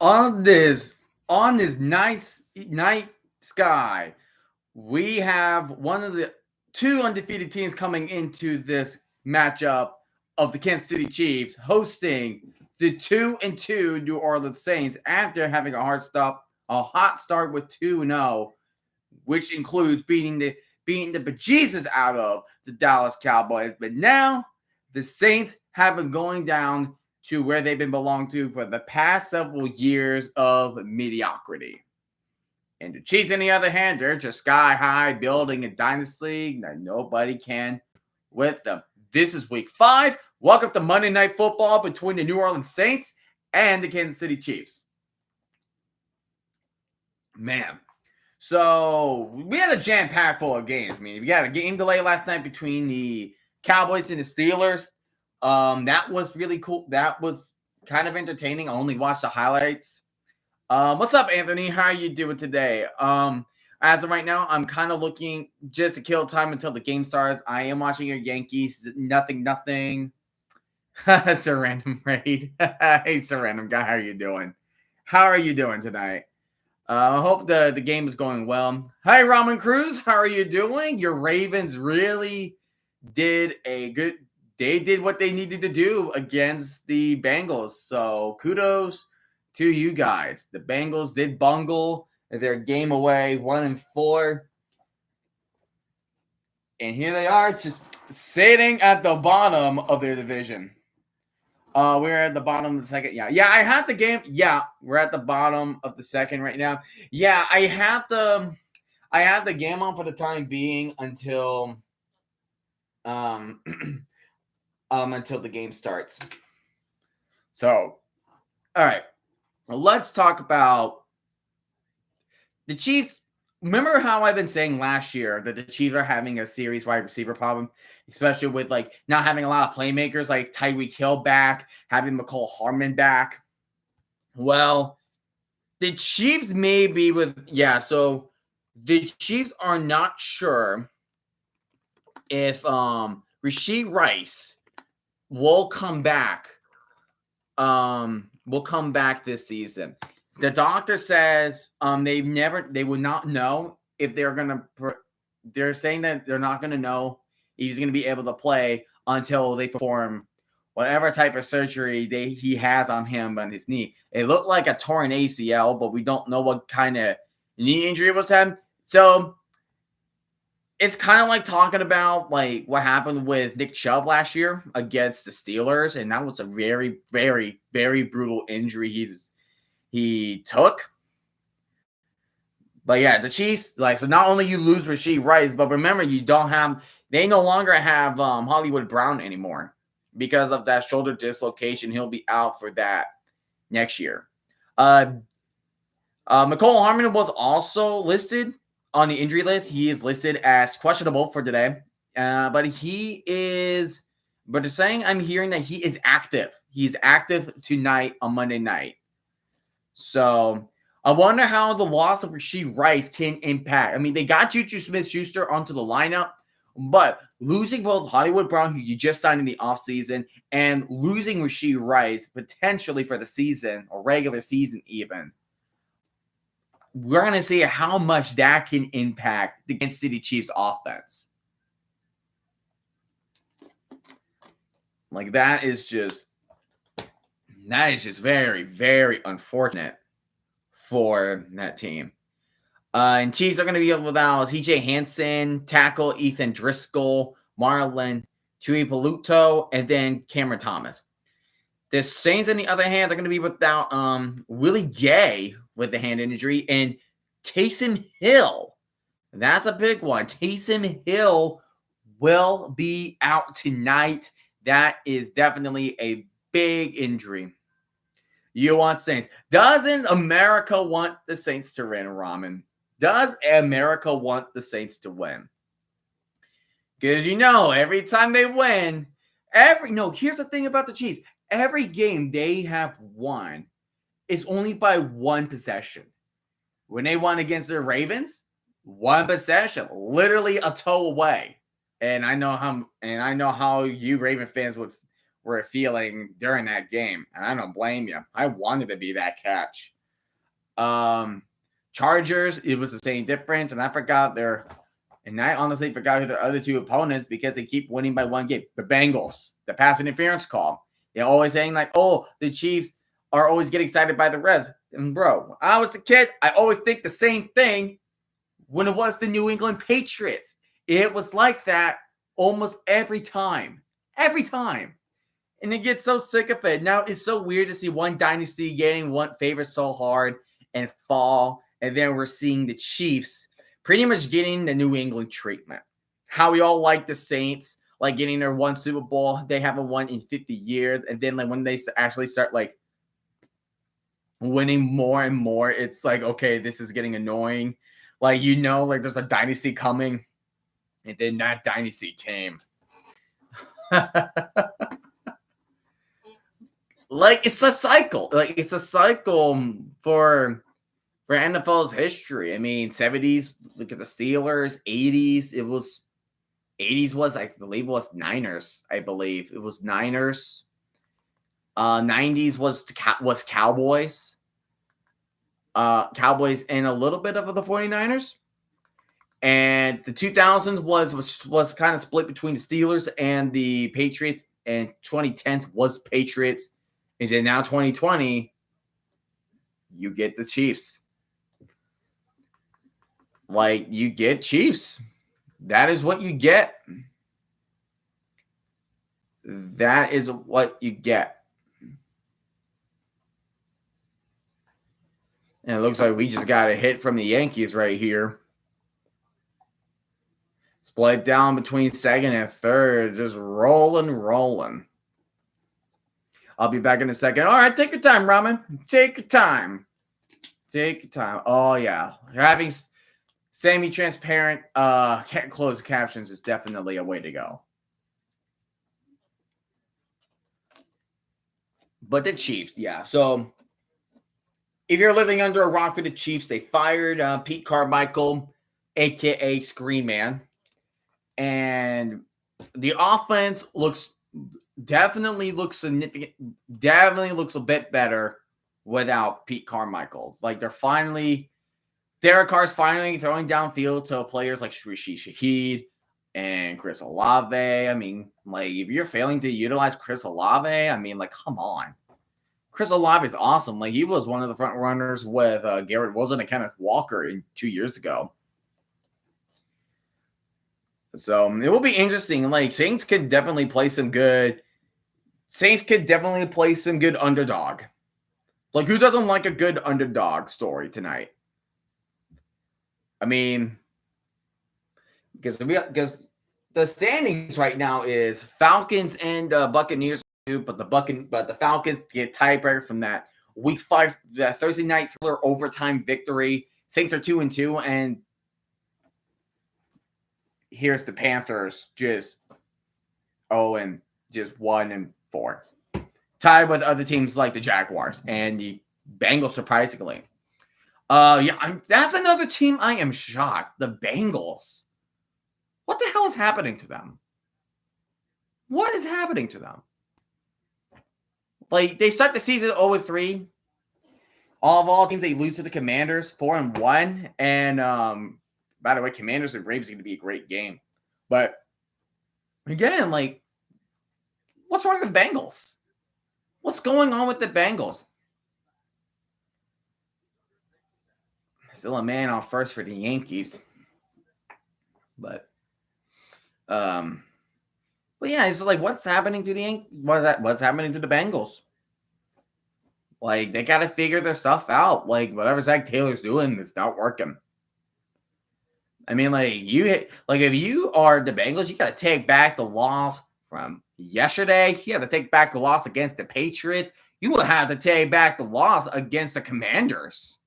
on this nice night sky, we have one of the two undefeated teams coming into this matchup of the Kansas City Chiefs hosting the 2-2 New Orleans Saints after having a hot start with 2-0, which includes beating the bejesus out of the Dallas Cowboys. But now the Saints have been going down to where they've been belonged to for the past several years of mediocrity. And the Chiefs, on the other hand, they're just sky high, building a dynasty that nobody can with them. This is week 5. Welcome to Monday Night Football between the New Orleans Saints and the Kansas City Chiefs. Man, so we had a jam-packed full of games. I mean, we got a game delay last night between the Cowboys and the Steelers. That was really cool. That was kind of entertaining. I only watched the highlights. What's up, Anthony? How are you doing today? As of right now, I'm kind of looking just to kill time until the game starts. I am watching your Yankees. Nothing. Sir Random Raid. Hey, Sir Random Guy, how are you doing? How are you doing tonight? I hope the game is going well. Hi, Ramen Cruz. How are you doing? Your Ravens really did they did what they needed to do against the Bengals. So kudos to you guys. The Bengals did bungle their game away, 1-4. And here they are, just sitting at the bottom of their division. We're at the bottom of the second. Yeah, I have the game. Yeah, we're at the bottom of the second right now. Yeah, I have the game on for the time being until until the game starts. So, all right. Well, let's talk about the Chiefs. Remember how I've been saying last year that the Chiefs are having a serious wide receiver problem, especially with like not having a lot of playmakers like Tyreek Hill back, having McCole Hardman back. Well, the Chiefs may be so the Chiefs are not sure if Rashee Rice will come back. Will come back this season. The doctor says they would not know if they're saying that they're not going to know if he's going to be able to play until they perform whatever type of surgery he has on him on his knee. It looked like a torn ACL, but we don't know what kind of knee injury it was having. So it's kind of like talking about like what happened with Nick Chubb last year against the Steelers, and that was a very, very, very brutal injury he took. But yeah, the Chiefs, so not only you lose Rashee Rice, but remember they no longer have Hollywood Brown anymore because of that shoulder dislocation. He'll be out for that next year. McCole Hardman was also listed on the injury list. He is listed as questionable for today, but they're saying, I'm hearing that he is active. He's active tonight on Monday night. So I wonder how the loss of Rashee Rice can impact. I mean, they got Juju Smith-Schuster onto the lineup, but losing both Hollywood Brown, who you just signed in the offseason, and losing Rashee Rice potentially for the season or regular season even, we're going to see how much that can impact the Kansas City Chiefs offense. Like that is just very, very unfortunate for that team. And Chiefs are going to be without TJ Hansen, tackle Ethan Driscoll, Marlon Tuipulotu, and then Cameron Thomas. The Saints, on the other hand, are going to be without Willie Gay with the hand injury and Taysom Hill. That's a big one. Taysom Hill will be out tonight. That is definitely a big injury. You want Saints. Doesn't America want the Saints to win, Ramen? Does America want the Saints to win? Because every time they win, here's the thing about the Chiefs. Every game they have won is only by one possession. When they won against the Ravens, one possession, literally a toe away. And I know how you Raven fans were feeling during that game. And I don't blame you. I wanted to be that catch. Chargers, it was the same difference, and I honestly forgot who their other two opponents because they keep winning by one game. The Bengals, the pass interference call. They're always saying like, "Oh, the Chiefs are always getting excited by the refs." And bro, when I was a kid, I always think the same thing when it was the New England Patriots. It was like that almost every time. Every time. And it gets so sick of it. Now it's so weird to see one dynasty getting one favorite so hard and fall. And then we're seeing the Chiefs pretty much getting the New England treatment. How we all like the Saints, like getting their one Super Bowl. They haven't won in 50 years. And then like when they actually start like winning more and more, it's like, okay, this is getting annoying. Like, like there's a dynasty coming. And then that dynasty came. Like it's a cycle. Like it's a cycle for NFL's history. I mean, 70s, look at the Steelers, 80s was I believe it was Niners. I believe it was Niners. 90s was Cowboys. Cowboys and a little bit of the 49ers. And the 2000s was kind of split between the Steelers and the Patriots, and 2010 was Patriots. And then now 2020, you get the Chiefs. Like, you get Chiefs. That is what you get. That is what you get. And it looks like we just got a hit from the Yankees right here. Split down between second and third. Just rolling. I'll be back in a second. All right, take your time, Ramen. Take your time. Oh, yeah. Having semi-transparent closed captions is definitely a way to go. But the Chiefs, yeah. So if you're living under a rock for the Chiefs, they fired Pete Carmichael, a.k.a. Screen Man. And the offense definitely looks significant, definitely looks a bit better without Pete Carmichael. Like Derek Carr's finally throwing downfield to players like Rashid Shaheed and Chris Olave. I mean, like, if you're failing to utilize Chris Olave, I mean, like, come on. Chris Olave is awesome. Like, he was one of the front runners with Garrett Wilson and Kenneth Walker 2 years ago. So it will be interesting. Like, Saints could definitely play some good underdog. Like, who doesn't like a good underdog story tonight? I mean, because the standings right now is Falcons and Buccaneers, but the Falcons get tiebreaker from that Week 5, that Thursday night thriller overtime victory. Saints are 2-2, and here's the Panthers just 1-4, tied with other teams like the Jaguars and the Bengals, surprisingly. That's another team I am shocked. The Bengals. What the hell is happening to them? What is happening to them? Like, they start the season 0-3. All teams, they lose to the Commanders 4-1. And by the way, Commanders and Braves are going to be a great game. But again, like, what's wrong with the Bengals? What's going on with the Bengals? Still a man on first for the Yankees. But yeah, it's like, what's happening to the Yankees? What's happening to the Bengals? Like, they got to figure their stuff out. Like, whatever Zach Taylor's doing, it's not working. I mean, like, if you are the Bengals, you got to take back the loss from yesterday. You got to take back the loss against the Patriots. You will have to take back the loss against the Commanders.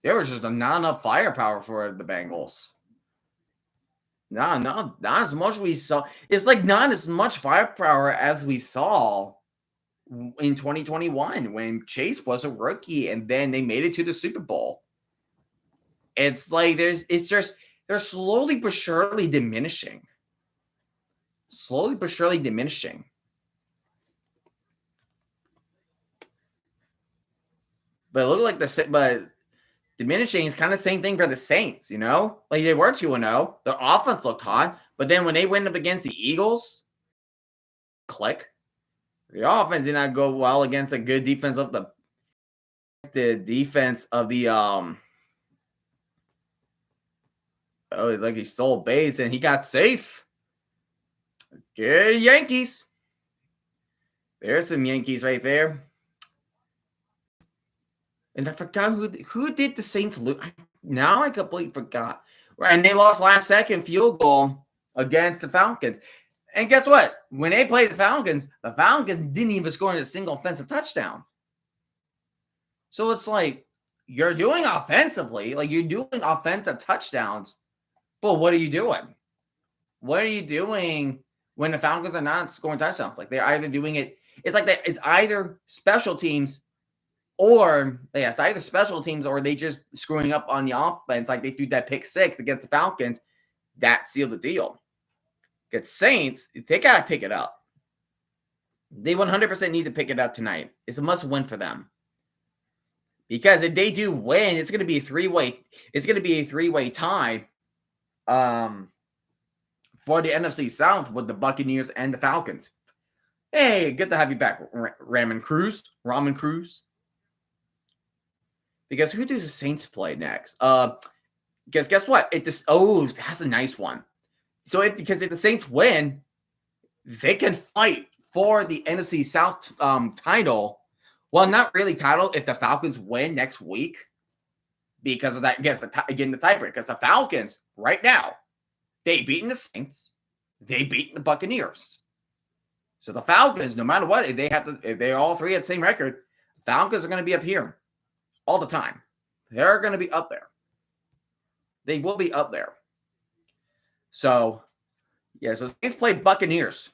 There was just not enough firepower for the Bengals. No, not as much we saw. It's like not as much firepower as we saw in 2021 when Chase was a rookie and then they made it to the Super Bowl. It's like they're slowly but surely diminishing. Slowly but surely diminishing. But it looked like but diminishing is kind of the same thing for the Saints, you know? Like they were 2-0. Their offense looked hot, but then when they went up against the Eagles, click. The offense did not go well against a good defense of the defense of the like he stole base and he got safe. Good Yankees. There's some Yankees right there. And I forgot who did the Saints lose. Now I completely forgot. And they lost last second field goal against the Falcons. And guess what? When they played the Falcons didn't even score a single offensive touchdown. So it's like you're doing offensively, like you're doing offensive touchdowns, but what are you doing? What are you doing when the Falcons are not scoring touchdowns? Like they're either doing it. It's like that. It's either special teams or it's either special teams or they just screwing up on the offense. Like they threw that pick 6 against the Falcons. That sealed the deal. Against Saints, they got to pick it up. They 100% need to pick it up tonight. It's a must win for them. Because if they do win, it's going to be a three-way. It's going to be a three-way tie for the NFC South with the Buccaneers and the Falcons. Hey, good to have you back, Ramen Cruz. Because who do the Saints play next? Because guess what? That's a nice one. So because if the Saints win, they can fight for the NFC South title. Well, not really title if the Falcons win next week because of that. Against the tiebreaker. Because the Falcons right now, they beaten the Saints, they beaten the Buccaneers. So the Falcons, no matter what, if they all three have the same record, Falcons are going to be up here all the time. They're going to be up there. They will be up there. So, yeah, so Saints play Buccaneers.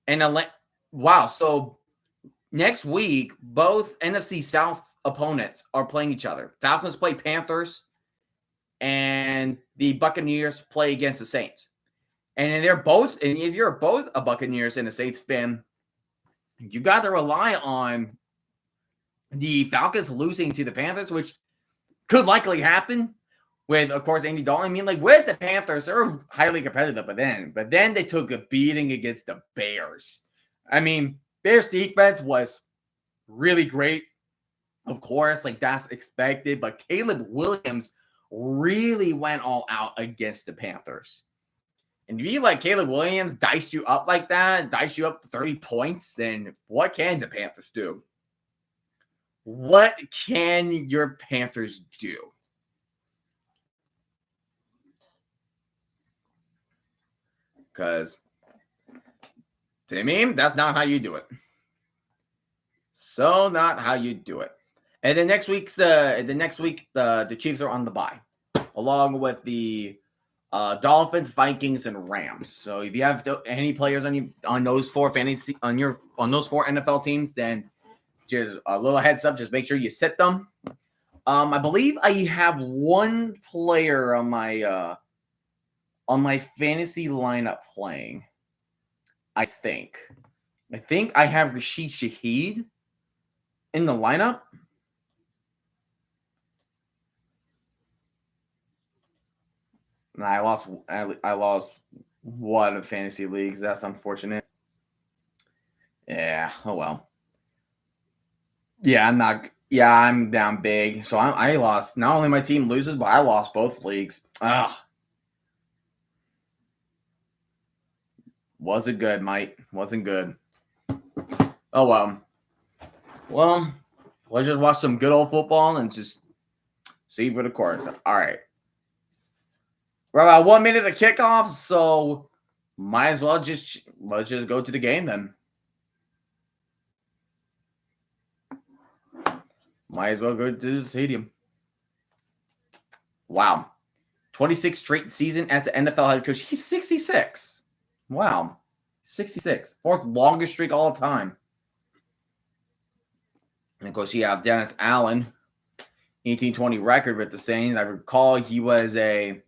And wow, so next week, both NFC South opponents are playing each other. Falcons play Panthers, and the Buccaneers play against the Saints. And if you're both a Buccaneers and a Saints fan, you got to rely on the Falcons losing to the Panthers, which could likely happen with, of course, Andy Dalton. I mean, like with the Panthers, they're highly competitive, but then they took a beating against the Bears. I mean, Bears defense was really great, of course, like that's expected, but Caleb Williams really went all out against the Panthers. And if you let Caleb Williams dice you up like that, dice you up to 30 points, then what can the Panthers do? What can your Panthers do? Because to me, that's not how you do it. So not how you do it. And then next week, the Chiefs are on the bye, along with the Dolphins, Vikings, and Rams. So if you have any players on those four NFL teams, then just a little heads up. Just make sure you sit them. I believe I have one player on my fantasy lineup playing. I think I have Rashid Shaheed in the lineup. And I lost one of fantasy leagues. That's unfortunate. Yeah. Oh well. Yeah, I'm down big. So I lost. Not only my team loses, but I lost both leagues. Ugh. Wasn't good, mate. Wasn't good. Oh well. Well, let's just watch some good old football and just see for the course. All right. We're about 1 minute of kickoff, so might as well let's just go to the game then. Might as well go to the stadium. Wow. 26 straight season as the NFL head coach. He's 66. Wow. 66. Fourth longest streak all time. And of course, you have Dennis Allen, 1820 record with the Saints. I recall he was a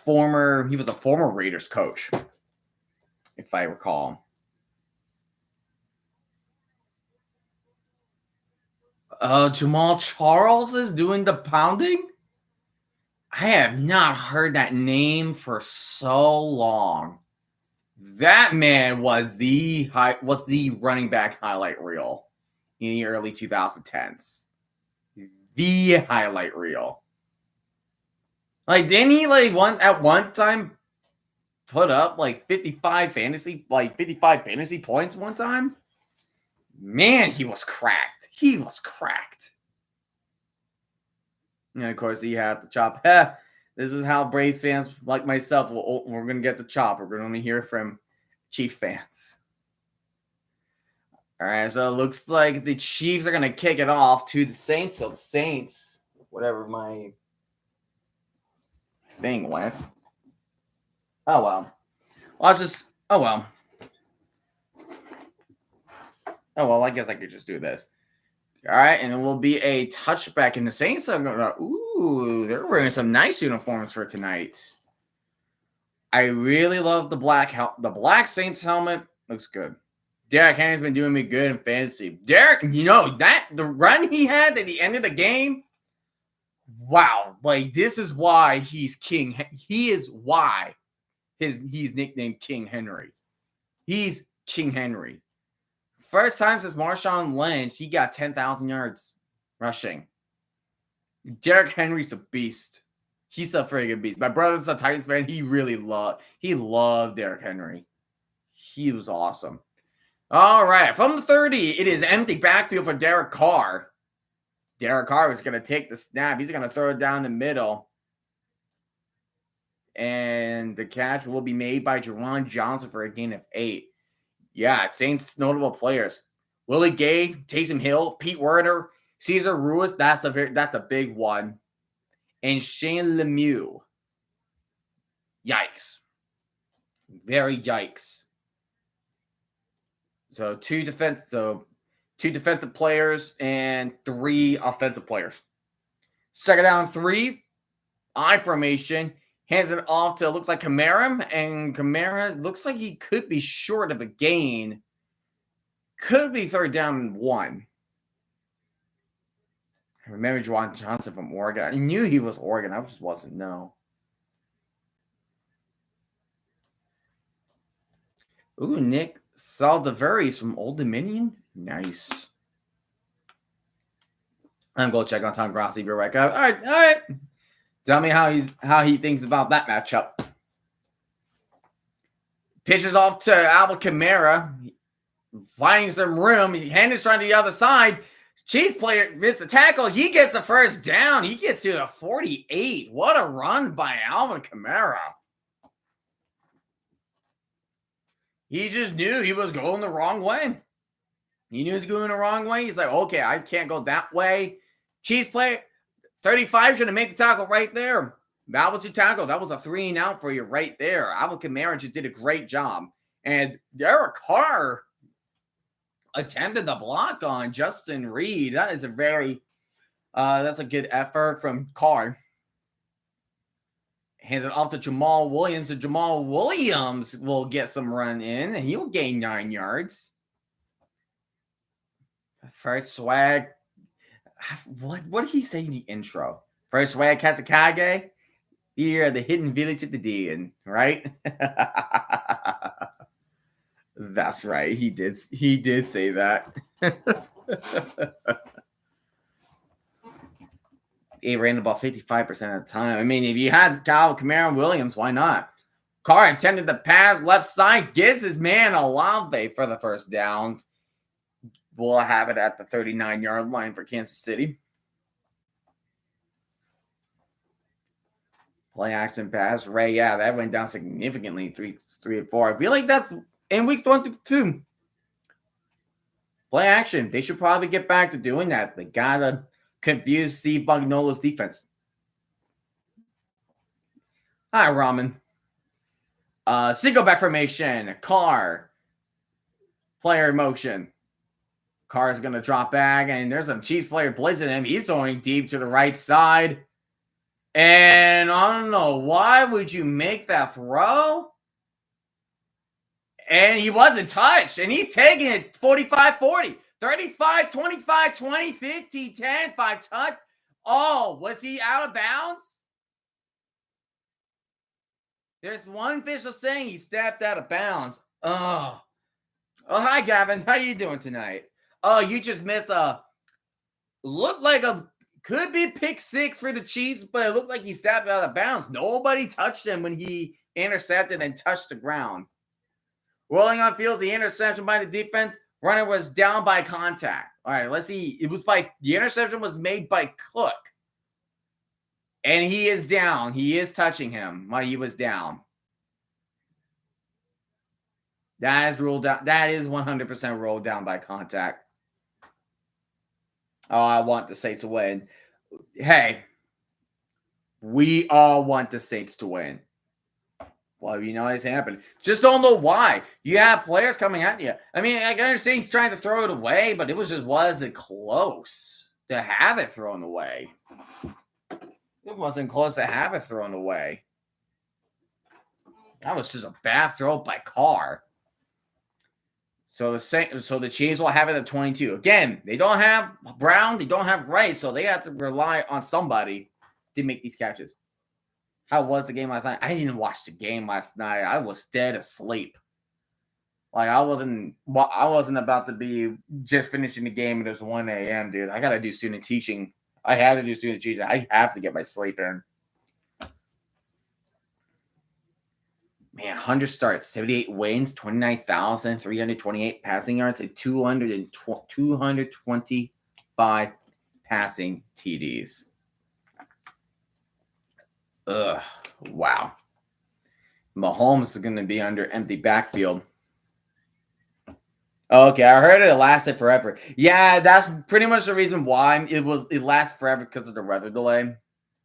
former Raiders coach, if I recall. Jamal Charles is doing the pounding? I have not heard that name for so long. That man was the running back highlight reel in the early 2010s. The highlight reel. Like, didn't he at one time put up like 55 fantasy points one time? Man, he was cracked. He was cracked. And of course, he had the chop. This is how Braves fans like myself we're going to get the chop. We're going to only hear from Chief fans. All right, so it looks like the Chiefs are going to kick it off to the Saints. So the Saints, whatever my thing went. Oh, well. Oh, well. Oh, well, I guess I could just do this. All right, and it will be a touchback in the Saints. I'm going to, ooh, they're wearing some nice uniforms for tonight. I really love the black Saints helmet. Looks good. Derrick Henry's been doing me good in fantasy. Derrick, the run he had at the end of the game, wow. Like, this is why he's king. He is why he's nicknamed King Henry. He's King Henry. First time since Marshawn Lynch, he got 10,000 yards rushing. Derrick Henry's a beast. He's a friggin' beast. My brother's a Titans fan. He loved Derrick Henry. He was awesome. All right, from the 30, it is empty backfield for Derek Carr. Derek Carr is going to take the snap. He's going to throw it down the middle. And the catch will be made by Jerron Johnson for a gain of 8. Yeah, Saints notable players. Willie Gay, Taysom Hill, Pete Werner, Cesar Ruiz. That's a big one. And Shane Lemieux. Yikes. Very yikes. So two defensive players and 3 offensive players. Second down 3, I formation. Hands it off to, looks like Kamara. And Kamara looks like he could be short of a gain. Could be third down and 1. I remember Juwan Johnson from Oregon. I knew he was Oregon. I just wasn't know. Ooh, Nick Saldivaris from Old Dominion. Nice. I'm going to check on Tom Grassi. Be right back. All right. Tell me how he thinks about that matchup. Pitches off to Alvin Kamara. Finding some room. Hendricks trying to the other side. Chiefs player missed the tackle. He gets the first down. He gets to the 48. What a run by Alvin Kamara. He just knew he was going the wrong way. He knew he was going the wrong way. He's like, okay, I can't go that way. Chiefs player 35 should have made the tackle right there. That was your tackle. That was a 3-and-out for you right there. Alvin Kamara just did a great job. And Derek Carr attempted the block on Justin Reed. That is that's a good effort from Carr. Hands it off to Jamal Williams. And Jamal Williams will get some run in. And he'll gain 9 yards. First swag. What did he say in the intro? First swag Katakage. Here, the hidden village of the Dean, right? That's right. He did say that. He ran about 55% of the time. I mean, if you had Kyle Kamara and Williams, why not? Carr intended the pass left side, gets his man Olave for the first down. We'll have it at the 39-yard line for Kansas City. Play action pass. Ray, yeah, that went down significantly, 3 and 4. I feel like that's in weeks 1 through 2. Play action. They should probably get back to doing that. They got to confuse Steve Bognolo's defense. Hi, Ramen. Single back formation. Carr. Player motion. Carr is going to drop back, and there's some Chiefs player blitzing him. He's throwing deep to the right side. And I don't know, why would you make that throw? And he wasn't touched, and he's taking it 45-40. 35, 25, 20, 50, 10, 5 touch. Oh, was he out of bounds? There's one official saying he stepped out of bounds. Oh. Oh, hi, Gavin. How you doing tonight? Oh, you just missed looked like could be pick 6 for the Chiefs, but it looked like he stepped out of bounds. Nobody touched him when he intercepted and touched the ground. Rolling on field, the interception by the defense. Runner was down by contact. All right, let's see. The interception was made by Cook. And he is down. He is touching him while he was down. That is ruled down. That is 100% rolled down by contact. Oh, I want the Saints to win. Hey, we all want the Saints to win. Well, you know it's happening. Just don't know why. You have players coming at you. I mean, I understand he's trying to throw it away, but it wasn't close to have it thrown away. It wasn't close to have it thrown away. That was just a bad throw by Carr. So the Chiefs will have it at 22. Again, they don't have Brown, they don't have Rice, so they have to rely on somebody to make these catches. How was the game last night? I didn't watch the game last night. I was dead asleep. Like I wasn't about to be just finishing the game and it was 1 a.m., dude. I gotta do student teaching. I had to do student teaching. I have to get my sleep in. Man, 100 starts, 78 wins, 29,328 passing yards, and 225 passing TDs. Ugh, wow. Mahomes is going to be under empty backfield. Okay, I heard it lasted forever. Yeah, that's pretty much the reason why it lasted forever because of the weather delay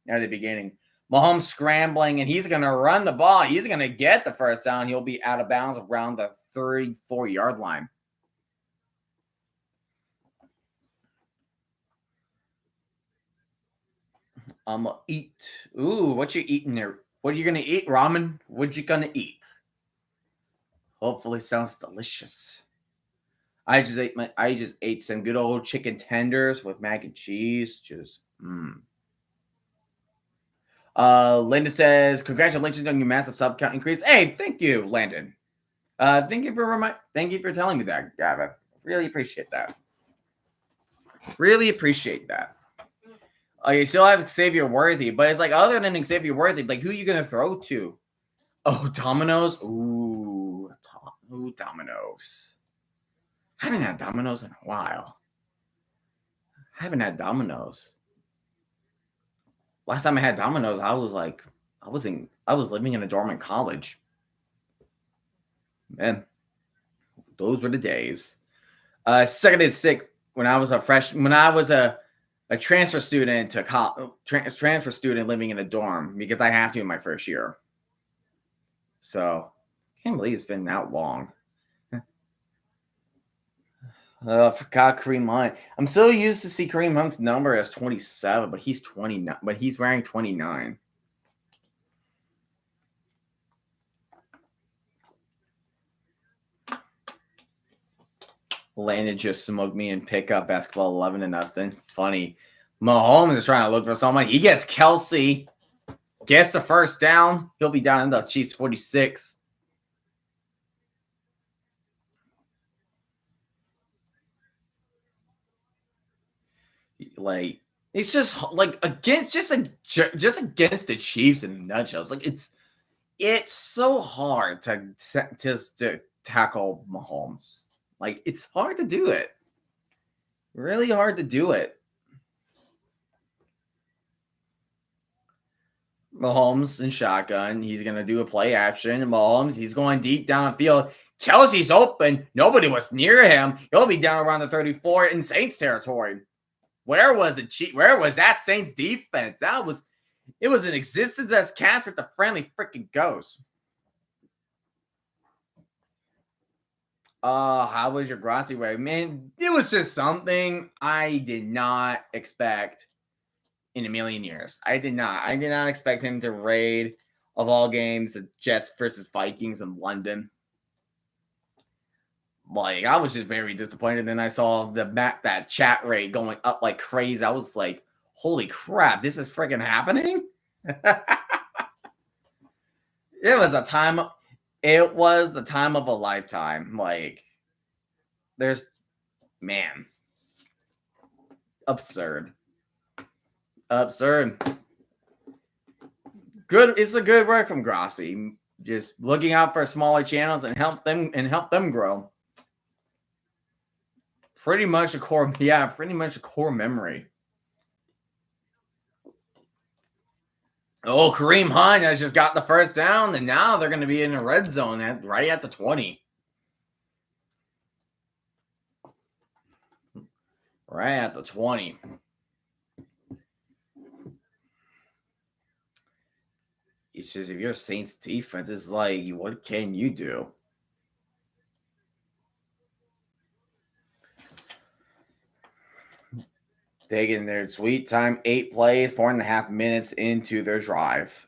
at the beginning. Mahomes scrambling, and he's going to run the ball. He's going to get the first down. He'll be out of bounds around the 34-yard line. I'm going to eat. Ooh, what you eating there? What are you going to eat? Ramen? What you going to eat? Hopefully sounds delicious. I just ate some good old chicken tenders with mac and cheese. Just Linda says, "Congratulations on your massive sub count increase." Hey, thank you, Landon. Thank you for telling me that, Gavin. Really appreciate that. Really appreciate that. You still have Xavier Worthy, but it's like other than Xavier Worthy, like who are you gonna throw to? Oh, Domino's. Ooh, Domino's. I haven't had Domino's in a while. Last time I had Domino's, I was living in a dorm in college. Man, those were the days. Second and sixth, when I was a transfer student to transfer student living in a dorm because I have to in my first year. So I can't believe it's been that long. Forgot Kareem Hunt. I'm so used to see Kareem Hunt's number as 27, but he's 29. But he's wearing 29. Landon just smoked me in pickup basketball 11-0. Funny. Mahomes is trying to look for someone. He gets Kelsey. Gets the first down. He'll be down in the Chiefs 46. Like it's just like against the Chiefs in a nutshell. It's like it's so hard to tackle Mahomes. Like it's hard to do it. Really hard to do it. Mahomes in shotgun. He's gonna do a play action. Mahomes, he's going deep down the field. Kelsey's open. Nobody was near him. He'll be down around the 34 in Saints territory. Where was that Saints defense? It was in existence as Casper the Friendly freaking Ghost. How was your grocery way? Man, it was just something I did not expect in a million years. I did not expect him to raid, of all games, the Jets versus Vikings in London. Like, I was just very disappointed. Then I saw that chat rate going up like crazy. I was like, holy crap, this is freaking happening? It was the time of a lifetime. Like, man, absurd. Good. It's a good work from Grassi. Just looking out for smaller channels and help them grow. Pretty much a core memory. Oh, Kareem Hunt has just got the first down, and now they're going to be in the red zone right at the 20. Right at the 20. It's just, if you're Saints defense, it's like, what can you do? Taking their sweet time, 8 plays, 4.5 minutes into their drive.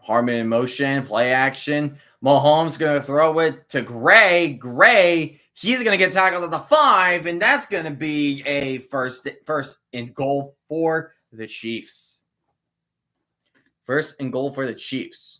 Harmon in motion, play action. Mahomes going to throw it to Gray. He's going to get tackled at the 5, and that's going to be a first and goal for the Chiefs. First and goal for the Chiefs.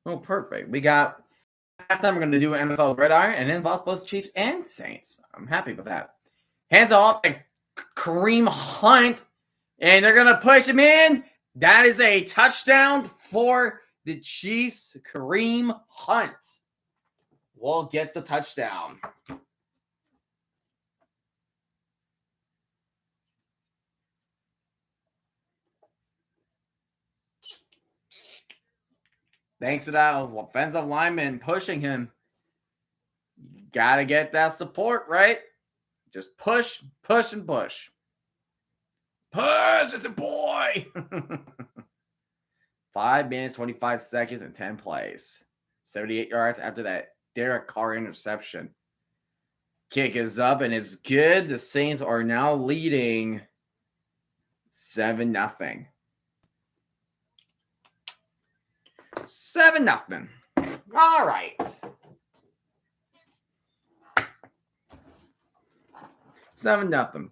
Oh, perfect. We got halftime. We're going to do NFL Gridiron and involves both Chiefs and Saints. I'm happy with that. Hands off to Kareem Hunt, and they're going to push him in. That is a touchdown for the Chiefs. Kareem Hunt will get the touchdown. Thanks to that offensive lineman pushing him. You got to get that support, right? Just push, and push. Push, it's a boy. 5 minutes, 25 seconds, and 10 plays. 78 yards after that Derek Carr interception. Kick is up and it's good. The Saints are now leading 7-0. 7-0. All right. 7-0.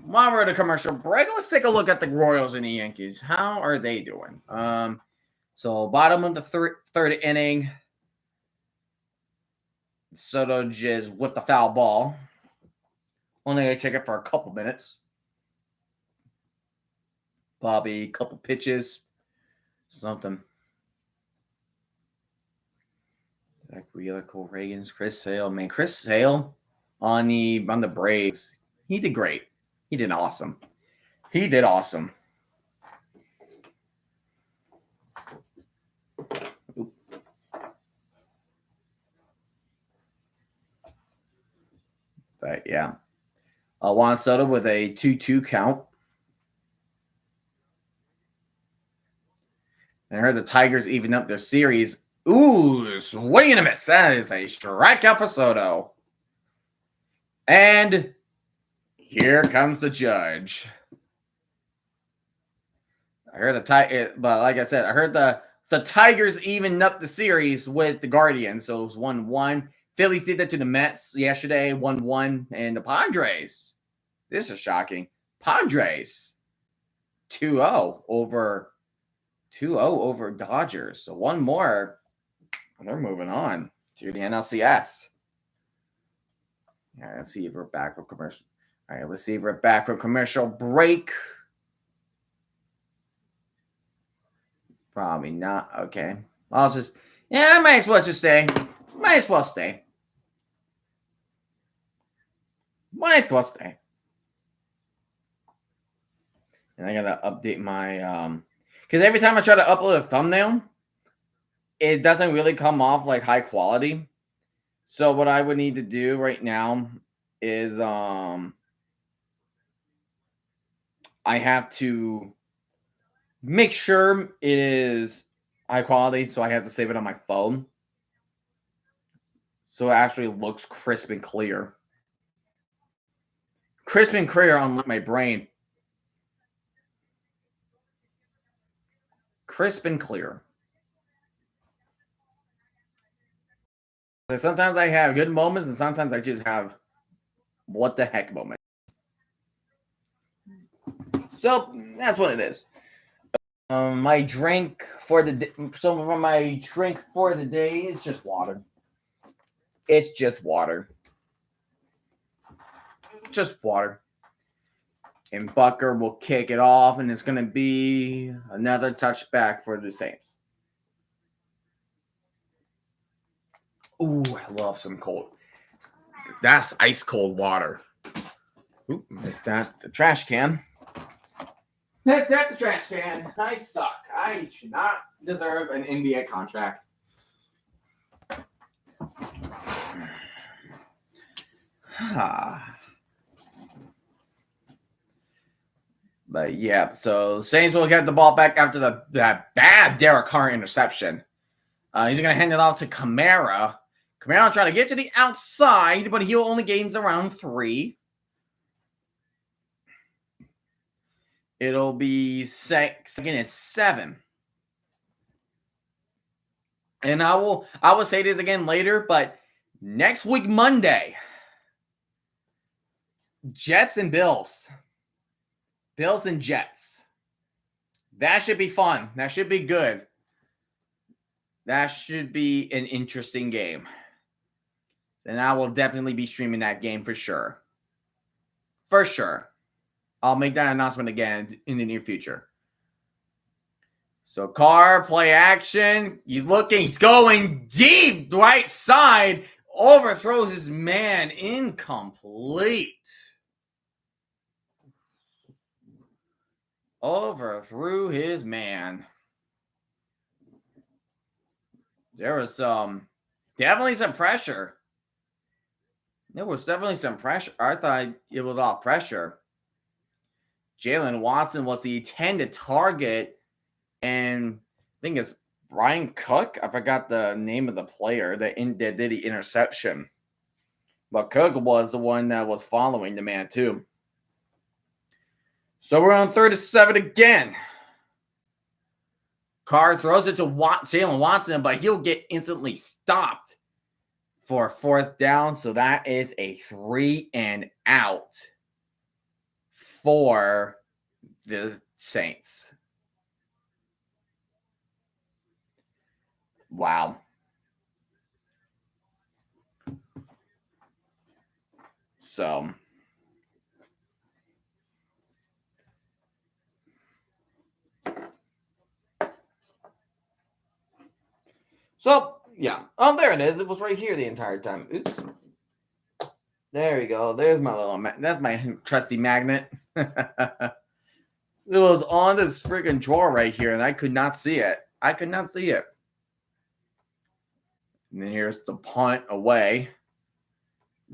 While we're at a commercial break, let's take a look at the Royals and the Yankees. How are they doing? So bottom of the third inning, Soto just with the foul ball. Only going to check it for a couple minutes. Bobby, couple pitches, something. Zach Wheeler, Cole Reagans, Chris Sale. Man, Chris Sale on the Braves, he did great. He did awesome. But yeah. Juan Soto with a 2-2 count. And I heard the Tigers even up their series. Ooh, swing and a miss. That is a strikeout for Soto. And here comes the judge. I heard but like I said, I heard the Tigers evened up the series with the Guardians, so it was 1-1. Phillies did that to the Mets yesterday, 1-1, and the Padres. This is shocking. Padres 2-0 over Dodgers. So one more, and they're moving on to the NLCS. All right, let's see if we're back from commercial. All right, let's see if we're back from commercial break. Probably not. Okay. I might as well just stay. Might as well stay. And I gotta update my because every time I try to upload a thumbnail, it doesn't really come off like high quality. So what I would need to do right now is I have to make sure it is high quality, so I have to save it on my phone. So it actually looks crisp and clear. Crisp and clear on my brain. Crisp and clear. Sometimes I have good moments, and sometimes I just have what the heck moments. So that's what it is. My drink for the day is just water. It's just water. Just water. And Bucker will kick it off, and it's going to be another touchback for the Saints. Ooh, I love some cold. That's ice cold water. Ooh, missed that. The trash can. Missed that. The trash can. I suck. I should not deserve an NBA contract. But yeah, so Saints will get the ball back after that bad Derek Carr interception. He's going to hand it off to Kamara. Kamara trying to get to the outside, but he only gains around 3. It'll be second and 7. And I will say this again later, but next week, Monday, Jets and Bills. Bills and Jets. That should be fun. That should be good. That should be an interesting game. And I will definitely be streaming that game for sure. For sure. I'll make that announcement again in the near future. So Carr, play action. He's looking. He's going deep right side. Overthrows his man. Incomplete. Overthrew his man. There was definitely some pressure. There was definitely some pressure. I thought it was all pressure. Jalen Watson was the intended target, and I think it's Brian Cook. I forgot the name of the player that did the interception. But Cook was the one that was following the man too. So we're on 3rd and 7 again. Carr throws it to Jalen Watson, but he'll get instantly stopped for 4th down. So that is a 3 and out for the Saints. Wow. So, yeah. Oh, there it is. It was right here the entire time. Oops. There we go. There's my little that's my trusty magnet. It was on this freaking drawer right here, and I could not see it. I could not see it. And then here's the punt away.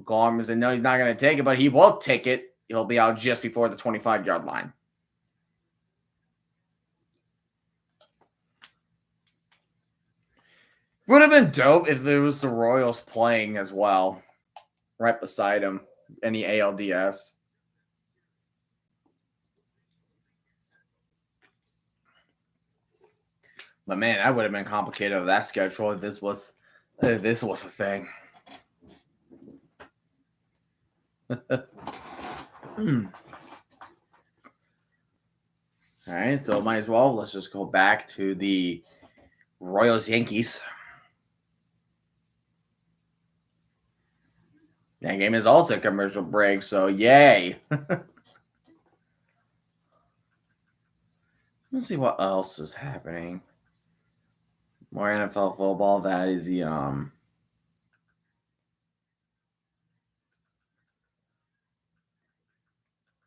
Garmin said, no, he's not going to take it, but he will take it. He'll be out just before the 25-yard line. Would have been dope if there was the Royals playing as well, right beside him. Any ALDS. But man, that would have been complicated with that schedule if this was a thing. All right, so might as well. Let's just go back to the Royals Yankees. That game is also a commercial break, so yay. Let's see what else is happening. More NFL football. That is the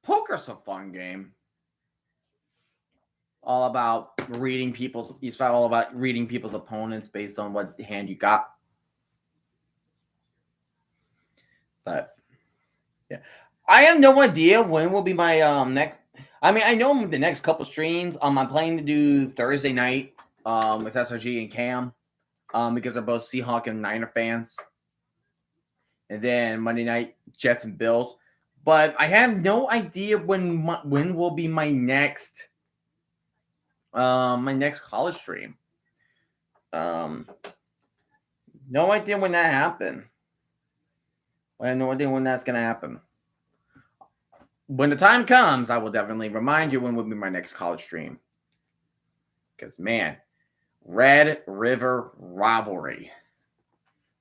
poker's a fun game. All about reading people's. It's all about reading people's opponents based on what hand you got. But yeah, I have no idea when will be my next. I mean, I know the next couple streams. I'm planning to do Thursday night with SRG and Cam because they're both Seahawk and Niner fans, and then Monday night Jets and Bills. But I have no idea when will be my next college stream. No idea when that happened. I have no idea when that's gonna happen. When the time comes, I will definitely remind you when will be my next college stream. Because man, Red River Rivalry.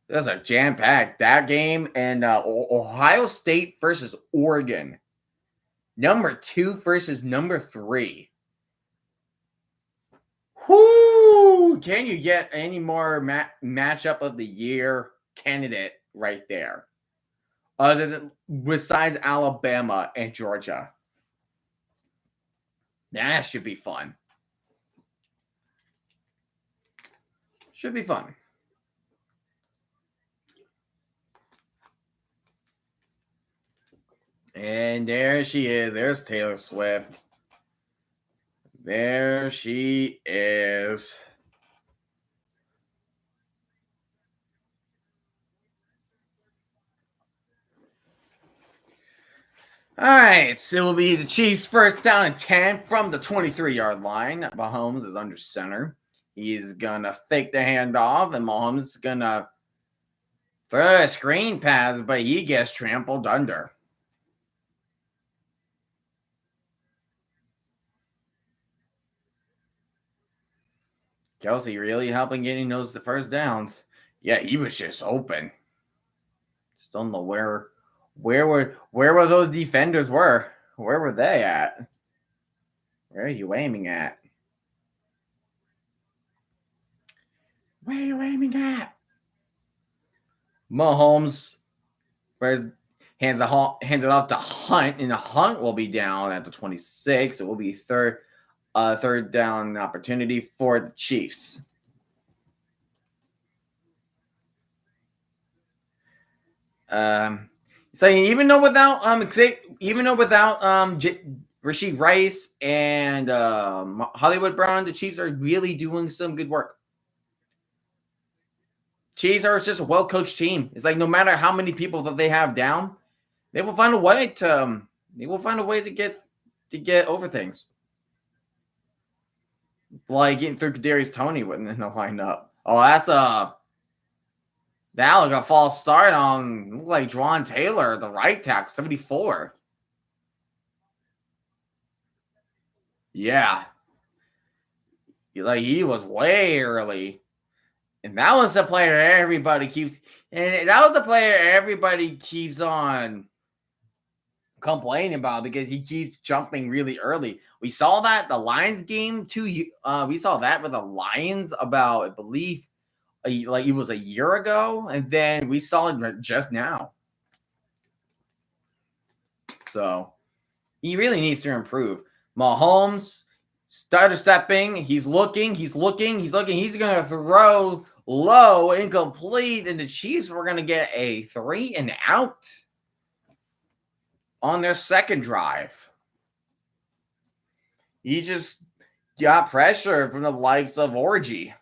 Those are jam packed. That game and Ohio State versus Oregon. Number 2 versus number 3. Whoo! Can you get any more matchup of the year candidate right there? Other than besides Alabama and Georgia. That should be fun. Should be fun. And there she is. There's Taylor Swift. There she is. All right, so it will be the Chiefs first down and 10 from the 23-yard line. Mahomes is under center. He's going to fake the handoff, and Mahomes is going to throw a screen pass, but he gets trampled under. Kelsey really helping getting those the first downs. Yeah, he was just open. Just don't know where were those defenders were? Where were they at? Where are you aiming at? Where are you aiming at? Mahomes hands it off to Hunt, and the Hunt will be down at the 26. It will be third down opportunity for the Chiefs. So even though without Rashee Rice and Hollywood Brown, the Chiefs are really doing some good work. Chiefs are just a well-coached team. It's like no matter how many people that they have down, they will find a way to get over things. Like getting through Kadarius Toney in the lineup. Oh, that's that a false start on like Juwan Taylor, the right tackle, 74. Yeah. Like he was way early. And that was the player everybody keeps on complaining about because he keeps jumping really early. We saw that the Lions game too. We saw that with the Lions about, I believe, like it was a year ago, and then we saw it just now. So he really needs to improve. Mahomes started stepping. He's looking. He's going to throw low, incomplete, and the Chiefs were going to get a 3 and out on their second drive. He just got pressure from the likes of Orgy.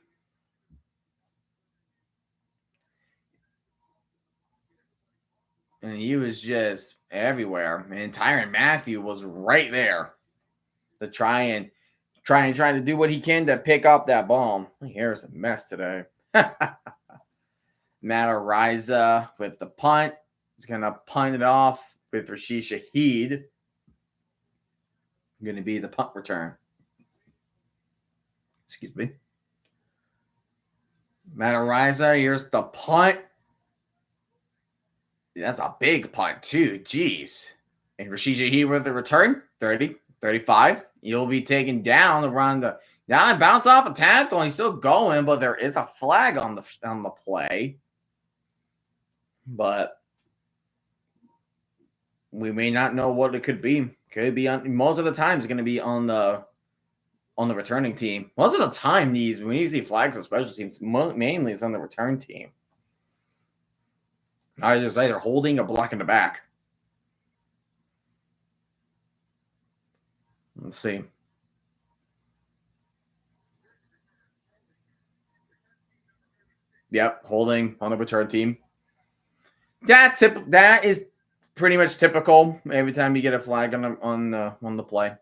And he was just everywhere. And Tyrann Mathieu was right there to trying to do what he can to pick up that ball. My hair is a mess today. Matt Araiza with the punt. He's going to punt it off with Rashid Shaheed. Going to be the punt return. Excuse me. Matt Araiza, here's the punt. That's a big punt, too. Jeez. And Rashid Shaheed with the return. 30, 35. You'll be taken down around the... Now I bounce off a tackle. He's still going, but there is a flag on the play. But we may not know what it could be. Could be on... Most of the time, it's going to be on the returning team. Most of the time, when you see flags on special teams, mainly it's on the return team. Either holding or blocking the back. Let's see. Yep, holding on the return team. That is pretty much typical. Every time you get a flag on the play,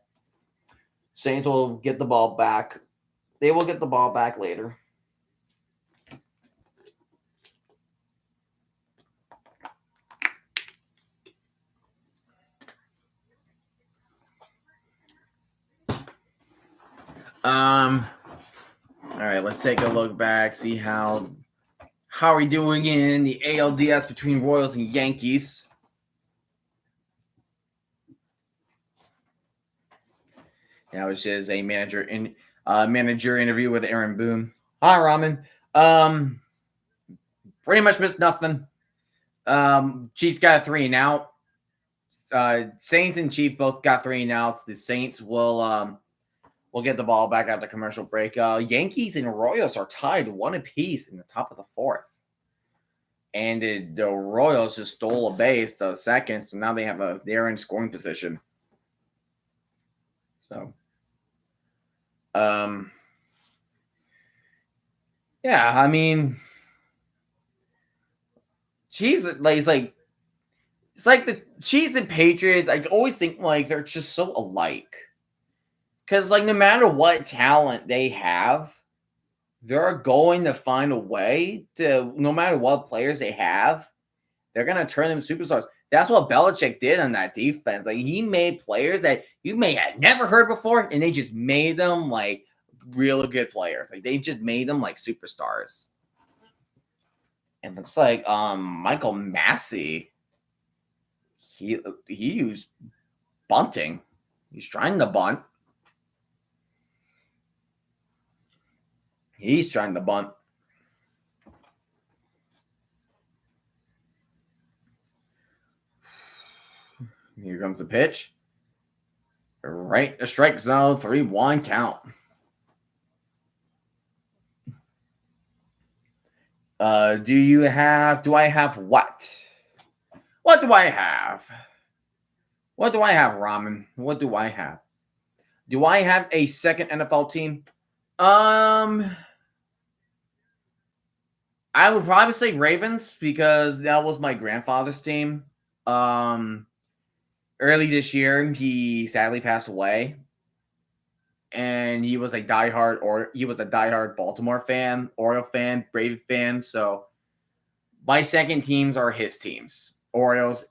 Saints will get the ball back. They will get the ball back later. All right, let's take a look back, see how are we doing in the ALDS between Royals and Yankees. Now it's just a manager interview with Aaron Boone. Hi, Ramen. Pretty much missed nothing. Chiefs got a 3 and out. Saints and Chiefs both got 3 and outs. The Saints will get the ball back after commercial break. Yankees and Royals are tied 1 apiece in the top of the 4th. And the Royals just stole a base to second, so now they're in scoring position. So, yeah, I mean, Chiefs, it's like the Chiefs and Patriots. I always think like they're just so alike, because like no matter what talent they have, they're going to find a way to. No matter what players they have, they're gonna turn them superstars. That's what Belichick did on that defense. Like he made players that you may have never heard before, and they just made them like really good players. Like they just made them like superstars. And looks like Michael Massey, he used bunting. He's trying to bunt. He's trying to bunt. Here comes the pitch. Right, the strike zone, 3-1 count. Do I have what? What do I have? What do I have, Ramen? What do I have? Do I have a second NFL team? I would probably say Ravens because that was my grandfather's team. Early this year, he sadly passed away, and he was a diehard Baltimore fan, Oriole fan, Brave fan. So my second teams are his teams: Orioles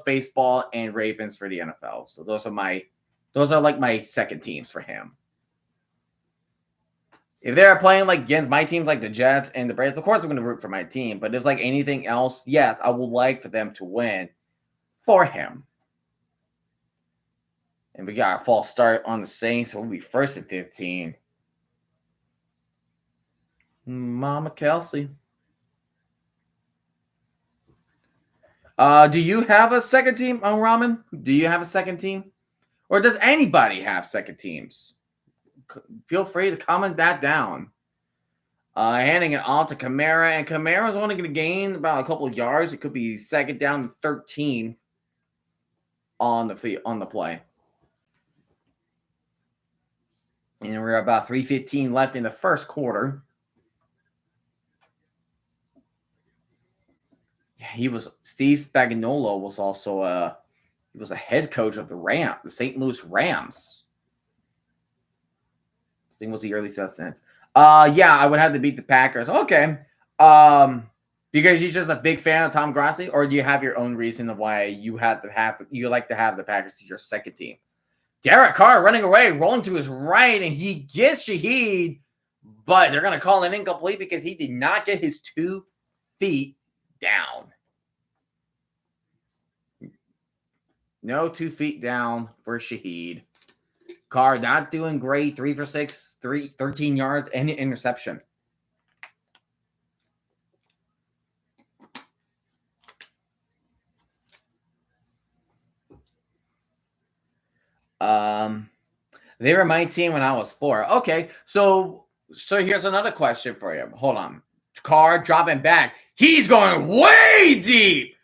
baseball and Ravens for the NFL. So those are like my second teams for him. If they're playing like against my teams, like the Jets and the Braves, of course I'm going to root for my team. But if it's like anything else, yes, I would like for them to win for him. And we got a false start on the Saints, so we'll be 1st and 15. Mama Kelsey. Do you have a second team on Ramen? Do you have a second team? Or does anybody have second teams? Feel free to comment that down. Handing it on to Kamara, and Kamara's only going to gain about a couple of yards. It could be second down 13 on the play. And we're about 3:15 left in the first quarter. Yeah, Steve Spagnuolo was also a head coach of the St. Louis Rams. I think it was the early 2000s. Yeah, I would have to beat the Packers. Okay. Because you're just a big fan of Tom Grassley, or do you have your own reason of why you like to have the Packers as your second team? Derek Carr running away, rolling to his right, and he gets Shaheed, but they're going to call it incomplete because he did not get his 2 feet down. No 2 feet down for Shaheed. Carr not doing great. 3 for 6, 13 yards, and an interception. They were my team when I was 4. Okay, so here's another question for you. Hold on. Carr dropping back. He's going way deep.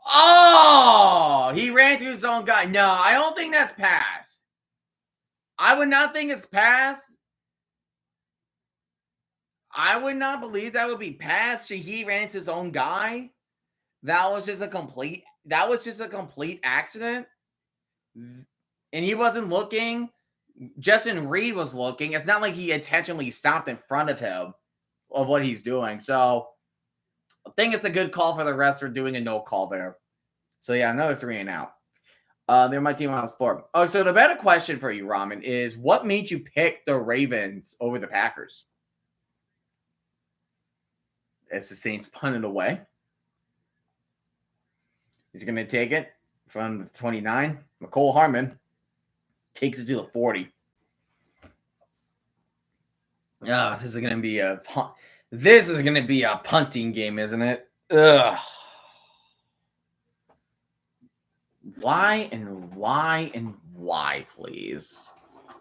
Oh, he ran to his own guy. No, I don't think that's pass. I would not think it's pass. I would not believe that would be pass. He ran into his own guy. That was just a complete accident. And he wasn't looking. Justin Reed was looking. It's not like he intentionally stopped in front of him of what he's doing. So I think it's a good call for the refs for doing a no call there. So yeah, another 3 and out. They're my team on sport. Oh, so the better question for you, Ramen, is what made you pick the Ravens over the Packers? As the Saints punt it away. He's going to take it from the 29. McCole Harmon takes it to the 40. Oh, this is going to be a punting game, isn't it? Ugh. Why and why and why, please?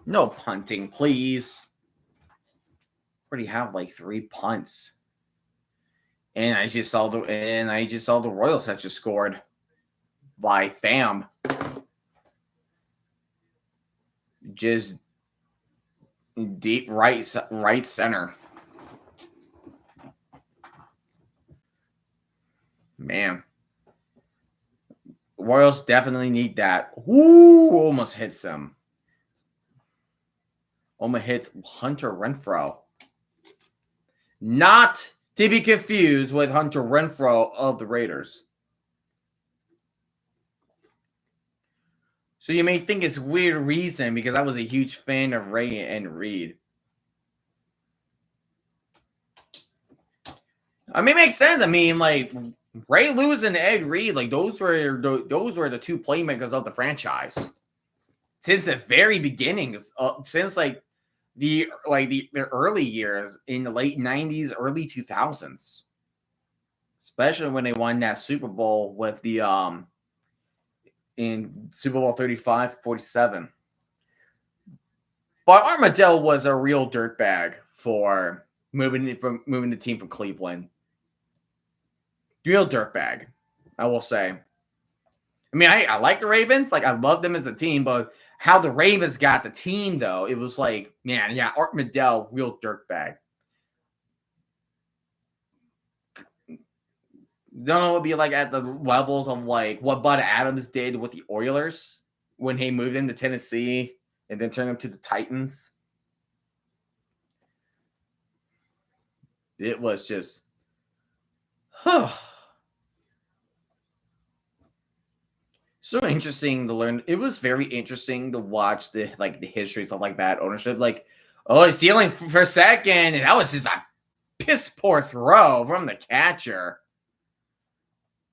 No punting, please. Already have like 3 punts. And I just saw the Royals that just scored by Pham. Just deep right center. Man. Royals definitely need that. Ooh, almost hits him. Almost hits Hunter Renfrow. Not to be confused with Hunter Renfrow of the Raiders. So you may think it's weird reason because I was a huge fan of Ray and Reed. I mean, it makes sense. I mean, like Ray Lewis and Ed Reed, like those were the 2 playmakers of the franchise since the very beginning. Since the early years in the late 90s, early 2000s, especially when they won that Super Bowl with the in Super Bowl 35-47. But Armadale was a real dirtbag for moving the team from Cleveland. Real dirtbag, I will say. I mean, I like the Ravens. Like, I love them as a team, but how the Ravens got the team, though, it was like, man, yeah, Art Modell, real dirtbag. Don't know what it'd be like at the levels of like what Bud Adams did with the Oilers when he moved into Tennessee and then turned them to the Titans. It was just, so interesting to learn. It was very interesting to watch the histories of like bad ownership. Like, oh, he's stealing for a second, and that was just a piss poor throw from the catcher.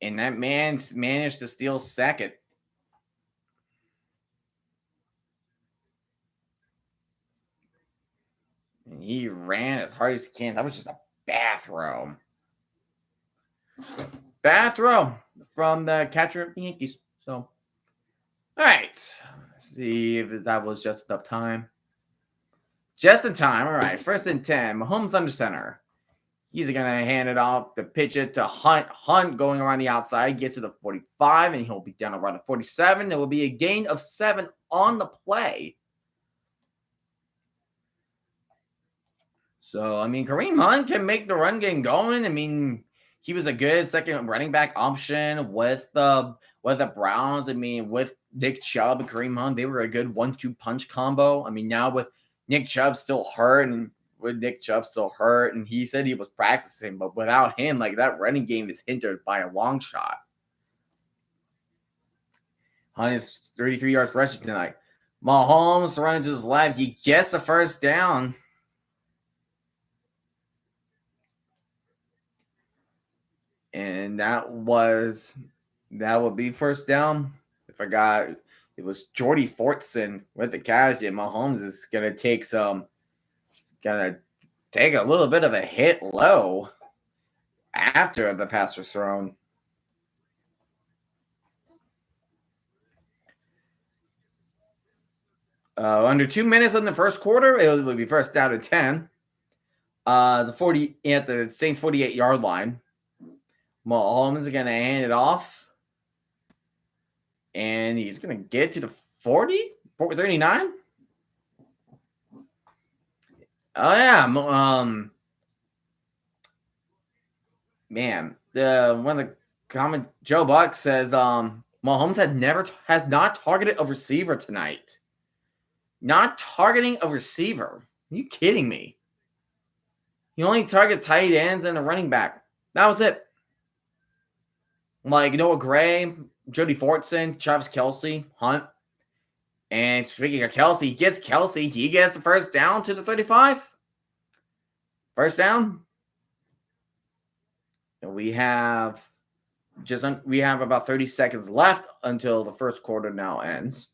And that man managed to steal second. And he ran as hard as he can. That was just a bad throw. Bad throw from the catcher of the Yankees. So, all right. Let's see if that was just enough time. Just in time. All right. 1st and 10. Mahomes under center. He's going to hand it off, the pitch it to Hunt. Hunt going around the outside, gets to the 45, and he'll be down around the 47. There will be a gain of 7 on the play. So, I mean, Kareem Hunt can make the run game going. I mean, he was a good second running back option with the Browns. I mean, with Nick Chubb and Kareem Hunt, they were a good 1-2 punch combo. I mean, now with Nick Chubb still hurt and he said he was practicing, but without him, like that running game is hindered by a long shot. Hunt is 33 yards rushing tonight. Mahomes runs to his left. He gets the first down. And that would be first down. It was Jordy Fortson with the catch, and Mahomes is gonna take a little bit of a hit low after the pass was thrown. Under 2 minutes in the first quarter, it would be first down to 10. The Saints 48-yard line. Mahomes is going to hand it off. And he's going to get to the 40? 39? Oh yeah, man, the one of the comment Joe Buck says Mahomes has not targeted a receiver tonight. Not targeting a receiver. Are you kidding me? He only targets tight ends and a running back. That was it. Like Noah Gray, Jody Fortson, Travis Kelce, Hunt. And speaking of Kelce, he gets the first down to the 35. First down. And we have about 30 seconds left until the first quarter now ends.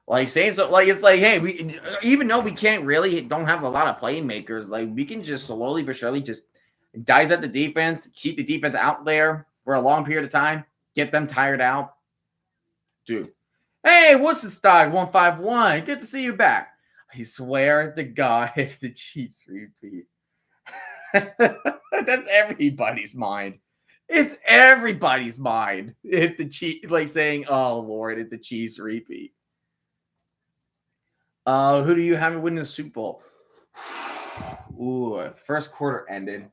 Like Saints, like it's like, hey, we even though we don't have a lot of playmakers, like we can just slowly but surely just dice up the defense, keep the defense out there for a long period of time, get them tired out. Dude, hey, what's the stock? 151. Good to see you back. I swear to God, if the Chiefs repeat, that's everybody's mind. It's everybody's mind if the Chiefs, like saying, "Oh Lord, if the Chiefs repeat." Who do you have win the Super Bowl? Ooh, first quarter ended.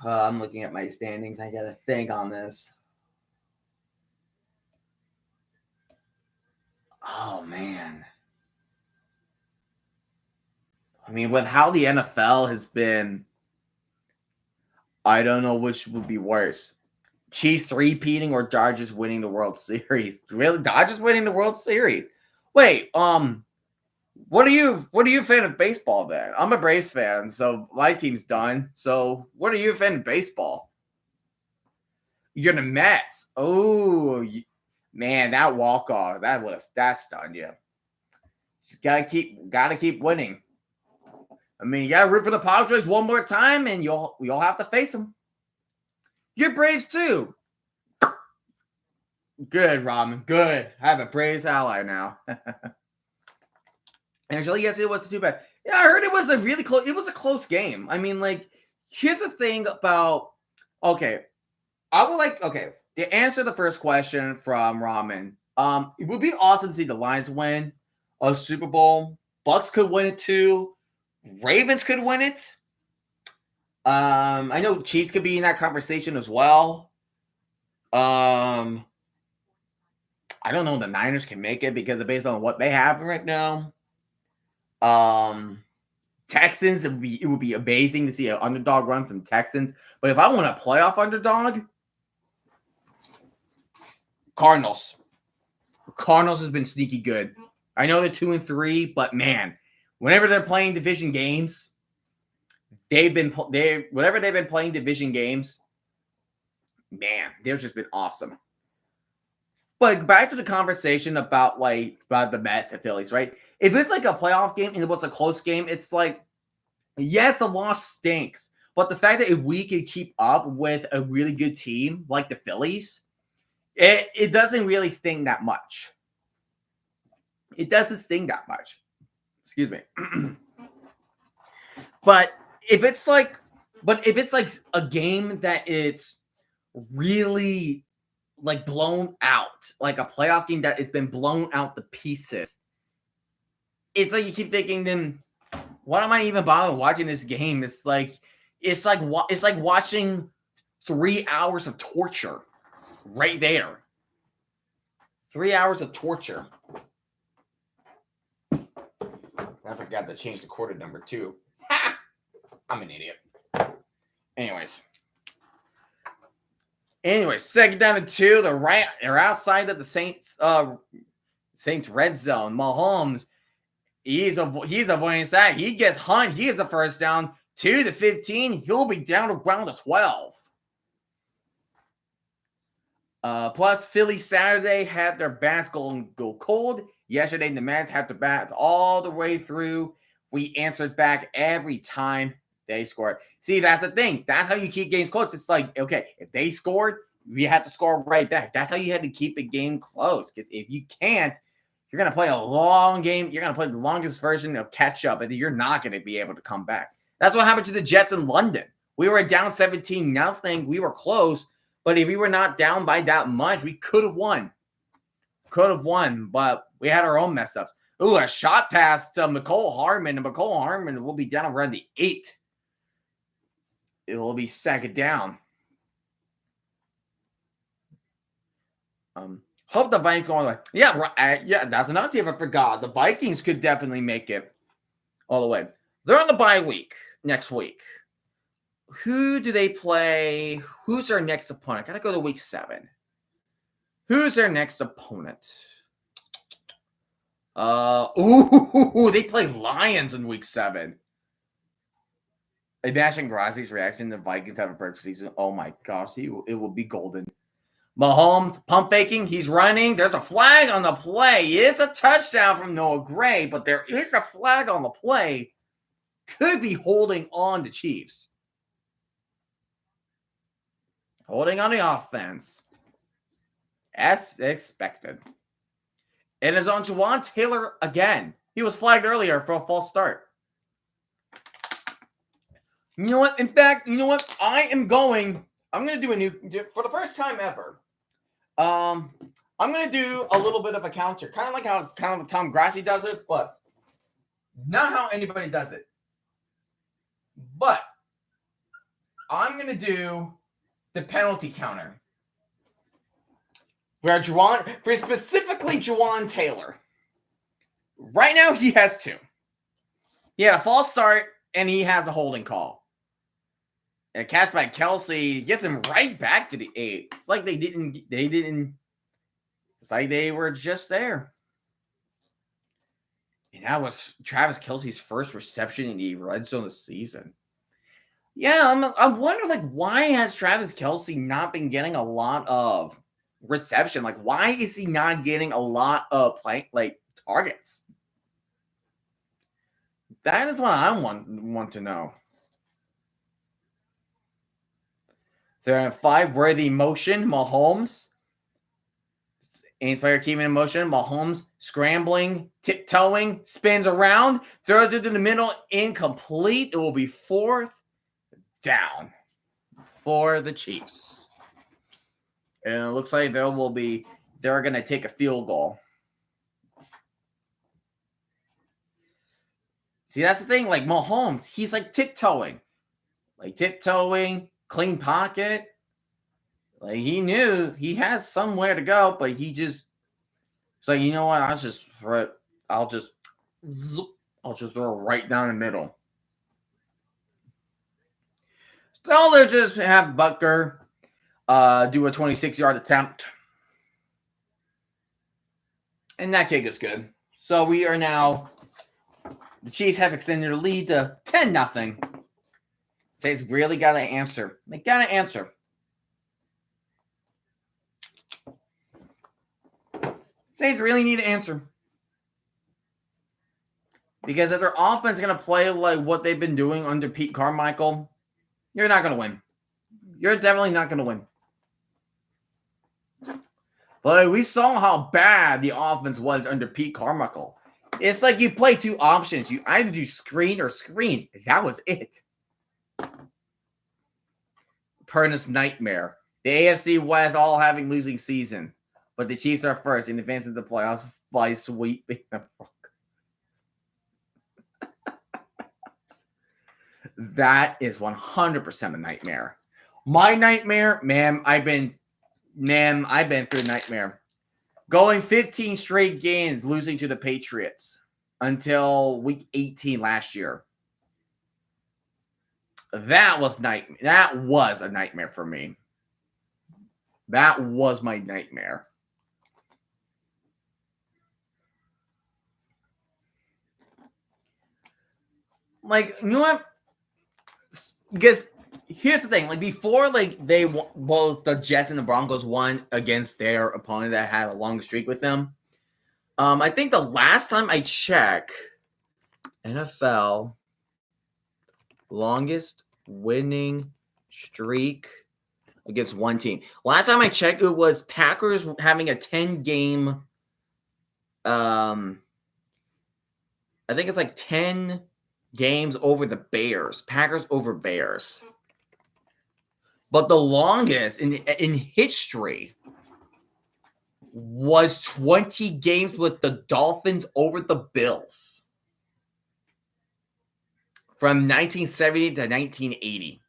I'm looking at my standings. I gotta think on this. Oh man. I mean, with how the NFL has been, I don't know which would be worse. Chiefs repeating or Dodgers winning the World Series? Really? Dodgers winning the World Series? Wait, what are you a fan of baseball then? I'm a Braves fan, so my team's done. So what are you a fan of baseball? You're the Mets. Oh man, that walk-off, that stunned you. Just gotta keep winning. I mean, you gotta root for the Padres one more time, and you'll have to face them. You're Braves too. Good, Robin. Good. I have a Braves ally now. Actually, yes, it wasn't too bad. Yeah, I heard it was a close game. I mean, like, here's the thing about to answer the first question from Ramen. It would be awesome to see the Lions win a Super Bowl. Bucks could win it too. Ravens could win it. I know Chiefs could be in that conversation as well. I don't know if the Niners can make it because based on what they have right now. Texans, it would be amazing to see an underdog run from Texans. But if I want a playoff underdog, Cardinals. Cardinals has been sneaky good. I know they're 2-3, but man, whenever they're playing division games, whenever they've been playing division games, man, they've just been awesome. But back to the conversation about the Mets and Phillies, right? If it's like a playoff game and it was a close game, it's like, yes, the loss stinks. But the fact that if we could keep up with a really good team like the Phillies, it doesn't really sting that much. It doesn't sting that much. Excuse me. But if it's like a game that it's really like blown out, like a playoff game that has been blown out to pieces, it's like you keep thinking, then why am I even bothering watching this game? It's like watching 3 hours of torture right there. 3 hours of torture. I forgot to change the quarter number too. Ha! I'm an idiot. Anyways, second down and 2. They're outside of the Saints red zone. Mahomes, he's avoiding that. He gets Hunt. He gets a first down to the 15. He'll be down around the 12. Plus, Philly Saturday had their bats go cold. Yesterday, the Mets had their bats all the way through. We answered back every time they scored. See, that's the thing. That's how you keep games close. It's like, okay, if they scored, we have to score right back. That's how you had to keep a game close. Because if you can't, you're going to play a long game. You're going to play the longest version of catch up, and you're not going to be able to come back. That's what happened to the Jets in London. We were down 17-0. We were close. But if we were not down by that much, we could have won. But we had our own mess ups. Ooh, a shot pass to McCole Harmon, and McCole Harmon will be down around the 8. It will be second down. Hope the Vikings going like, yeah, that's another team I forgot. The Vikings could definitely make it all the way. They're on the bye week next week. Who do they play? Who's their next opponent? Gotta go to week 7. Who's their next opponent? They play Lions in week 7. Imagine Grazi's reaction to the Vikings have a breakfast season. Oh my gosh, it will be golden. Mahomes pump faking. He's running. There's a flag on the play. It's a touchdown from Noah Gray, but there is a flag on the play. Could be holding on to Chiefs. Holding on the offense. As expected. It is on Jawaan Taylor again. He was flagged earlier for a false start. You know what? In fact, you know what? I'm going to do a new, for the first time ever. I'm going to do a little bit of a counter. Kind of like how Tom Grassi does it, but not how anybody does it. But I'm going to do the penalty counter. Where specifically Jawaan Taylor. Right now, he has 2. He had a false start, and he has a holding call. And catch by Kelce gets him right back to the 8. It's like they didn't. It's like they were just there. And that was Travis Kelce's first reception in the red zone this season. Yeah, I wonder, like, why has Travis Kelce not been getting a lot of reception? Like, why is he not getting a lot of targets? That is what I want to know. They're in 5 worthy motion. Mahomes. Ains player keeping in motion. Mahomes scrambling, tiptoeing, spins around, throws it in the middle, incomplete. It will be 4th down for the Chiefs. And it looks like they're going to take a field goal. See, that's the thing. Like Mahomes, he's like tiptoeing, clean pocket. Like he knew he has somewhere to go, but it's like, you know what? I'll just throw it right down the middle. So they just have Butker do a 26-yard attempt. And that kick is good. So we are now, the Chiefs have extended their lead to 10-0. Saints really got to answer. They got to answer. Saints really need to answer. Because if their offense is going to play like what they've been doing under Pete Carmichael, you're not going to win. You're definitely not going to win. But we saw how bad the offense was under Pete Carmichael. It's like you play 2 options. You either do screen or screen. That was it. Pernus nightmare. The AFC West all having losing season. But the Chiefs are first in advance of the playoffs by sweeping the Broncos. That is 100% a nightmare. My nightmare, I've been through a nightmare. Going 15 straight games, losing to the Patriots until week 18 last year. That was a nightmare for me. That was my nightmare. Like, you know what? Because here's the thing. Like, before, like, both the Jets and the Broncos won against their opponent that had a long streak with them. I think the last time I checked, NFL longest winning streak against one team. Last time I checked, it was Packers having a 10-game. I think it's like 10 games over the Bears. Packers over Bears. But the longest in history was 20 games with the Dolphins over the Bills from 1970 to 1980.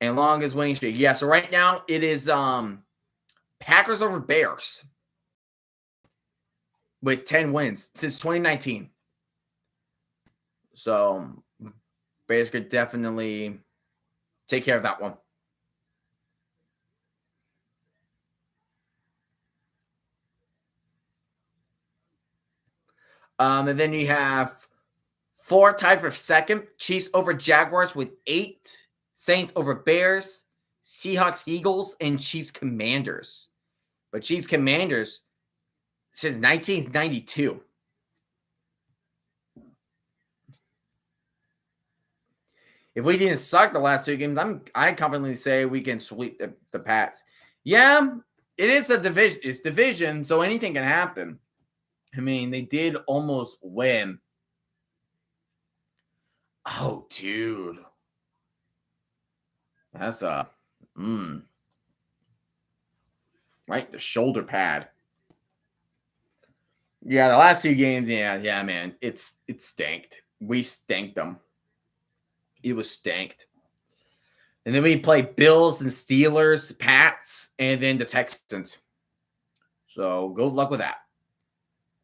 And longest winning streak. Yeah, so right now it is Packers over Bears with 10 wins since 2019. So Bears could definitely take care of that one. And then you have 4 tied for second. Chiefs over Jaguars with 8. Saints over Bears. Seahawks, Eagles, and Chiefs, Commanders. But Chiefs, Commanders since 1992. If we didn't suck the last 2 games, I confidently say we can sweep the Pats. Yeah, it is a division. It's division, so anything can happen. I mean, they did almost win. Oh, dude. That's right, the shoulder pad. Yeah, the last 2 games, yeah, man. It stanked. We stanked them. It was stanked. And then we play Bills and Steelers, Pats, and then the Texans. So good luck with that.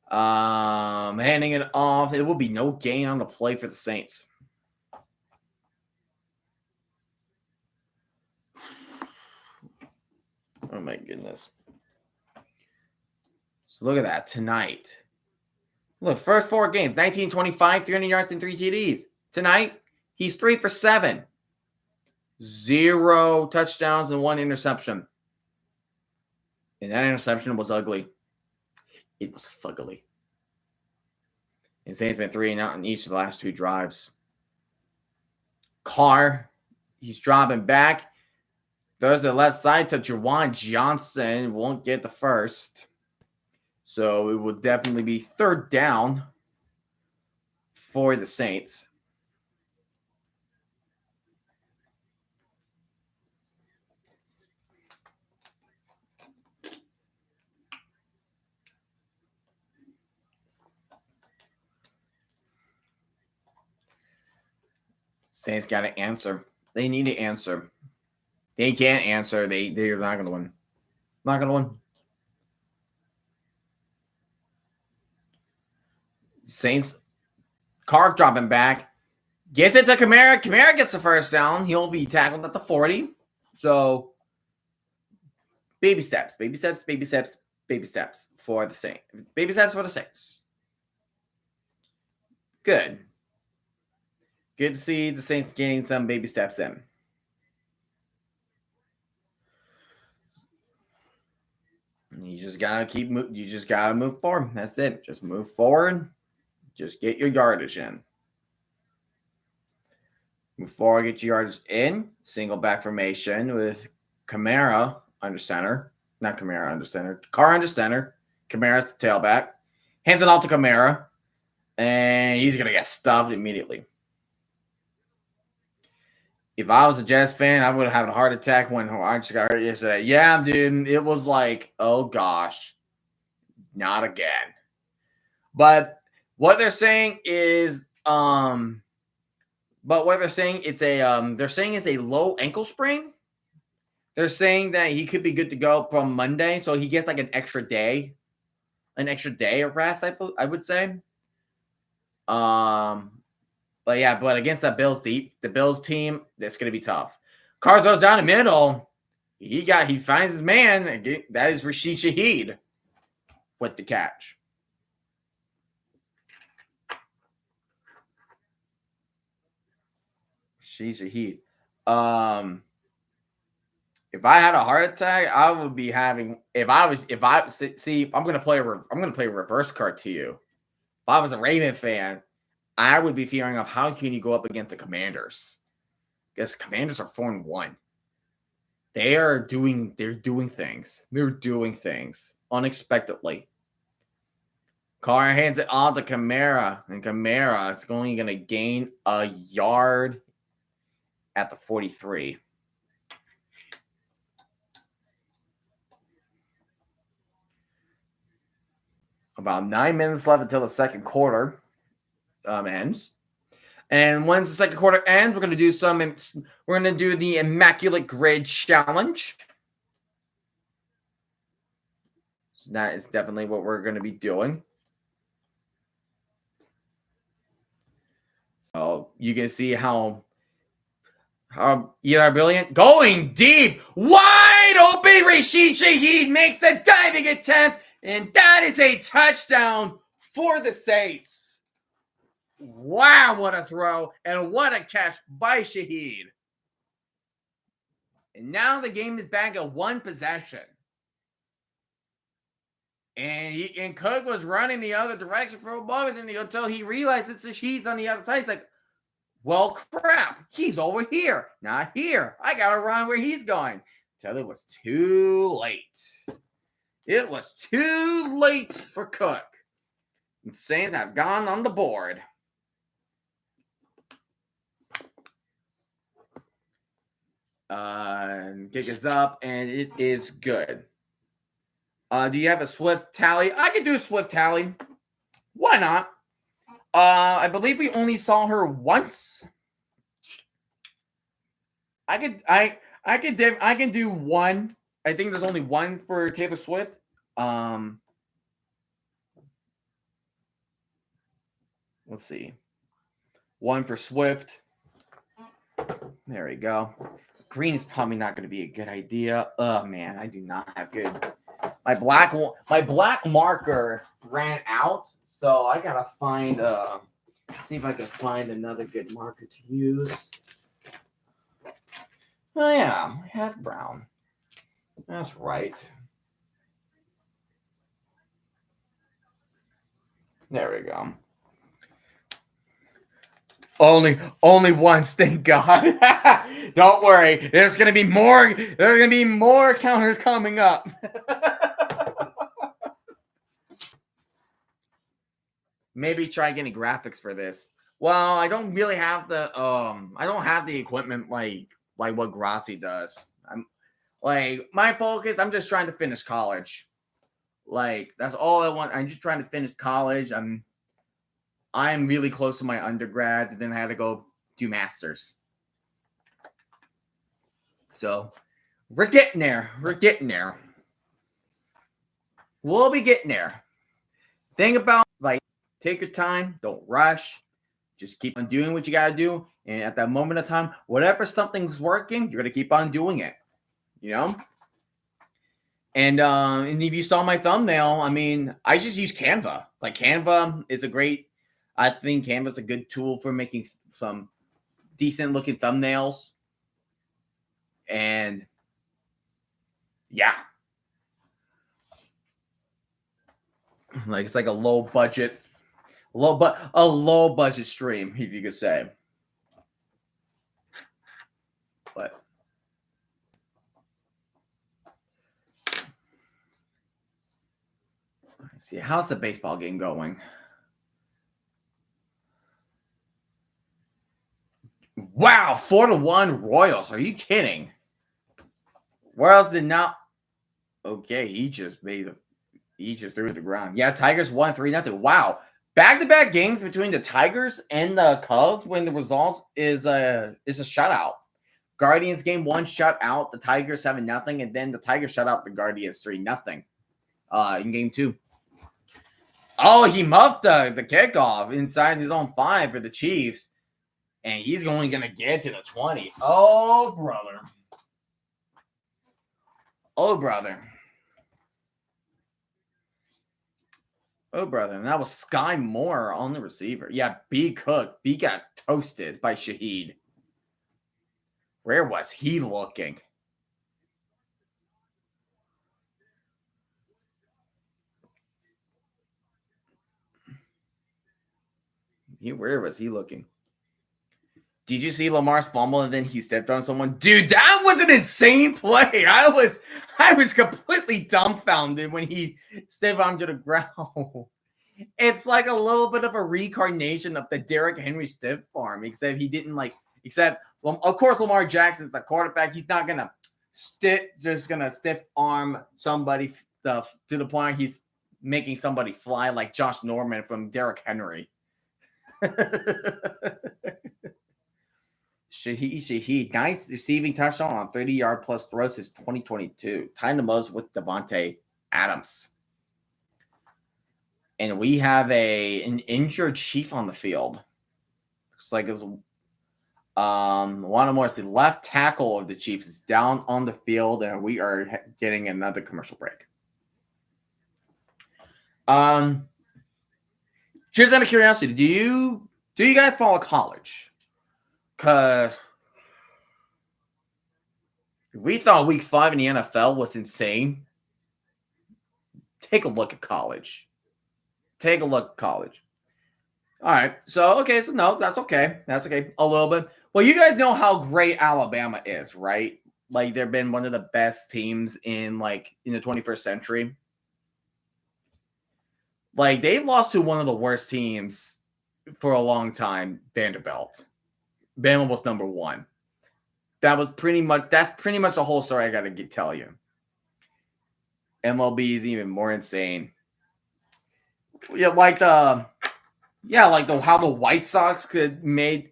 Handing it off. It will be no gain on the play for the Saints. Oh my goodness. So look at that tonight. Look, first 4 games, 1925, 300 yards and 3 TDs. Tonight, he's 3 for 7. 0 touchdowns and 1 interception. And that interception was ugly. It was fuggly. And Saints been 3 and out in each of the last 2 drives. Carr, he's dropping back. Throws the left side to Juwan Johnson. Won't get the first. So it will definitely be 3rd down for the Saints. Saints got to answer. They need to answer. They can't answer. They're not going to win. Not going to win. Saints. Carr dropping back. Gets it to Kamara. Kamara gets the first down. He'll be tackled at the 40. So, baby steps, baby steps, baby steps, baby steps for the Saints. Baby steps for the Saints. Good. Good to see the Saints getting some baby steps in. You just gotta you just gotta move forward. That's it. Just move forward. Just get your yardage in. Move forward, get your yardage in. Single back formation with Kamara under center. Not Kamara under center. Carr under center. Kamara's the tailback. Hands it off to Kamara. And he's gonna get stuffed immediately. If I was a Jets fan, I would have had a heart attack when I just got hurt yesterday. Yeah, dude. It was like, oh gosh. Not again. But what they're saying is they're saying it's a low ankle sprain. They're saying that he could be good to go from Monday, so he gets like an extra day of rest, I would say. But against the Bills team, that's gonna be tough. Carr throws down the middle. He finds his man. That is Rashid Shaheed with the catch. Rashid Shaheed. If I had a heart attack, I would be having. I'm gonna play a reverse card to you. If I was a Raven fan, I would be fearing of how can you go up against the Commanders? Because Commanders are 4-1. They're doing things. They're doing things unexpectedly. Carr hands it on to Kamara, and Kamara is only going to gain a yard at the 43. About 9 minutes left until the second quarter ends. And once the second quarter ends, we're going to do the Immaculate Grid Challenge. So that is definitely what we're going to be doing. So you can see how Eli Brilliant going deep, wide open. Rashid Shaheed makes the diving attempt, and that is a touchdown for the Saints. Wow, what a throw and what a catch by Shaheed. And now the game is back at one possession. And Cook was running the other direction for a moment until he realized it's Shaheed's on the other side. He's like, well, crap, he's over here, not here. I got to run where he's going. Until it was too late. It was too late for Cook. And Saints have gone on the board. Kick is up, and it is good. Do you have a Swift tally? I could do a Swift tally. Why not? I believe we only saw her once. I can do one. I think there's only one for Taylor Swift. Let's see. One for Swift. There we go. Green is probably not going to be a good idea. Oh man, I do not have good. My black marker ran out, so I gotta find. See if I can find another good marker to use. Oh yeah, I have brown. That's right. There we go. Only once, thank God. Don't worry. There's gonna be more. There's gonna be more counters coming up. Maybe try getting graphics for this. Well, I don't really have the I don't have the equipment like what Grassi does. I'm like my focus. I'm just trying to finish college. Like that's all I want. I'm just trying to finish college. I'm really close to my undergrad, and then I had to go do masters. So we're getting there. We're getting there. We'll be getting there. Think about take your time. Don't rush. Just keep on doing what you got to do. And at that moment of time, whatever something's working, you're going to keep on doing it. You know? And if you saw my thumbnail, I mean, I just use Canva. Like Canva is I think Canva's a good tool for making some decent looking thumbnails. And yeah. Like it's like a low budget stream, if you could say. But let's see, how's the baseball game going? Wow, 4-1 Royals. Are you kidding? Royals did not. Okay, he just threw it to the ground. Yeah, Tigers won 3-0. Wow. Back-to-back games between the Tigers and the Cubs when the result is a shutout. Guardians game 1 shut out the Tigers 7-0, and then the Tigers shut out the Guardians 3-0 in game 2. Oh, he muffed the kickoff inside his own 5 for the Chiefs, and he's only going to get to the 20. Oh, brother. Oh, brother. Oh, brother. And that was Sky Moore on the receiver. Yeah, B. Cook. B got toasted by Shaheed. Where was he looking? Where was he looking? Did you see Lamar's fumble and then he stepped on someone? Dude, that was an insane play. I was completely dumbfounded when he stepped onto the ground. It's like a little bit of a reincarnation of the Derrick Henry stiff arm, except he didn't like. Except, well, of course, Lamar Jackson's a quarterback. He's not gonna just gonna stiff arm somebody to the point he's making somebody fly like Josh Norman from Derrick Henry. Shaheed, nice receiving touchdown on 30-yard plus throws since 2022. Tying the most with Devontae Adams. And we have an injured Chief on the field. Looks like it's Juan Morris, the left tackle of the Chiefs, is down on the field, and we are getting another commercial break. Just out of curiosity, do you guys follow college? Because if we thought Week 5 in the NFL was insane, take a look at college. Take a look at college. All right. So, okay. So, no, that's okay. That's okay. A little bit. Well, you guys know how great Alabama is, right? Like, they've been one of the best teams in the 21st century. Like, they've lost to one of the worst teams for a long time, Vanderbilt. Bama was number 1. That's pretty much the whole story I got to tell you. MLB is even more insane. Yeah, how the White Sox could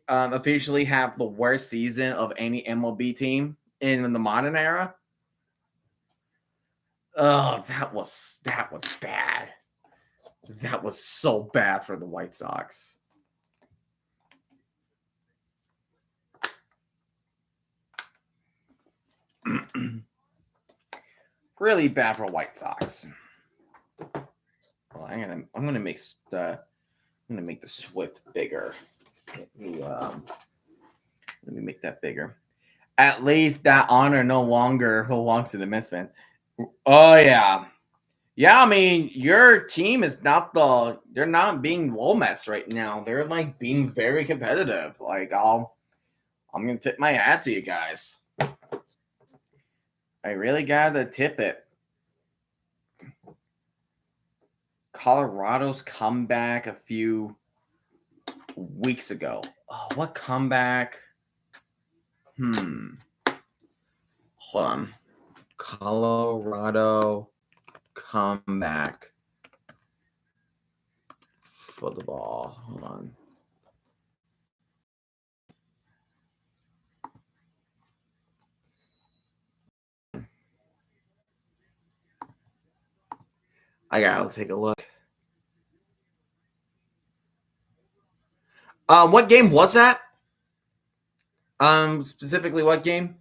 officially have the worst season of any MLB team in the modern era. Oh, that was bad. That was so bad for the White Sox. Really bad for White Sox. Well, I'm gonna make the Swift bigger. Let me make that bigger. At least that honor no longer belongs to the Misfits. Oh yeah. Yeah, I mean, your team is they're not being Lomas right now. They're like being very competitive. Like I'm gonna tip my hat to you guys. I really gotta tip it. Colorado's comeback a few weeks ago. Oh, what comeback? Hold on. Colorado comeback football. Hold on. Let's take a look. What game was that? Specifically what game?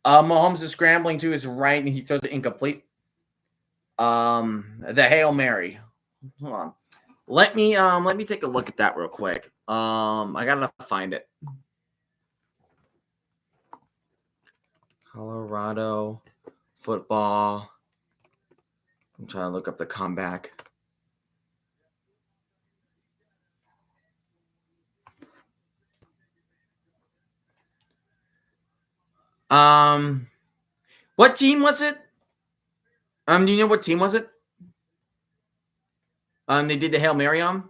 Mahomes is scrambling to his right and he throws it incomplete. The Hail Mary. Hold on. Let me take a look at that real quick. I gotta find it. Colorado football. I'm trying to look up the comeback. What team was it? Do you know what team was it? They did the Hail Mary on.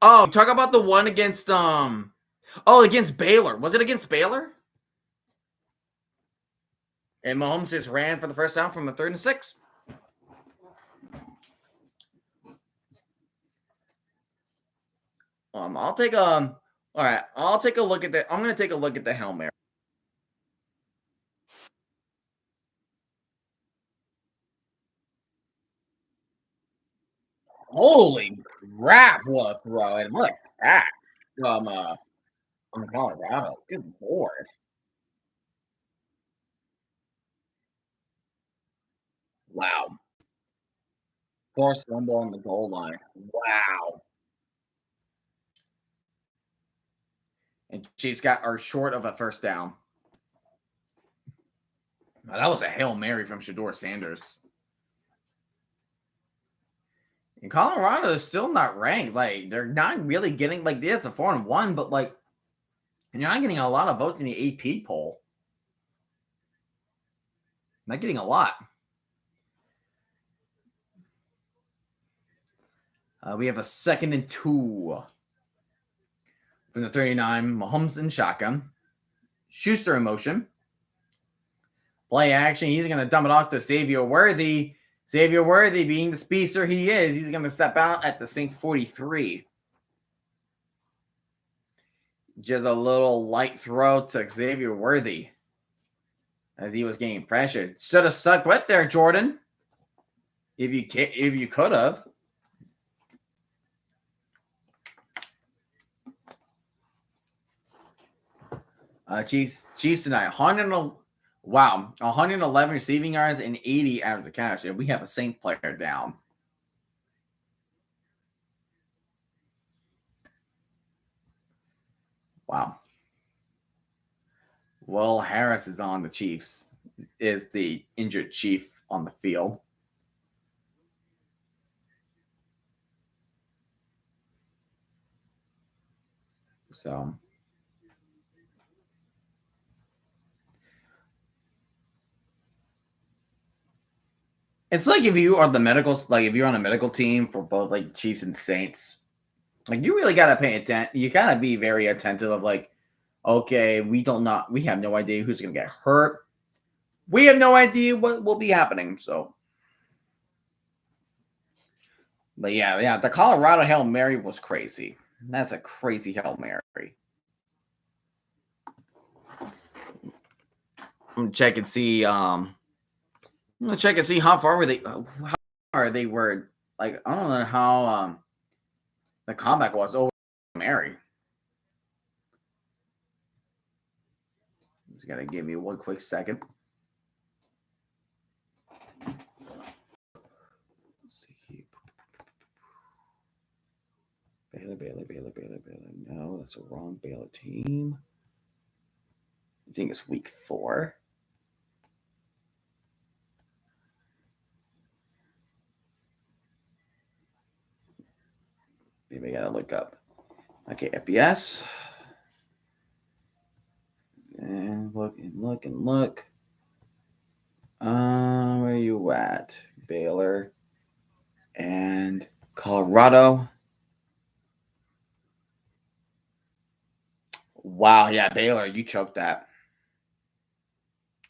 Oh, talk about the one against against Baylor. Was it against Baylor? And Mahomes just ran for the first down from a 3rd and 6. I'll take all right. I'll take a look at that. I'm gonna take a look at the Hail Mary. Holy crap! What a throw and what a catch from Colorado. Good lord! Wow. Forced fumble on the goal line. Wow. And Chiefs are short of a first down. Now, that was a Hail Mary from Shedeur Sanders. And Colorado is still not ranked. Like, they're not really getting, it's a 4-1, but, you're not getting a lot of votes in the AP poll. Not getting a lot. We have a 2nd and 2 from the 39. Mahomes in shotgun. Schuster in motion. Play action. He's going to dump it off to Xavier Worthy. Xavier Worthy, being the speedster he is, he's going to step out at the Saints 43. Just a little light throw to Xavier Worthy as he was getting pressured. Should have stuck with there, Jordan. If you could have. Chiefs tonight. 111 receiving yards and 80 after the catch. We have a Saint player down. Wow. Will Harris is on the Chiefs. Is the injured Chief on the field. So it's like if you are the medicals, like if you're on a medical team for both like Chiefs and Saints, like you really gotta pay attention. You gotta be very attentive of like, okay, we have no idea who's gonna get hurt. We have no idea what will be happening. So, but yeah, the Colorado Hail Mary was crazy. That's a crazy Hail Mary. I'm gonna check and see. I'm gonna check and see how far they were. Like I don't know how the comeback was over Mary. Just gotta give me one quick second. Let's see. Baylor. No, that's a wrong Baylor team. I think it's week 4. Maybe I gotta look up. Okay, FBS. And look. Where are you at? Baylor and Colorado. Wow, yeah, Baylor, you choked that.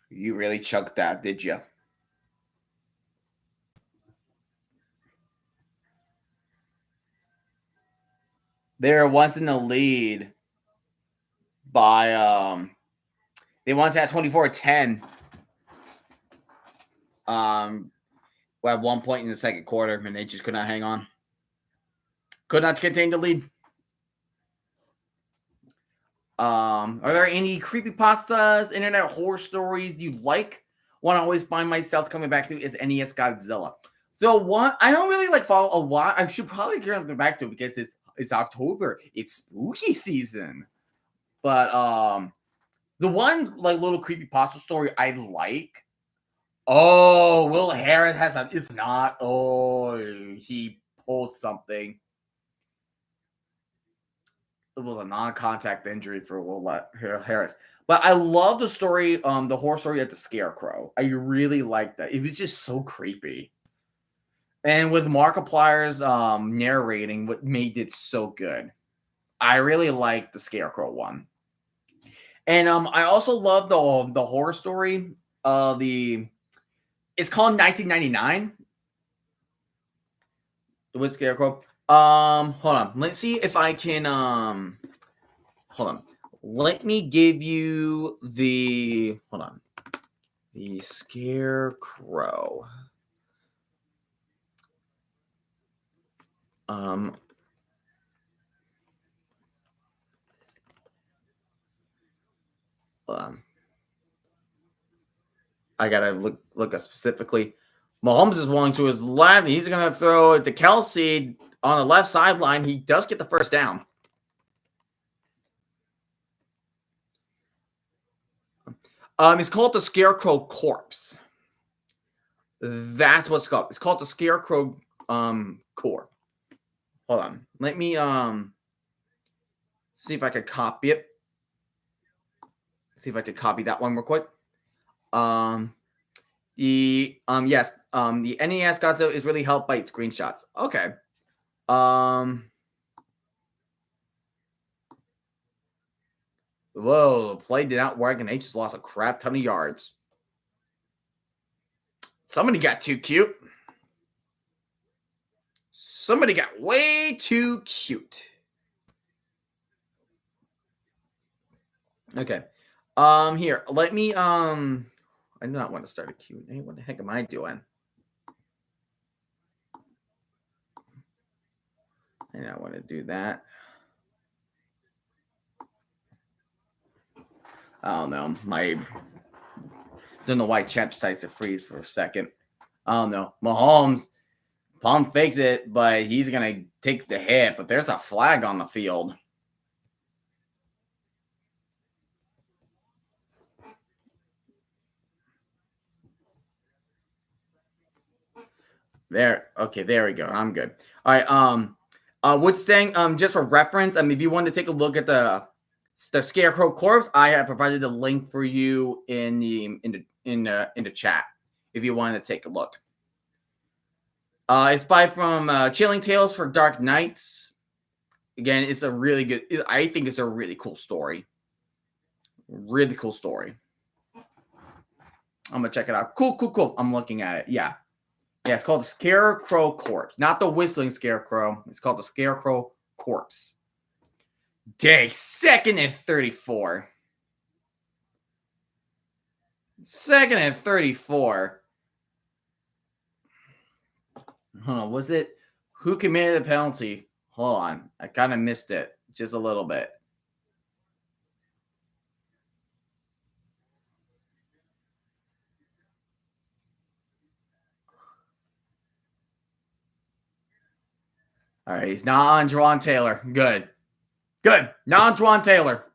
You really choked that, did you? They were once in the lead by they once had 24-10. At one point in the second quarter, and they just could not hang on. Could not contain the lead. Are there any creepypastas, internet horror stories you like? One I always find myself coming back to is NES Godzilla. The one I don't really like follow a lot. I should probably get back to it because it's October. It's spooky season. But the one like little creepypasta story I like. Oh, Will Harris has a. It's not. Oh, he pulled something. It was a non-contact injury for Will Harris. But I love the story, the horror story at the Scarecrow. I really like that. It was just so creepy. And with Markiplier's narrating, what made it so good. I really like the Scarecrow one. And I also love the horror story. It's called 1999. With Scarecrow. Hold on. Let's see if I can hold on. Let me give you the the Scarecrow. Hold on. I gotta look up specifically. Mahomes is walking to his left. He's gonna throw it to Kelce on the left sideline. He does get the first down. It's called the Scarecrow Corpse. That's what's called. It's called the Scarecrow Corps. Hold on. Let me see if I could copy it. See if I could copy that one real quick. The NES Godzilla is really helped by screenshots. Okay. Whoa, the play did not work, and they just lost a crap ton of yards. Somebody got too cute. Somebody got way too cute. Okay. Here, let me, I do not want to start a Q&A. What the heck am I doing? I do not want to do that. I don't know. Don't know why chat decides to freeze for a second. I don't know. Mahomes, pump fakes it, but he's going to take the hit. But there's a flag on the field. There. Okay, there we go. I'm good. All right. Woodstang, just for reference, if you want to take a look at the Scarecrow corpse, I have provided a link for you in the chat if you want to take a look. It's from Chilling Tales for Dark Nights. Again, it's a really good. I think it's a really cool story. Really cool story. I'm gonna check it out. Cool. I'm looking at it. Yeah. It's called the Scarecrow Corpse, not the Whistling Scarecrow. It's called the Scarecrow Corpse. Dang, 2nd and 34. 2nd and 34. Hold on, was it who committed the penalty? Hold on, I kind of missed it just a little bit. All right, he's not on Juwan Taylor. Good. Not Juwan Taylor.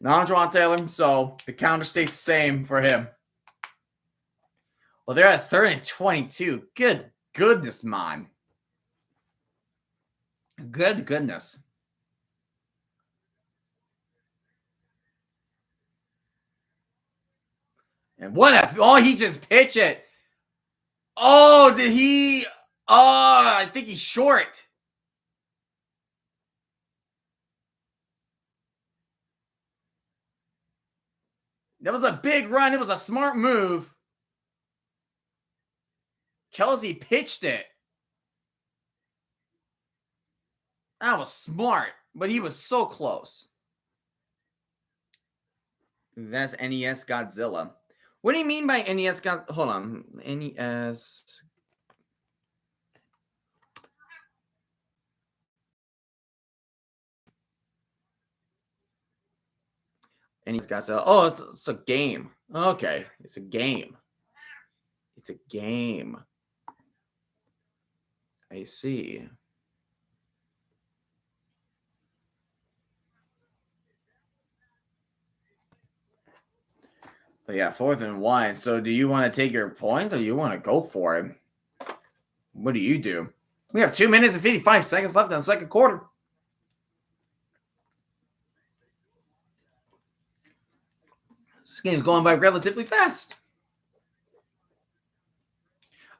Not Juwan Taylor, so the counter stays the same for him. Well, they're at 3rd and 22. Good goodness, man. Good goodness. And he just pitched it. Oh, did he? Oh, I think he's short. That was a big run. It was a smart move. Kelsey pitched it. That was smart, but he was so close. That's NES Godzilla. What do you mean by NES Godzilla? Hold on. NES. NES Godzilla. Oh, it's a game. Okay. It's a game. It's a game. I see. But yeah, 4th and 1. So do you want to take your points or you want to go for it? What do you do? We have 2 minutes and 55 seconds left in the second quarter. This game's going by relatively fast.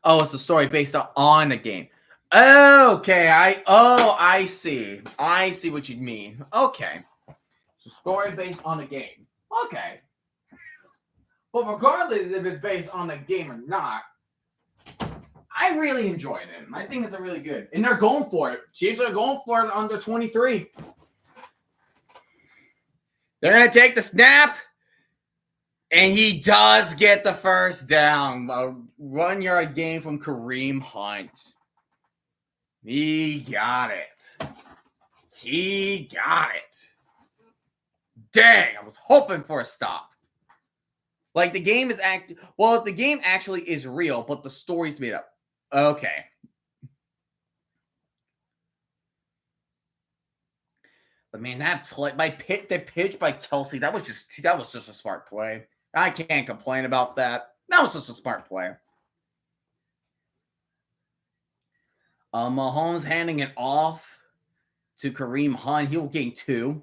Oh, it's a story based on a game. Okay, I see. I see what you mean. Okay. It's a story based on a game. Okay. But regardless if it's based on a game or not, I really enjoyed it. I think it's a really good. And they're going for it. Chiefs are going for it under 23. They're going to take the snap. And he does get the first down. A 1-yard gain from Kareem Hunt. He got it. Dang, I was hoping for a stop. Like the game is the game actually is real, but the story's made up. Okay. But man, that play the pitch by Kelsey, that was just a smart play. I can't complain about that. That was just a smart play. Mahomes handing it off to Kareem Hunt. He will gain 2.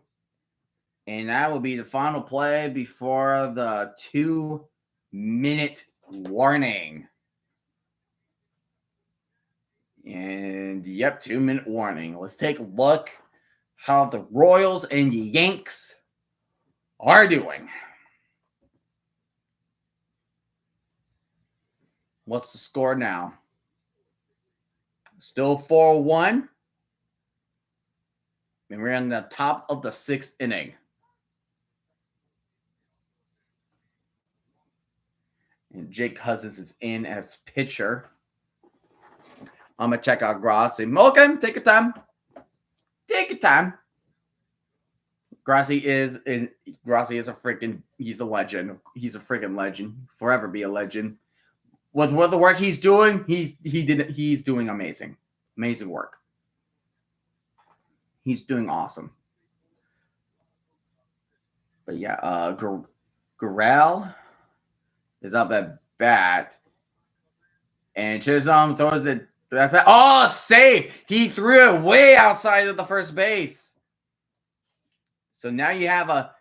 And that will be the final play before the 2-minute warning. And yep, 2-minute warning. Let's take a look how the Royals and the Yanks are doing. What's the score now? Still 4-1. And we're in the top of the 6th inning. And Jake Cousins is in as pitcher. I'm going to check out Grossi. Okay, take your time. Take your time. Grossi is a freaking, he's a legend. He's a freaking legend. Forever be a legend. With what the work he's doing, he's doing amazing. Amazing work. He's doing awesome. But yeah, Gurriel is up at bat. And Chisholm throws it. Oh, safe! He threw it way outside of the first base. So now you have a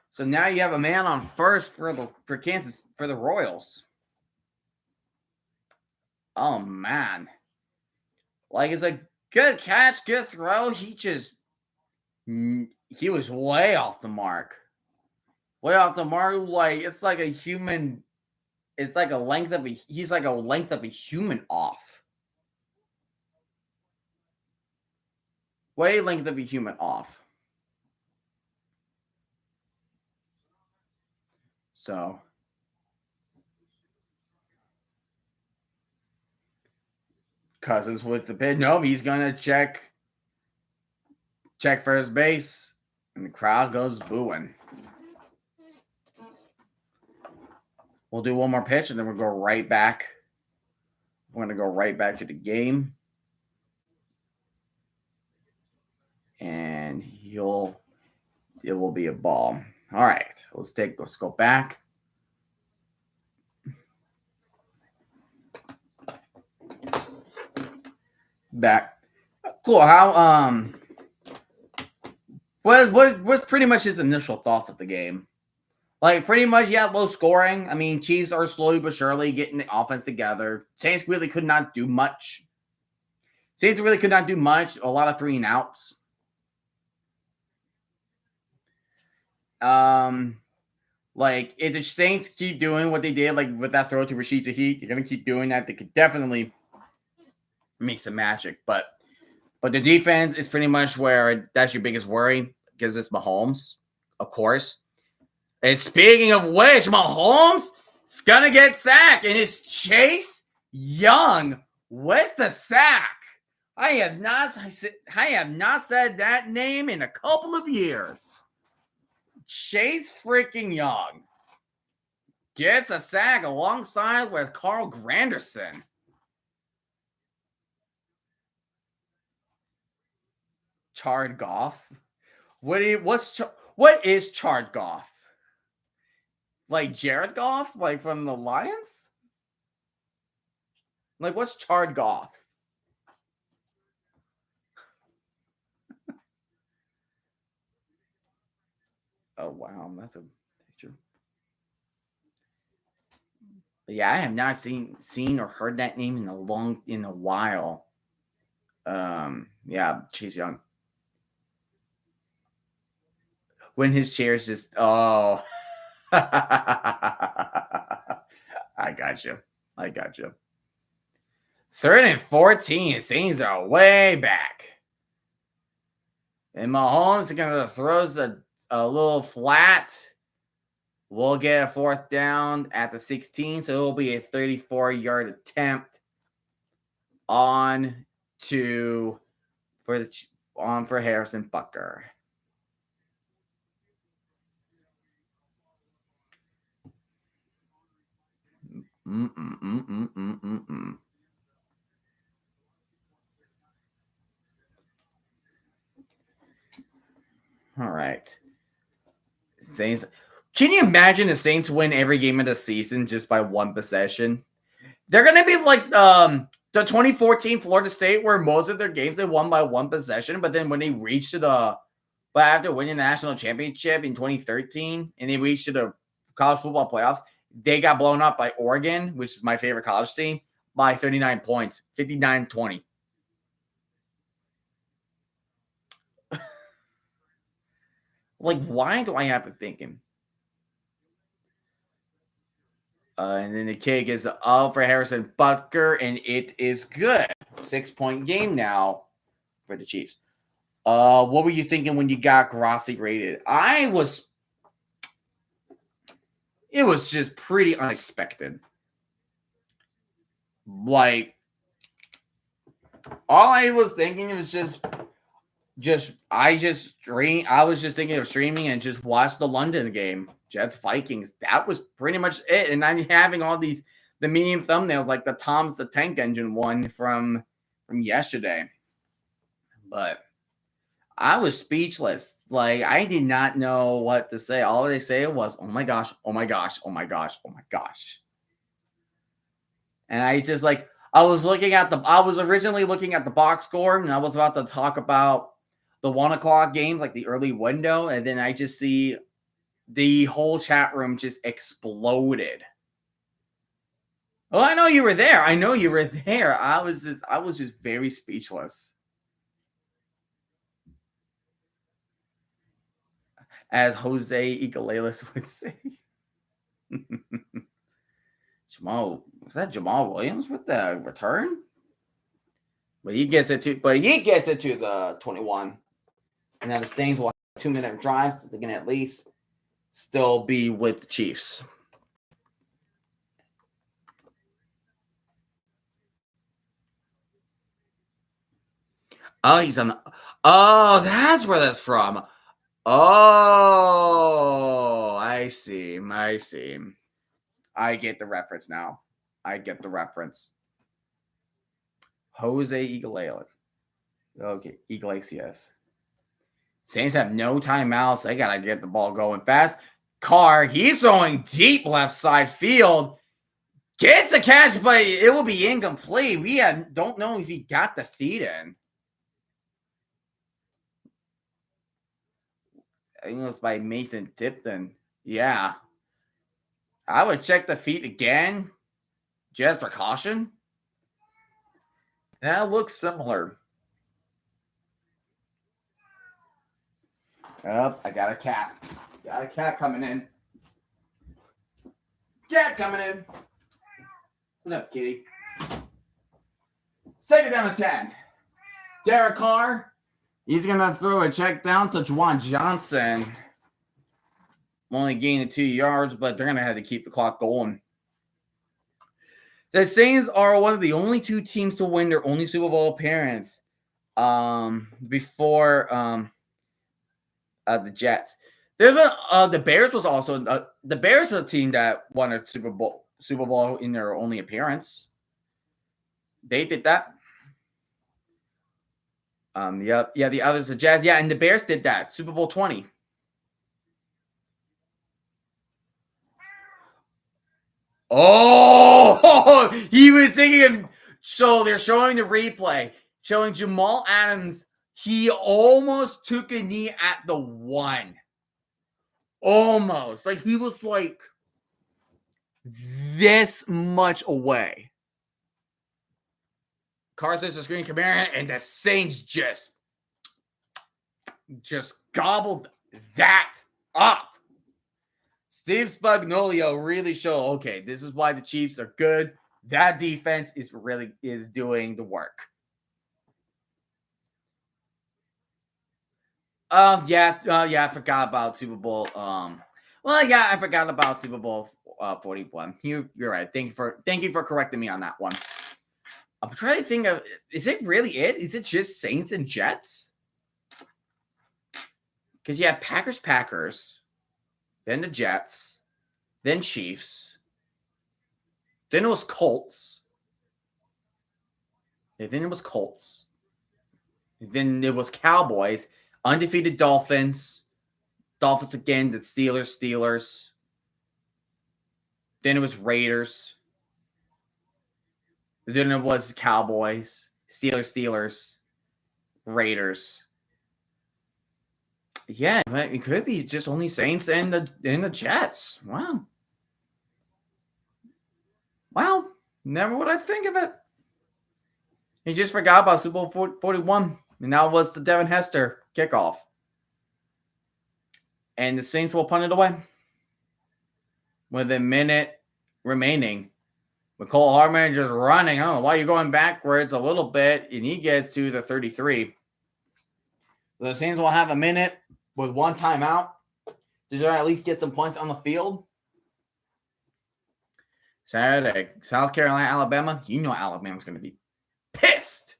man on first for the Royals. Oh man. Like, it's a good catch, good throw. He was way off the mark. Way off the mark. Like, it's like a human. It's like he's like a length of a human off. Way length of a human off. So Cousins with the pitch. Nope, he's gonna check first base, and the crowd goes booing. We'll do one more pitch, and then we'll go right back. We're gonna go right back to the game, and it will be a ball. All right, let's go back. Back. Cool. How what's pretty much his initial thoughts of the game? Like, pretty much, yeah, low scoring. I mean, Chiefs are slowly but surely getting the offense together. Saints really could not do much. A lot of 3 and outs. Like, if the Saints keep doing what they did, like with that throw to Rashid Shaheed, they're gonna keep doing that. They could definitely make some magic, but the defense is pretty much where that's your biggest worry, because it's Mahomes, of course. And speaking of which, Mahomes is gonna get sacked, and it's Chase Young with the sack. I have not said that name in a couple of years. Chase freaking Young gets a sack alongside with Carl Granderson. Jared Goff? What is Jared Goff? Like Jared Goff? Like from the Lions? Like, what's Jared Goff? Oh wow, that's a picture. But yeah, I have not seen or heard that name in a while. Yeah, Chase Young. When his chair's just I got you. 3rd and 14. Saints are way back. And Mahomes is going to throw a little flat. We'll get a 4th down at the 16, so it'll be a 34-yard attempt for Harrison Butker. All right. Saints. Can you imagine the Saints win every game of the season just by 1 possession? They're going to be like the 2014 Florida State, where most of their games they won by 1 possession, but then when they reached but after winning the national championship in 2013 and they reached to the college football playoffs, they got blown up by Oregon, which is my favorite college team, by 39 points, 59-20. Like, why do I have to think him? And then the kick is up for Harrison Butker, and it is good. 6-point game now for the Chiefs. What were you thinking when you got Grassi rated? It was just pretty unexpected. Like, all I was thinking was I was just thinking of streaming and just watch the London game, Jets Vikings. That was pretty much it. And I'm having all the medium thumbnails like the Tom's the Tank Engine one from yesterday. But I was speechless. Like, I did not know what to say. All they say was, "Oh my gosh, oh my gosh, oh my gosh, oh my gosh." And I just like I was originally looking at the box score, and I was about to talk about the 1:00 games, like the early window, and then I just see the whole chat room just exploded. Oh, I know you were there. I know you were there. I was just very speechless. As Jose Iglesias would say. Was that Jamal Williams with the return? But he gets it to the 21. And now the Saints will have 2-minute drives, so they can at least still be with the Chiefs. Oh, he's on the. Oh, that's where that's from. Oh, I see. I get the reference now. Jose Iglesias. Okay, Iglesias. Saints have no timeouts. They got to get the ball going fast. Carr, he's throwing deep left side field. Gets a catch, but it will be incomplete. We don't know if he got the feet in. I think it was by Mason Tipton. Yeah. I would check the feet again, just for caution. That looks similar. Oh, I got a cat. Got a cat coming in. Cat coming in. What up, kitty? 2nd down to 10. Derek Carr. He's going to throw a check down to Juwan Johnson. Only gaining 2 yards, but they're going to have to keep the clock going. The Saints are one of the only 2 teams to win their only Super Bowl appearance before the Jets. The Bears was also the Bears are a team that won a Super Bowl in their only appearance. They did that. The others are Jazz. Yeah, and the Bears did that. Super Bowl 20. Oh, he was thinking of. So they're showing the replay, showing Jamal Adams. He almost took a knee at the 1. Almost. Like, he was like this much away. Carr says the screen Kamara, and the Saints just gobbled that up. Steve Spagnuolo really showed, okay, this is why the Chiefs are good. That defense is doing the work. I forgot about Super Bowl. I forgot about Super Bowl 41. You're right. Thank you for correcting me on that one. I'm trying to think of, is it really it? Is it just Saints and Jets? Because you have Packers, then the Jets, then Chiefs, then it was Colts, and then it was Colts, and then it was Cowboys, undefeated Dolphins again, the Steelers, then it was Raiders, then it was Cowboys, Steelers, Raiders. Yeah, it could be just only Saints and the Jets. Wow. Never would I think of it. He just forgot about Super Bowl 41. And now was the Devin Hester kickoff. And the Saints will punt it away. With a minute remaining. McCole Hardman just running. I don't know why you're going backwards a little bit. And he gets to the 33. The Saints will have a minute with one timeout. Did you at least get some points on the field? Saturday, South Carolina, Alabama. You know Alabama's going to be pissed.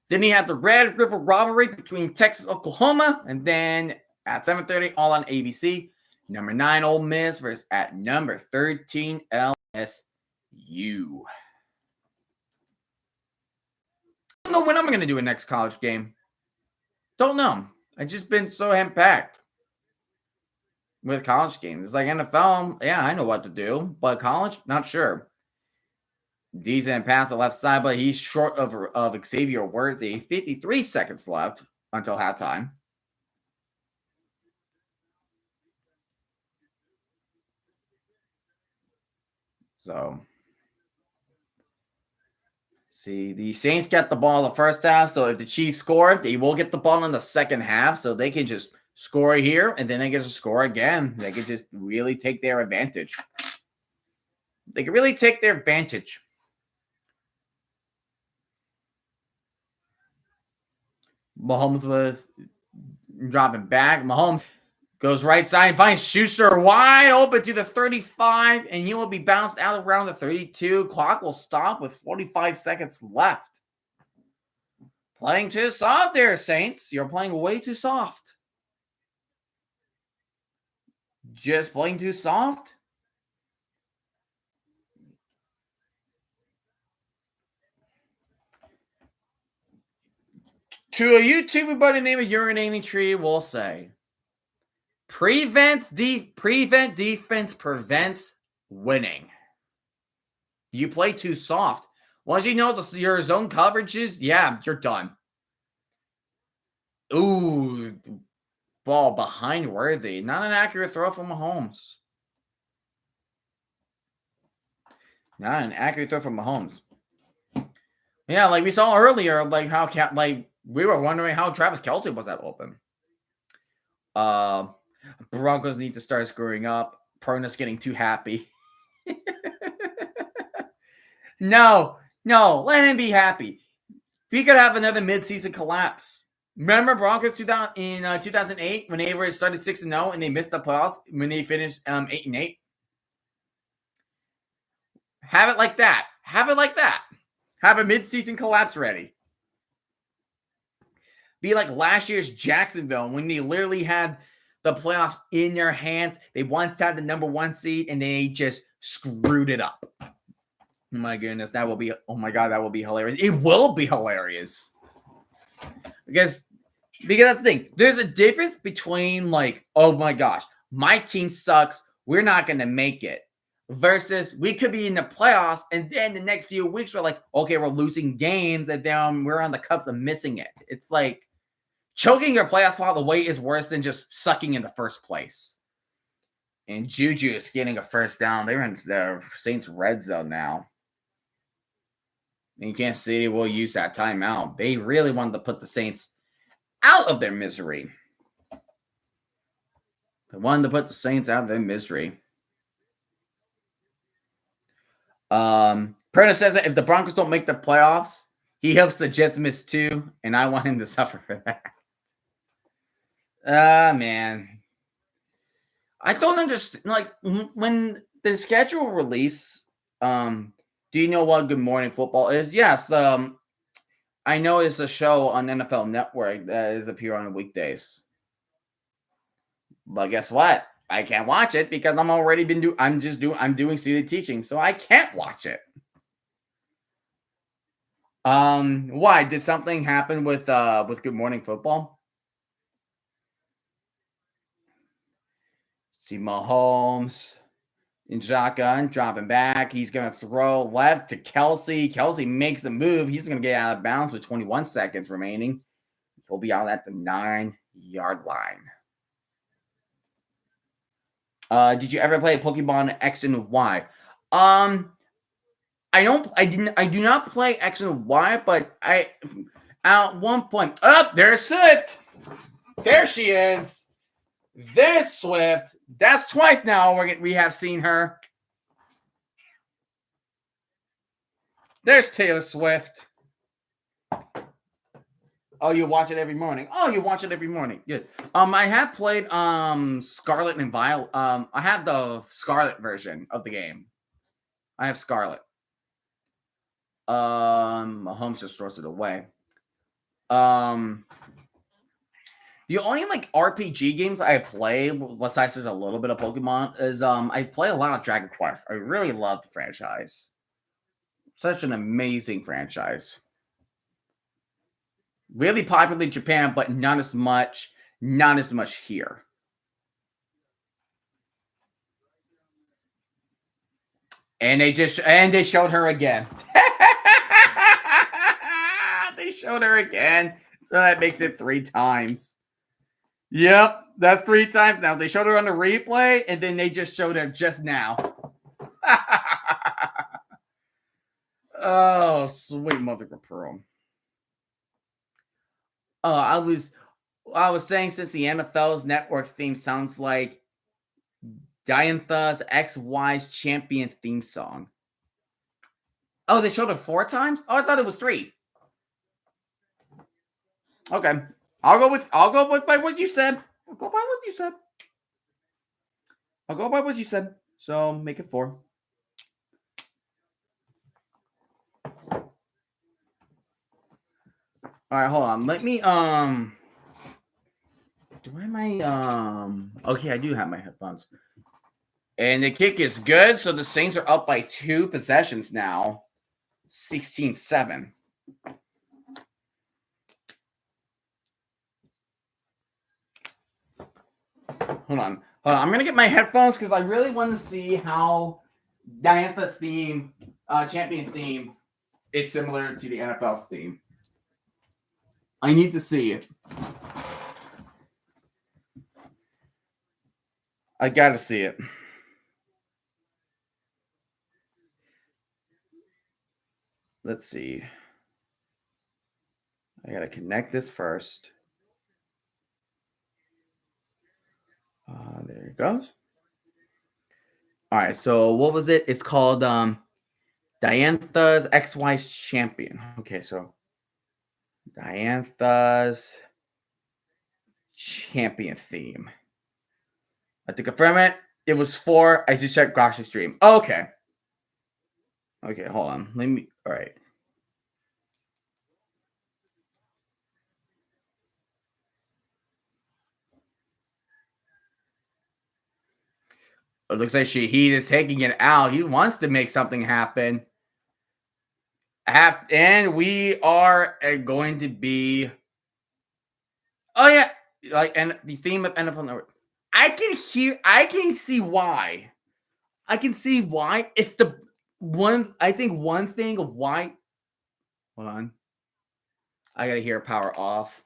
Then you have the Red River rivalry between Texas, Oklahoma. And then at 7:30, all on ABC. Number 9, Ole Miss versus at number 13, LSU. I don't know when I'm going to do a next college game. Don't know. I've just been so hand-packed with college games. It's like NFL, yeah, I know what to do. But college, not sure. Decent pass the left side, but he's short of Xavier Worthy. 53 seconds left until halftime. So, see, the Saints get the ball in the first half. So if the Chiefs score, they will get the ball in the second half. So they can just score here, and then they get to score again. They can just really take their advantage. They can really take their advantage. Mahomes with dropping back. Mahomes goes right side, finds Schuster wide open to the 35, and he will be bounced out around the 32. Clock will stop with 45 seconds left. Playing too soft there, Saints. You're playing way too soft. Just playing too soft? To a YouTuber by the name of Urinating Tree will say, prevent defense prevents winning. You play too soft. Once you know your zone coverages, yeah, you're done. Ooh, ball behind Worthy. Not an accurate throw from Mahomes. Not an accurate throw from Mahomes. Yeah, like we saw earlier, like how we were wondering how Travis Kelce was that open. Broncos need to start screwing up. Pernas getting too happy. No, let him be happy. We could have another midseason collapse. Remember Broncos 2008 when they were started 6-0 and they missed the playoffs when they finished 8-8. Have it like that. Have a midseason collapse ready. Be like last year's Jacksonville when they literally had the playoffs in their hands. They once had the number 1 seed and they just screwed it up. Oh my goodness, that will be hilarious. It will be hilarious. Because that's the thing. There's a difference between like, oh my gosh, my team sucks. We're not going to make it. Versus we could be in the playoffs and then the next few weeks we're like, okay, we're losing games and then we're on the cusp of missing it. It's like choking your playoff spot away is worse than just sucking in the first place. And Juju is getting a first down. They're in the Saints red zone now. And Kansas City will use that timeout. They really wanted to put the Saints out of their misery. They wanted to put the Saints out of their misery. Perna says that if the Broncos don't make the playoffs, he hopes the Jets miss too, and I want him to suffer for that. Man. I don't understand. Like, when the schedule release, do you know what Good Morning Football is? Yes. I know it's a show on NFL Network that is appear on weekdays. But guess what? I can't watch it because I'm doing student teaching, so I can't watch it. Why? Did something happen with Good Morning Football? See Mahomes in shotgun, dropping back. He's going to throw left to Kelce. Kelce makes the move. He's going to get out of bounds with 21 seconds remaining. He'll be out at the 9-yard line. Did you ever play Pokemon X and Y? I do not play X and Y, but at one point, there's Swift. There she is. There's Swift. That's twice now we have seen her. There's Taylor Swift. Oh, you watch it every morning. Oh, you watch it every morning. Good. I have played Scarlet and Violet. I have the Scarlet version of the game. I have Scarlet. Holmes just throws it away. The only like RPG games I play, besides a little bit of Pokemon, is I play a lot of Dragon Quest. I really love the franchise. Such an amazing franchise. Really popular in Japan, but not as much here. And they showed her again. They showed her again. So that makes it 3 times. Yep, that's 3 times now. They showed her on the replay, and then they just showed her just now. Oh, sweet mother of pearl. I was saying, since the NFL's network theme sounds like Diantha's XY's champion theme song. Oh, they showed it 4 times? Oh, I thought it was 3. Okay. I'll go with by what you said. I'll go by what you said. I'll go by what you said. So make it 4. All right, hold on. Let me do I have my okay, I do have my headphones. And the kick is good, so the Saints are up by 2 possessions now. 16-7. Hold on. I'm gonna get my headphones because I really want to see how Diantha's theme, Champions theme, is similar to the NFL's theme. I need to see it. I gotta see it. Let's see. I gotta connect this first. There it goes. All right, so what was it? It's called Diantha's XY's Champion. Okay, so Diantha's Champion theme. To confirm it, it was 4. I just checked Grosh's stream. Okay. Okay, hold on. All right. It looks like Shaheed is taking it out. He wants to make something happen. And we are going to be. Oh yeah, and the theme of NFL Network. I can see why. I can see why. It's the one. I think one thing of why. Hold on. I gotta hear power off.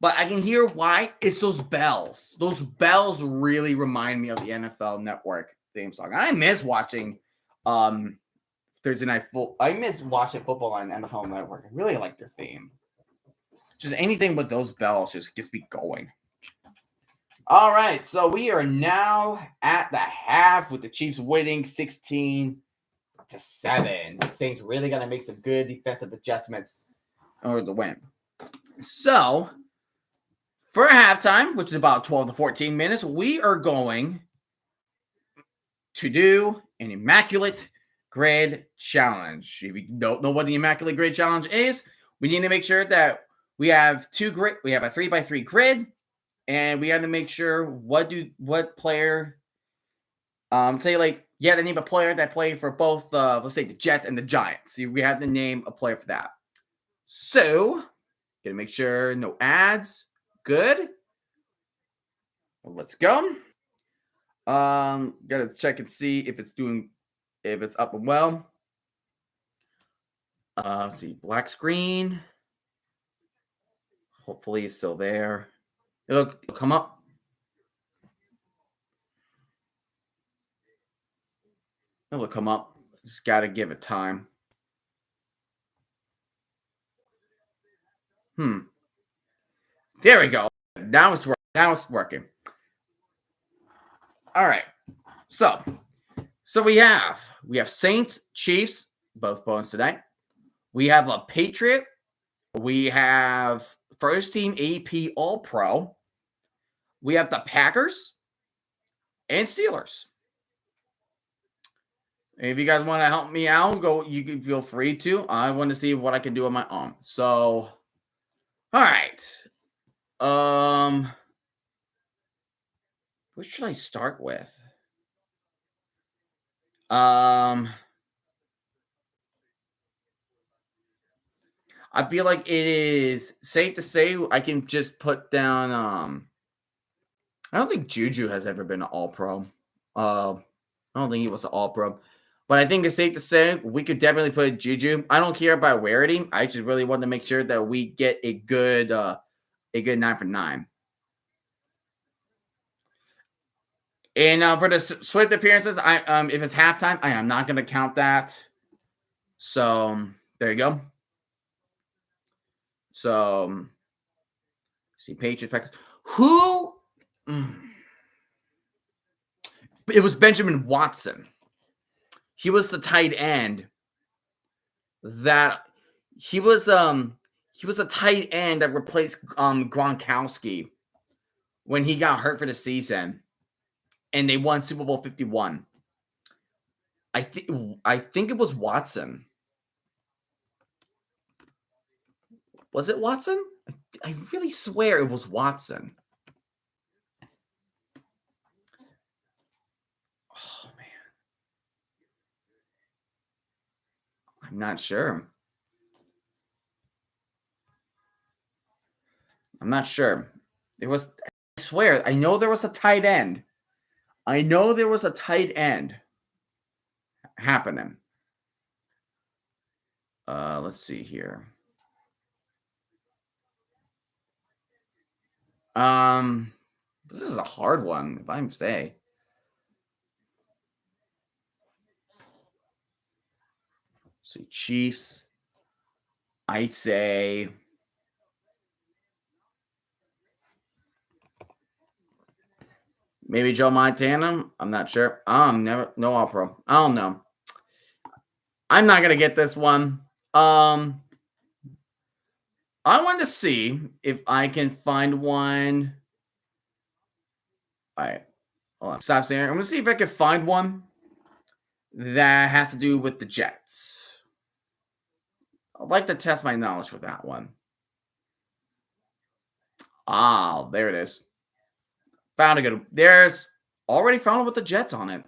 But I can hear why. It's those bells. Those bells really remind me of the NFL Network theme song. I miss watching Thursday Night Football. I miss watching football on NFL Network. I really like their theme. Just anything with those bells just gets me going. All right, so we are now at the half with the Chiefs winning 16-7. The Saints really got to make some good defensive adjustments in order to win. So, for halftime, which is about 12 to 14 minutes, we are going to do an Immaculate Grid Challenge. If you don't know what the Immaculate Grid Challenge is, we need to make sure that we have a 3x3 grid, and we have to make sure what player, say like you have to name a player that played for both let's say the Jets and the Giants. So we have to name a player for that. So, gotta make sure no ads. Good. Well, let's go. Gotta check and see if it's up and well. Let's see, black screen. Hopefully it's still there. It'll come up. It'll come up. Just gotta give it time. There we go. Now it's working. All right. So we have Saints, Chiefs, both bones tonight. We have a Patriot. We have first team AP All Pro. We have the Packers and Steelers. If you guys want to help me out, you can feel free to. I want to see what I can do on my own. So, all right. What should I start with? I feel like it is safe to say I can just put down I don't think Juju has ever been an all-pro. I don't think he was an all-pro. But I think it's safe to say we could definitely put Juju. I don't care about rarity. I just really want to make sure that we get a good 9 for 9. And for the Swift appearances, if it's halftime, I am not going to count that. So there you go. So see Patriots, Packers. Who? It was Benjamin Watson. He was the tight end that he was a tight end that replaced Gronkowski when he got hurt for the season, and they won Super Bowl 51. I think it was Watson. Was it Watson? I really swear it was Watson. Oh man, I'm not sure. It was. I swear, I know there was a tight end. Happening. Let's see here. This is a hard one, if I say. Let's see, Chiefs. I'd say maybe Joe Montana. I'm not sure. No all-pro. I don't know. I'm not gonna get this one. I want to see if I can find one. All right. Hold on. Stop saying. I'm gonna see if I can find one that has to do with the Jets. I'd like to test my knowledge with that one. Ah, there it is. Found a good. There's already found one with the Jets on it.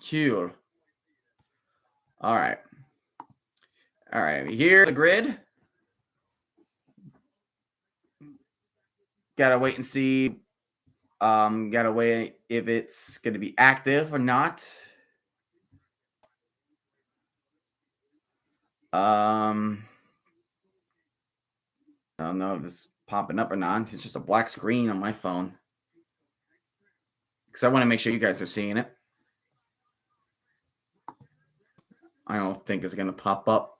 Cute. All right. Here the grid. Gotta wait and see. Gotta wait if it's gonna be active or not. I don't know if it's popping up or not. It's just a black screen on my phone. Because I want to make sure you guys are seeing it. I don't think it's going to pop up.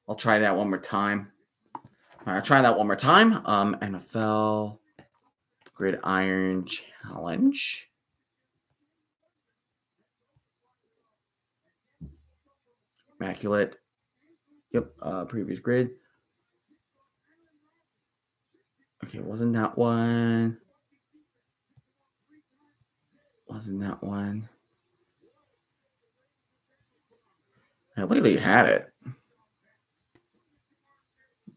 I'll try that one more time. All right, I'll try that one more time. NFL Gridiron Challenge. Immaculate. Yep, previous grid. Okay, wasn't that one? I literally had it.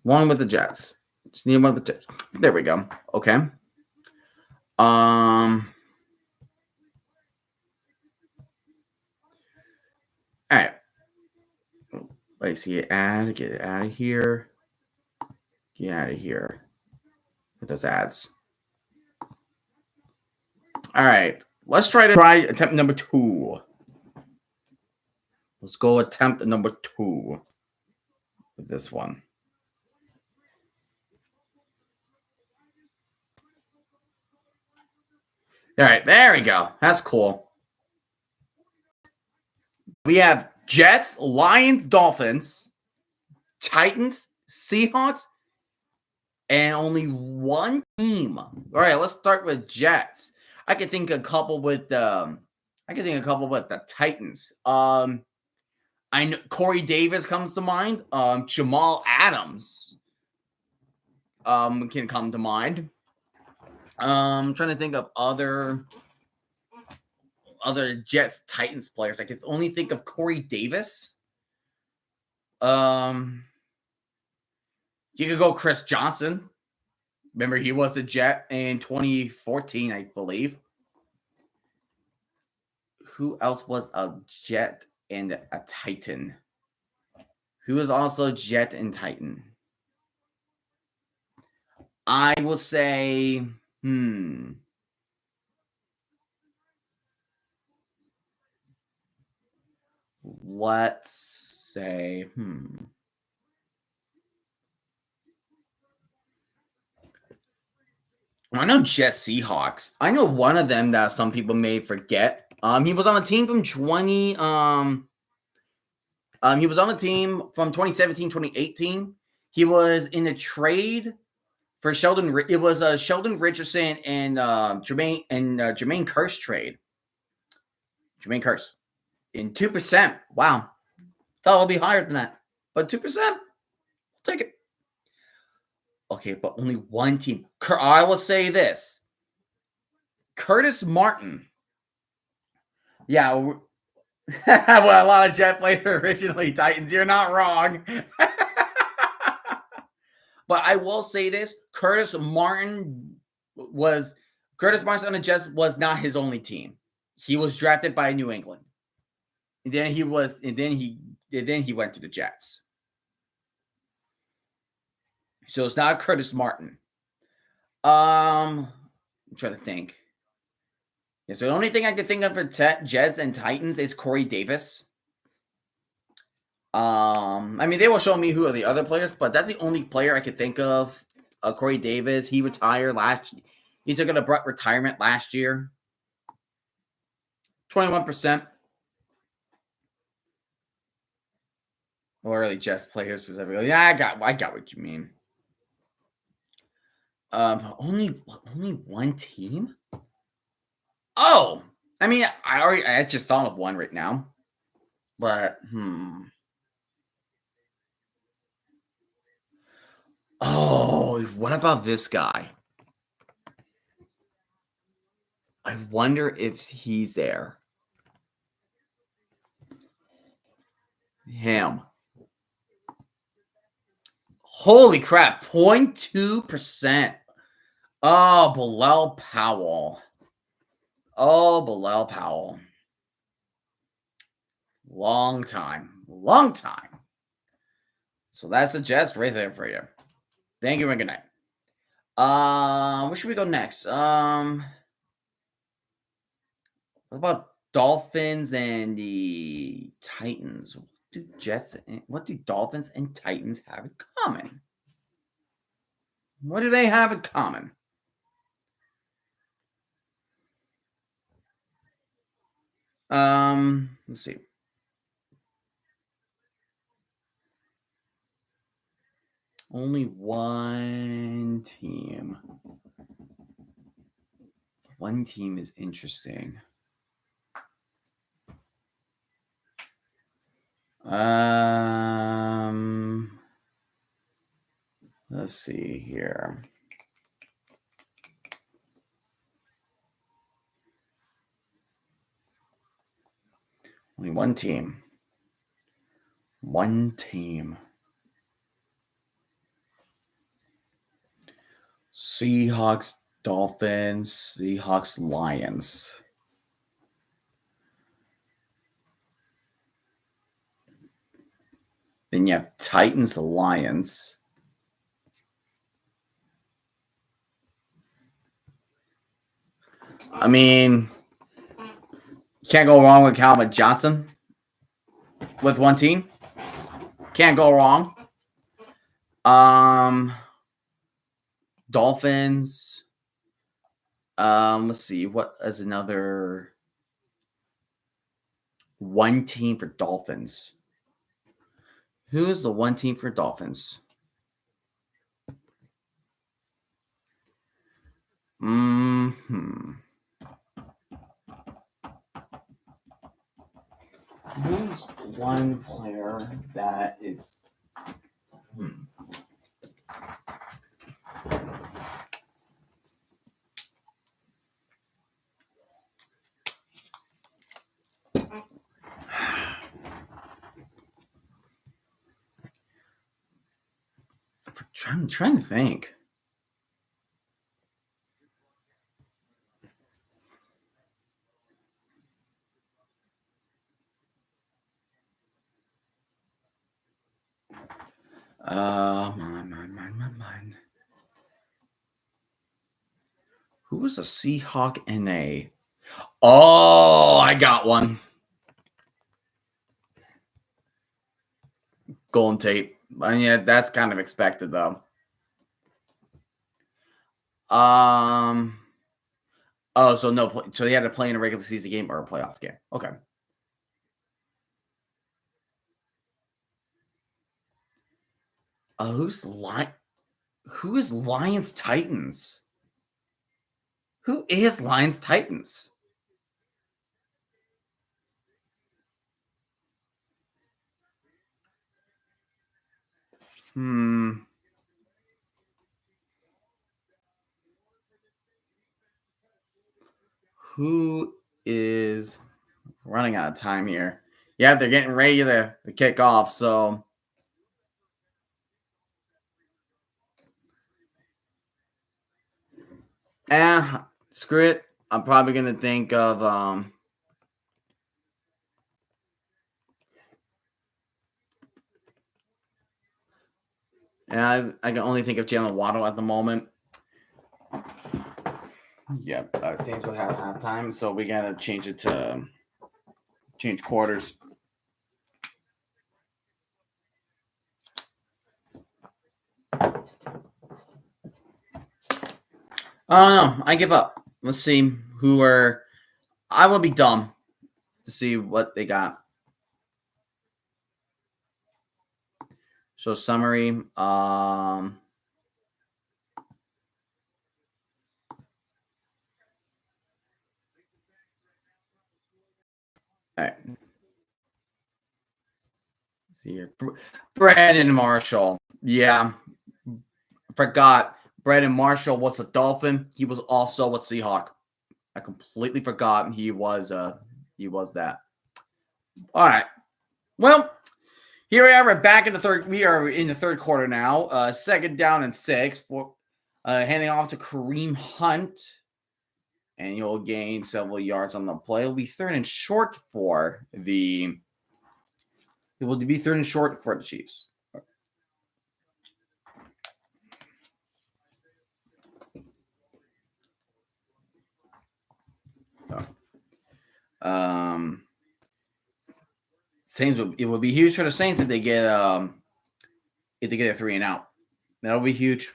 One with the Jets. Just need one with the Jets. There we go. Okay. All right. Let's see it add. Get it out of here. Get out of here with those ads. All right. Let's try attempt number 2. Let's go attempt number 2 with this one. All right, there we go. That's cool. We have Jets, Lions, Dolphins, Titans, Seahawks, And only one team. All right, let's start with Jets. I can think a couple with the Titans. I know Corey Davis comes to mind. Jamal Adams can come to mind. I'm trying to think of other Jets Titans players. I can only think of Corey Davis. You could go Chris Johnson. Remember, he was a Jet in 2014, I believe. Who else was a Jet and a Titan? Who was also Jet and Titan? I will say, let's say, I know Jet Seahawks. I know one of them that some people may forget. He was on a team from he was on the team from 2017, 2018. He was in a trade for Sheldon. It was a Sheldon Richardson and Jermaine Kearse trade. Jermaine Kearse in 2%. Wow, thought it would be higher than that, but 2%. Take it. Okay, but only one team. I will say this: Curtis Martin. Yeah, well, a lot of Jet players were originally Titans. You're not wrong. But I will say this: Curtis Martin on the Jets was not his only team. He was drafted by New England, and then he went to the Jets. So it's not Curtis Martin. I'm trying to think. Yeah, so the only thing I can think of for Jets and Titans is Corey Davis. I mean, they will show me who are the other players, but that's the only player I could think of. Corey Davis, he retired he took an abrupt retirement last year. 21%. Or really Jets players specifically. Yeah, I got what you mean. Only one team? Oh, I mean, I just thought of one right now. But oh, what about this guy? I wonder if he's there. Him. Holy crap, 0.2%. Oh, Bilal Powell. Long time. So that's the Jets right there for you. Thank you and good night. Where should we go next? What about Dolphins and the Titans? What do Dolphins and Titans have in common? What do they have in common? Let's see. Only one team. One team is interesting. Let's see here. Only one team. Seahawks, Dolphins, Seahawks, Lions. Then you have Titans, Lions. I mean, can't go wrong with Calvin Johnson with one team. Can't go wrong. Dolphins. Let's see. What is another one team for Dolphins? Who is the one team for Dolphins? Who's one player that is? I'm trying to think. Mine. Who was a Seahawk NA? Oh, I got one. Golden Tate. Yeah, that's kind of expected though. Oh, so no. So he had to play in a regular season game or a playoff game. Okay. Who is Lions Titans? Who is Lions Titans? Who is running out of time here? Yeah, they're getting ready to kick off, so screw it. I'm probably gonna think of I can only think of Jalen Waddle at the moment. Yep, Saints will have halftime, so we gotta change it to change quarters. Oh no, I give up. Let's see who are. I will be dumb to see what they got. So summary. All right. See here. Brandon Marshall. Yeah. Forgot. Brandon Marshall was a Dolphin. He was also a Seahawk. I completely forgot he was that. All right. Well, here we are. We're back in the third. We are in the third quarter now. Second down and 6. For handing off to Kareem Hunt. And you'll gain several yards on the play. It'll be third and short for the. It will be third and short for the Chiefs. So, Saints. It will be huge for the Saints if they get a 3 and out. That'll be huge.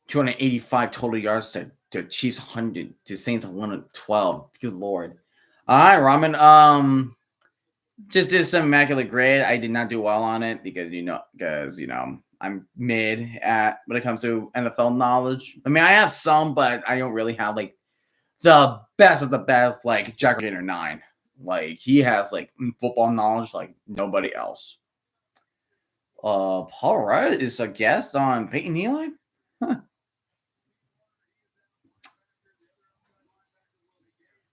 285 total yards to Chiefs 100 to Saints 112. Good lord. All right, Ramen. Just did some immaculate grade. I did not do well on it because I'm mid at when it comes to NFL knowledge. I mean, I have some, but I don't really have like the best of the best, like Jack Gainer 9. Like he has like football knowledge like nobody else. Paul Rudd is a guest on Peyton Eli. Huh.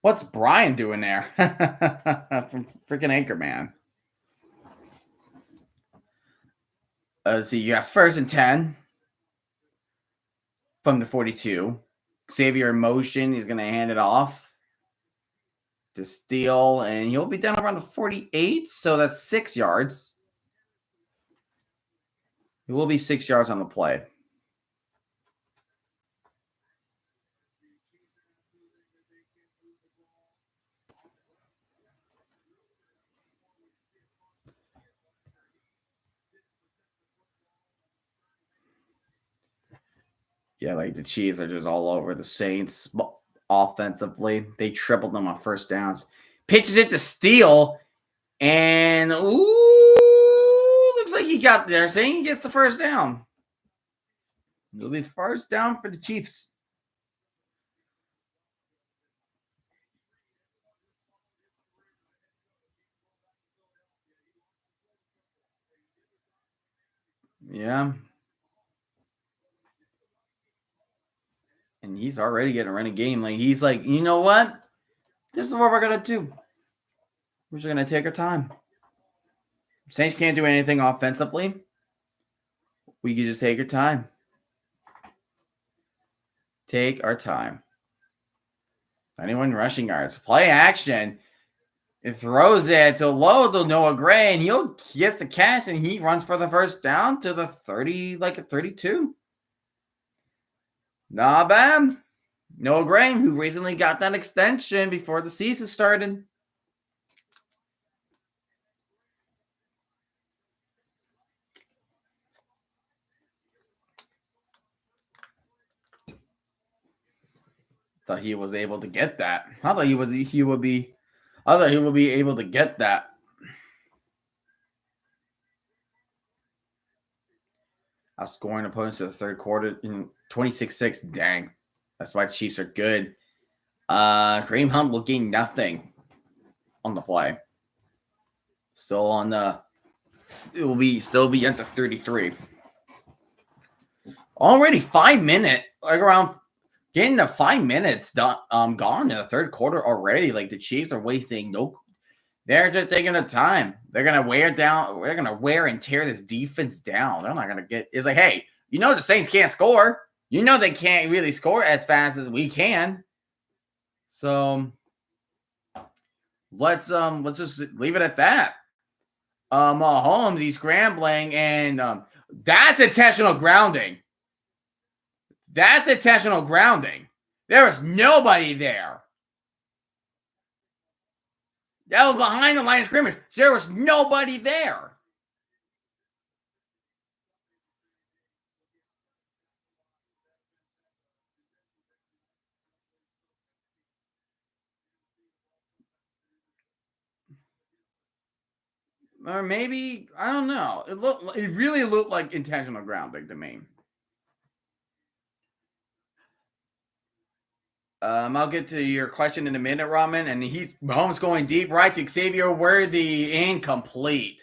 What's Brian doing there? From freaking Anchorman. See, you got 1st and 10 from the 42. Xavier in motion. He's going to hand it off to Steele, and he'll be down around the 48. So that's 6 yards. It will be 6 yards on the play. Yeah, like the Chiefs are just all over the Saints offensively. They tripled them on 1st downs. Pitches it to Steele, and looks like he got there. Saying he gets the 1st down. It'll be first down for the Chiefs. Yeah. And he's already getting a running game. Like, he's like, you know what? This is what we're going to do. We're just going to take our time. Saints can't do anything offensively. We can just take our time. Take our time. Anyone rushing yards. Play action. It throws it to low to Noah Gray, and he gets the catch, and he runs for the first down to the 30, like a 32. Not bad. Noah Gray, who recently got that extension before the season started. Thought he was able to get that. I thought he would be able to get that. Outscoring opponents to the third quarter in 26-6. Dang. That's why the Chiefs are good. Kareem Hunt will gain nothing on the play. Still on the it will be still be at the 33. Already 5 minutes, like around getting to 5 minutes done, gone in the third quarter already. Like the Chiefs are wasting they're just taking the time. They're gonna wear down. They're gonna wear and tear this defense down. They're not gonna get. It's like, hey, you know the Saints can't score. You know they can't really score as fast as we can. So let's just leave it at that. Mahomes, he's scrambling, and that's intentional grounding. That's intentional grounding. There was nobody there. That was behind the line of scrimmage. There was nobody there. Or maybe, I don't know. It really looked like intentional grounding to me. I'll get to your question in a minute, Ramen. And Mahomes going deep right to Xavier Worthy, incomplete.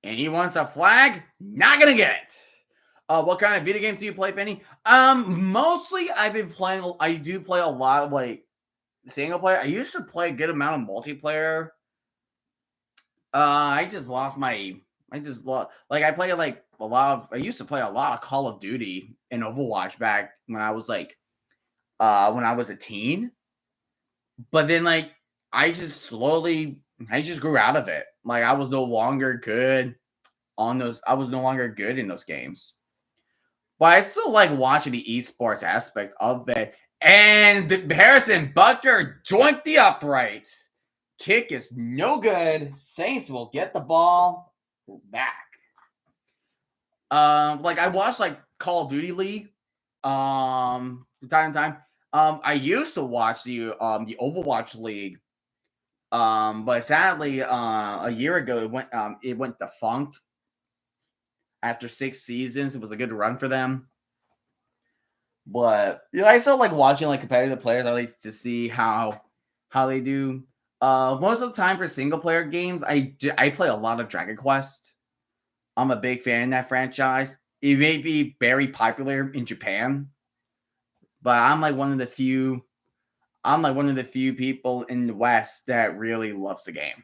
And he wants a flag. Not gonna get it. What kind of video games do you play, Penny? Mostly I've been playing. I do play a lot of like single player. I used to play a good amount of multiplayer. I just lost my. I just lost. Like I play like a lot of. I used to play a lot of Call of Duty and Overwatch back when I was like, when I was a teen. But then like I just grew out of it. Like I was no longer good on those. I was no longer good in those games. But I still like watching the esports aspect of it. And Harrison Butker joinked the upright. Kick is no good. Saints will get the ball back. Like I watched like Call of Duty League, from time to time. I used to watch the Overwatch League, but sadly, a year ago it went defunct after 6 seasons. It was a good run for them. But I still like watching like competitive players. I like to see how they do. Most of the time for single player games, I play a lot of Dragon Quest. I'm a big fan of that franchise. It may be very popular in Japan, but I'm like one of the few. I'm like one of the few people in the West that really loves the game.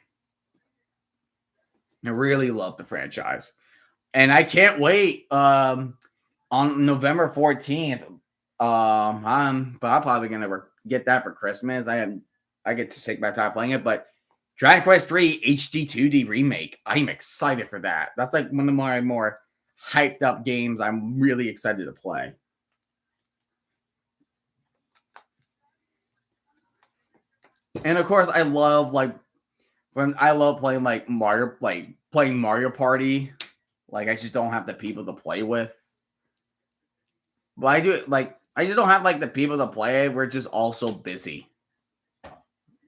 I really love the franchise, and I can't wait. On November 14th. But I'm probably gonna get that for Christmas. I get to take my time playing it, but Dragon Quest 3 HD 2D remake. I'm excited for that. That's like one of my more hyped up games. I'm really excited to play. And of course, I love playing like Mario, like playing Mario Party. Like I just don't have the people to play with. But I just don't have like the people to play. We're just all so busy.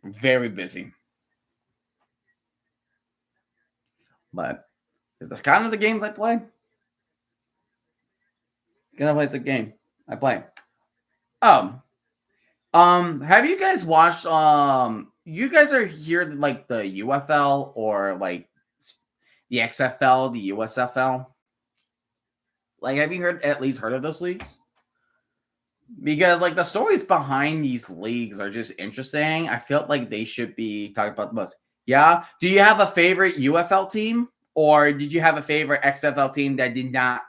Very busy. But that's kind of the games I play. Gonna play the game. I play. Have you guys watched? You guys are here like the UFL or like the XFL, the USFL. Like, have you at least heard of those leagues? Because like the stories behind these leagues are just interesting. I felt like they should be talked about the most. Yeah. Do you have a favorite UFL team, or did you have a favorite XFL team that did not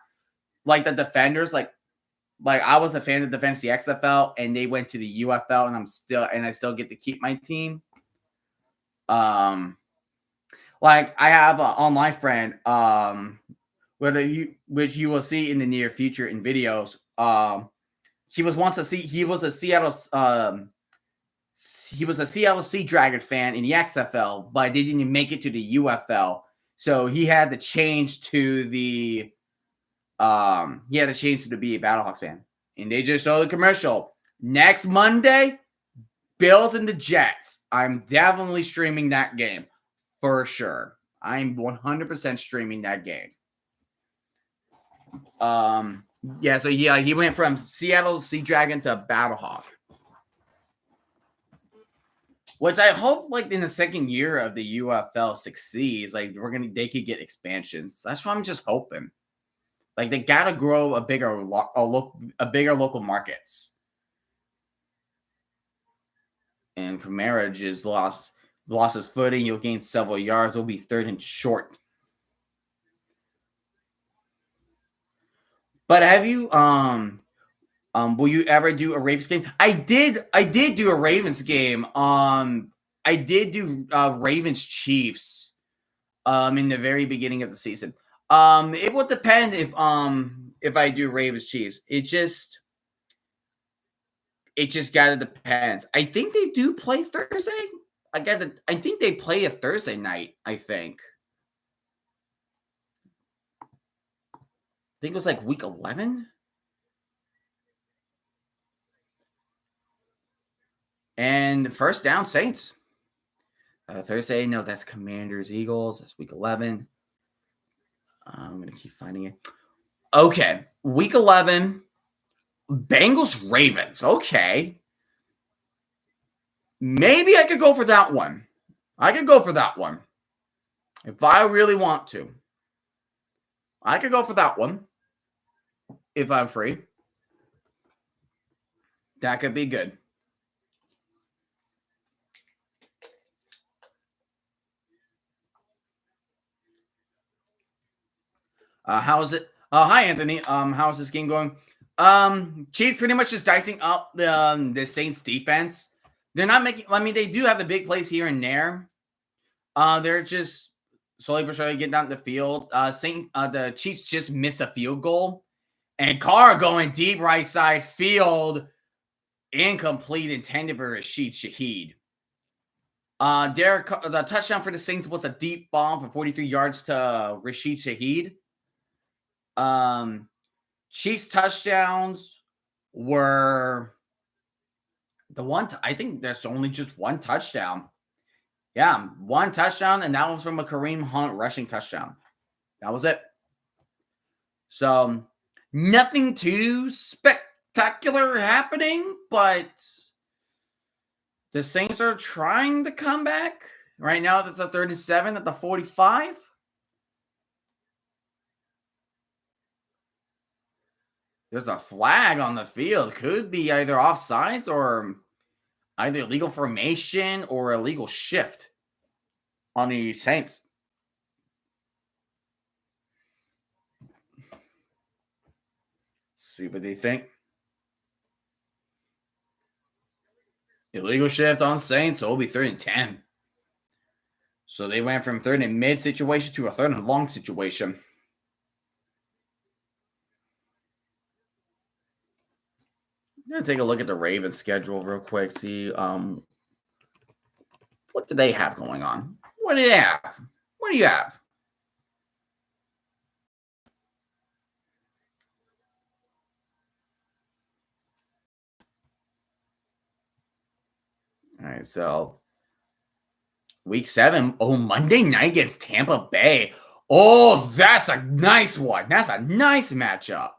like the Defenders? Like I was a fan of the Defenders, the XFL, and they went to the UFL, and I still get to keep my team. Like I have an online friend, which you will see in the near future in videos. He was a Seattle Sea Dragon fan in the XFL, but they didn't make it to the UFL. So he had to change to be a Battlehawks fan. And they just showed the commercial. Next Monday, Bills and the Jets. I'm definitely streaming that game for sure. I'm 100% streaming that game. He went from Seattle Sea Dragon to Battlehawk. Which I hope, like in the second year of the UFL succeeds, like they could get expansions. That's what I'm just hoping. Like they gotta grow a bigger local markets. And Kamara just lost his footing. You'll gain several yards. Will be third and short. But have you will you ever do a Ravens game? I did do a Ravens game. I did do Ravens Chiefs in the very beginning of the season. It would depend if I do Ravens Chiefs. It just gotta depends. I think they do play Thursday. I think they play a Thursday night, I think. I think it was like week 11. And first down, Saints. Thursday, no, that's Commanders, Eagles. That's week 11. I'm going to keep finding it. Okay, week 11, Bengals, Ravens. Okay. Maybe I could go for that one. If I really want to. I could go for that one. If I'm free. That could be good. How is it? Hi, Anthony. How's this game going? Chiefs pretty much just dicing up the Saints defense. They're not making. I mean, they do have the big plays here and there. They're just slowly but surely getting down the field. The Chiefs just missed a field goal, and Carr going deep right side field, incomplete, intended for Rashid Shaheed. The touchdown for the Saints was a deep bomb for 43 yards to Rashid Shaheed. Chiefs touchdowns were the one. I think there's only just one touchdown. Yeah, one touchdown, and that was from a Kareem Hunt rushing touchdown. That was it. So nothing too spectacular happening, but the Saints are trying to come back. Right now, that's a 37 at the 45. There's a flag on the field. Could be either offsides or either illegal formation or illegal shift on the Saints. See what they think. Illegal shift on Saints, so it'll be 3rd and 10. So they went from 3rd and mid situation to a 3rd and long situation. I'm going to take a look at the Ravens schedule real quick. See what do they have going on? What do you have? All right, so week 7. Oh, Monday night against Tampa Bay. Oh, that's a nice one. That's a nice matchup.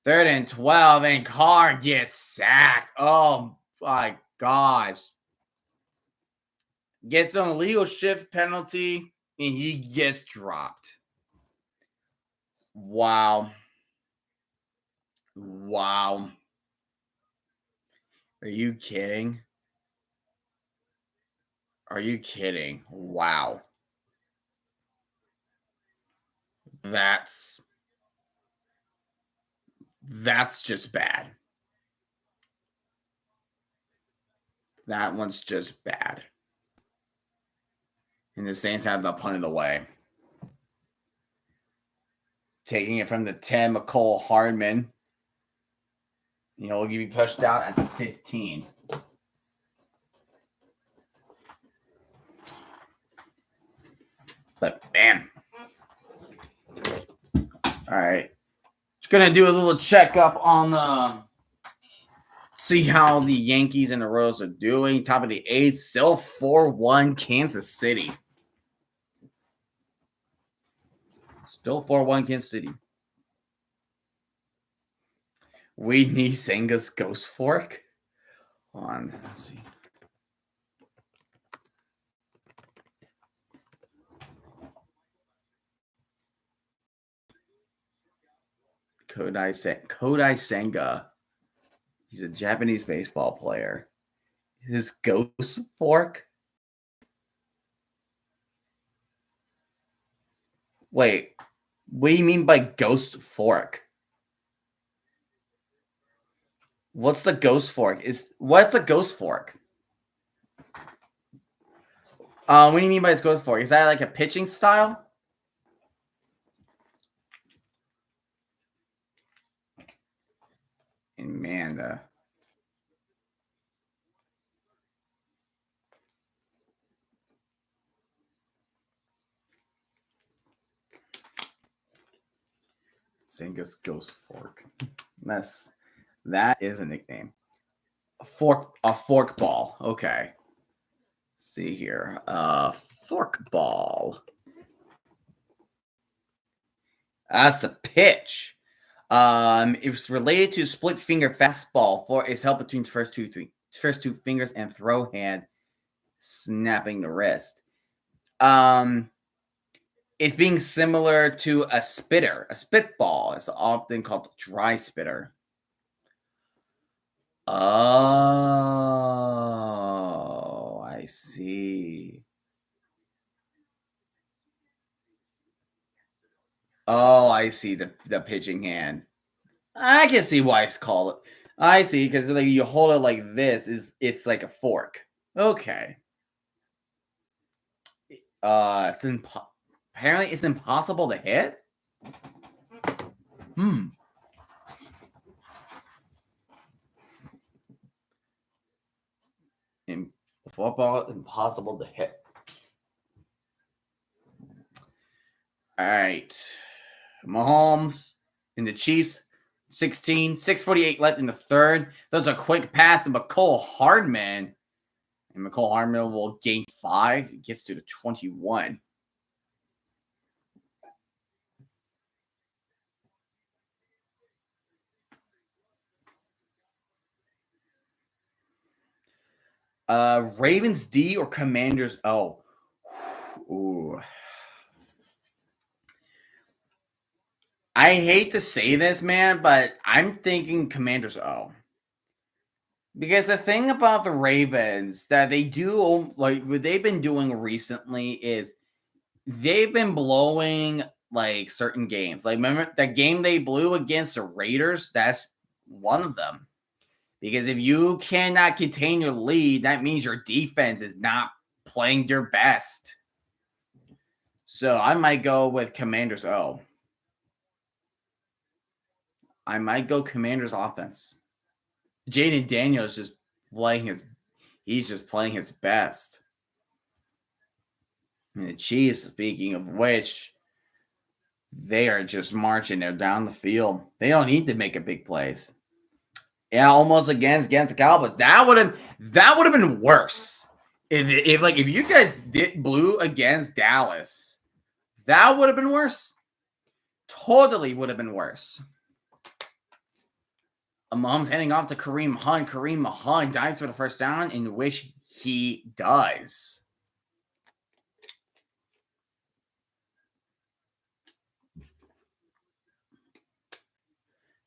3rd and 12, and Carr gets sacked. Oh my gosh. Gets an illegal shift penalty, and he gets dropped. Wow. Wow. Are you kidding? Are you kidding? Wow. That's just bad. That one's just bad. And the Saints have to punt it away. Taking it from the 10, McCole Hardman. He'll be pushed out at the 15. But bam. All right. Just going to do a little checkup on see how the Yankees and the Royals are doing. Top of the 8th, still 4-1 Kansas City. Still 4-1 Kansas City. We need Senga's Ghost Fork. Hold on, let's see. Kodai Senga. He's a Japanese baseball player. His Ghost Fork? Wait, what do you mean by Ghost Fork? What's the Ghost Fork? What's the Ghost Fork? What do you mean by his Ghost Fork? Is that like a pitching style? And man, Senga's Ghost Fork. That is a nickname. A fork ball. Okay. Let's see here. Fork ball. That's a pitch. It was related to split finger fastball for its help between first two fingers and throw hand, snapping the wrist. It's being similar to a spitter. A spitball is often called dry spitter. Oh, I see. Oh, I see the pitching hand. I can see why it's called it. I see, because like you hold it like this, it's like a fork. Okay. Apparently it's impossible to hit. In football, impossible to hit. All right. Mahomes and the Chiefs, 6:48 left in the 3rd. That's a quick pass to McCole Hardman. And McCole Hardman will gain 5. It gets to the 21. Ravens D or Commanders O? Ooh. I hate to say this, man, but I'm thinking Commanders O. Because the thing about the Ravens that they do, like what they've been doing recently, is they've been blowing like certain games. Like remember that game they blew against the Raiders? That's one of them. Because if you cannot contain your lead, that means your defense is not playing their best. So I might go with Commanders O. I might go Commanders offense. Jaden Daniels just he's just playing his best. And the Chiefs, speaking of which, they are just marching there down the field. They don't need to make a big plays. Yeah, almost against the Cowboys. That would have been worse. If you guys blew against Dallas, that would have been worse. Totally would have been worse. Mahomes handing off to Kareem Hunt. Kareem Hunt dives for the first down, in which he does.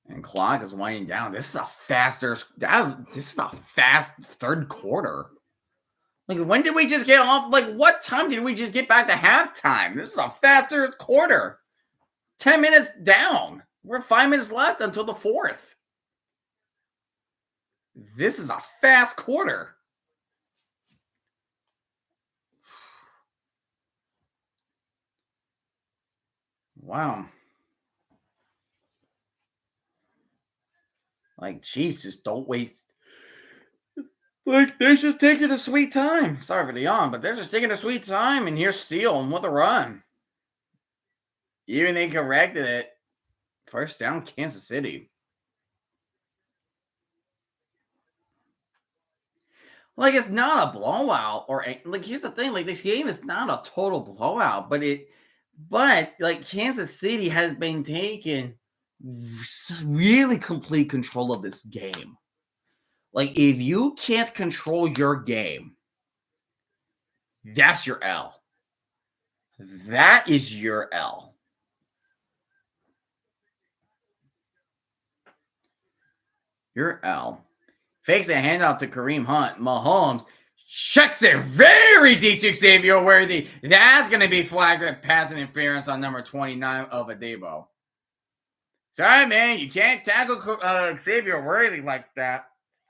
And clock is winding down. This is a fast third quarter. Like, when did we just get off? Like, what time did we just get back to halftime? This is a faster quarter. 10 minutes down. We're 5 minutes left until the fourth. This is a fast quarter. Wow. Like, geez, just don't waste. Like, they're just taking a sweet time. Sorry for the yawn, but they're just taking a sweet time, and here's Steele and with a run. Even they corrected it. First down, Kansas City. Like, it's not a blowout, or like, here's the thing: like, this game is not a total blowout, but like, Kansas City has been taking really complete control of this game. Like, if you can't control your game, that's your L. That is your L. Your L. Fakes a handoff to Kareem Hunt. Mahomes checks it very deep to Xavier Worthy. That's going to be flagrant pass interference on number 29 of Adebo. Sorry, man. You can't tackle Xavier Worthy like that.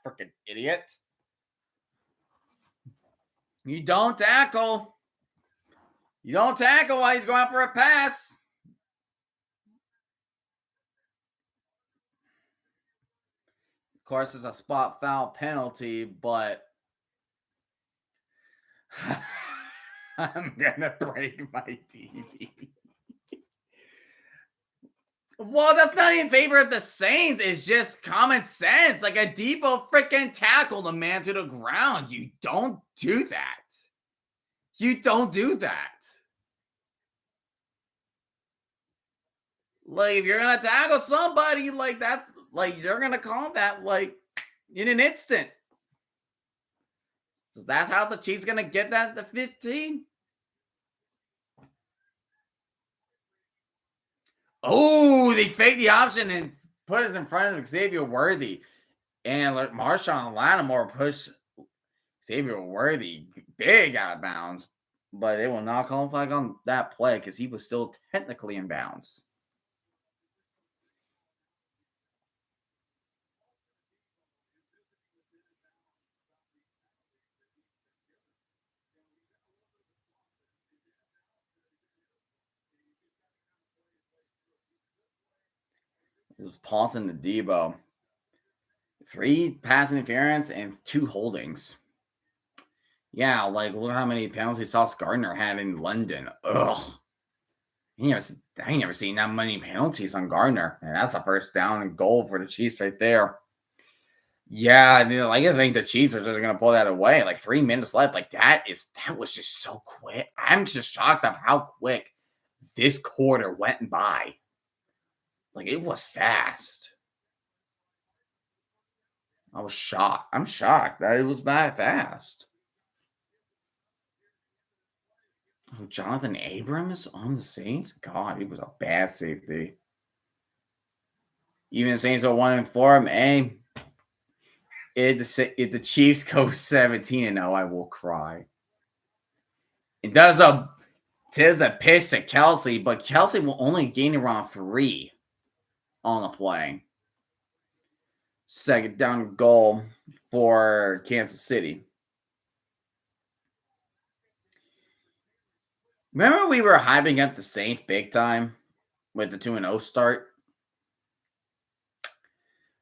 Freaking idiot. You don't tackle. You don't tackle while he's going out for a pass. Of course, it's a spot foul penalty, but I'm going to break my TV. Well, that's not in favor of the Saints. It's just common sense. Like, Adebo freaking tackled a man to the ground. You don't do that. You don't do that. Like, if you're going to tackle somebody, like, that's, like, you're going to call that, like, in an instant. So that's how the Chiefs going to get that at the 15. Oh, they faked the option and put us in front of Xavier Worthy. And Marshawn Lattimore pushed Xavier Worthy big out of bounds. But they will not call a flag on that play because he was still technically in bounds. It was Paulson to Debo. 3 pass interference and 2 holdings. Yeah, like, look how many penalties Sauce Gardner had in London. Ugh. I ain't never seen that many penalties on Gardner. And that's a first down and goal for the Chiefs right there. Yeah, I think the Chiefs are just going to pull that away. Like, 3 minutes left. Like, that was just so quick. I'm just shocked of how quick this quarter went by. Like, it was fast. I was shocked. I'm shocked that it was that fast. Oh, Jonathan Abrams on the Saints? God, he was a bad safety. Even the Saints are 1-4. Hey, if the Chiefs go 17-0, I will cry. It does a pitch to Kelsey, but Kelsey will only gain around 3 on the play. Second down goal for Kansas City. Remember we were hyping up the Saints big time with the 2-0 start?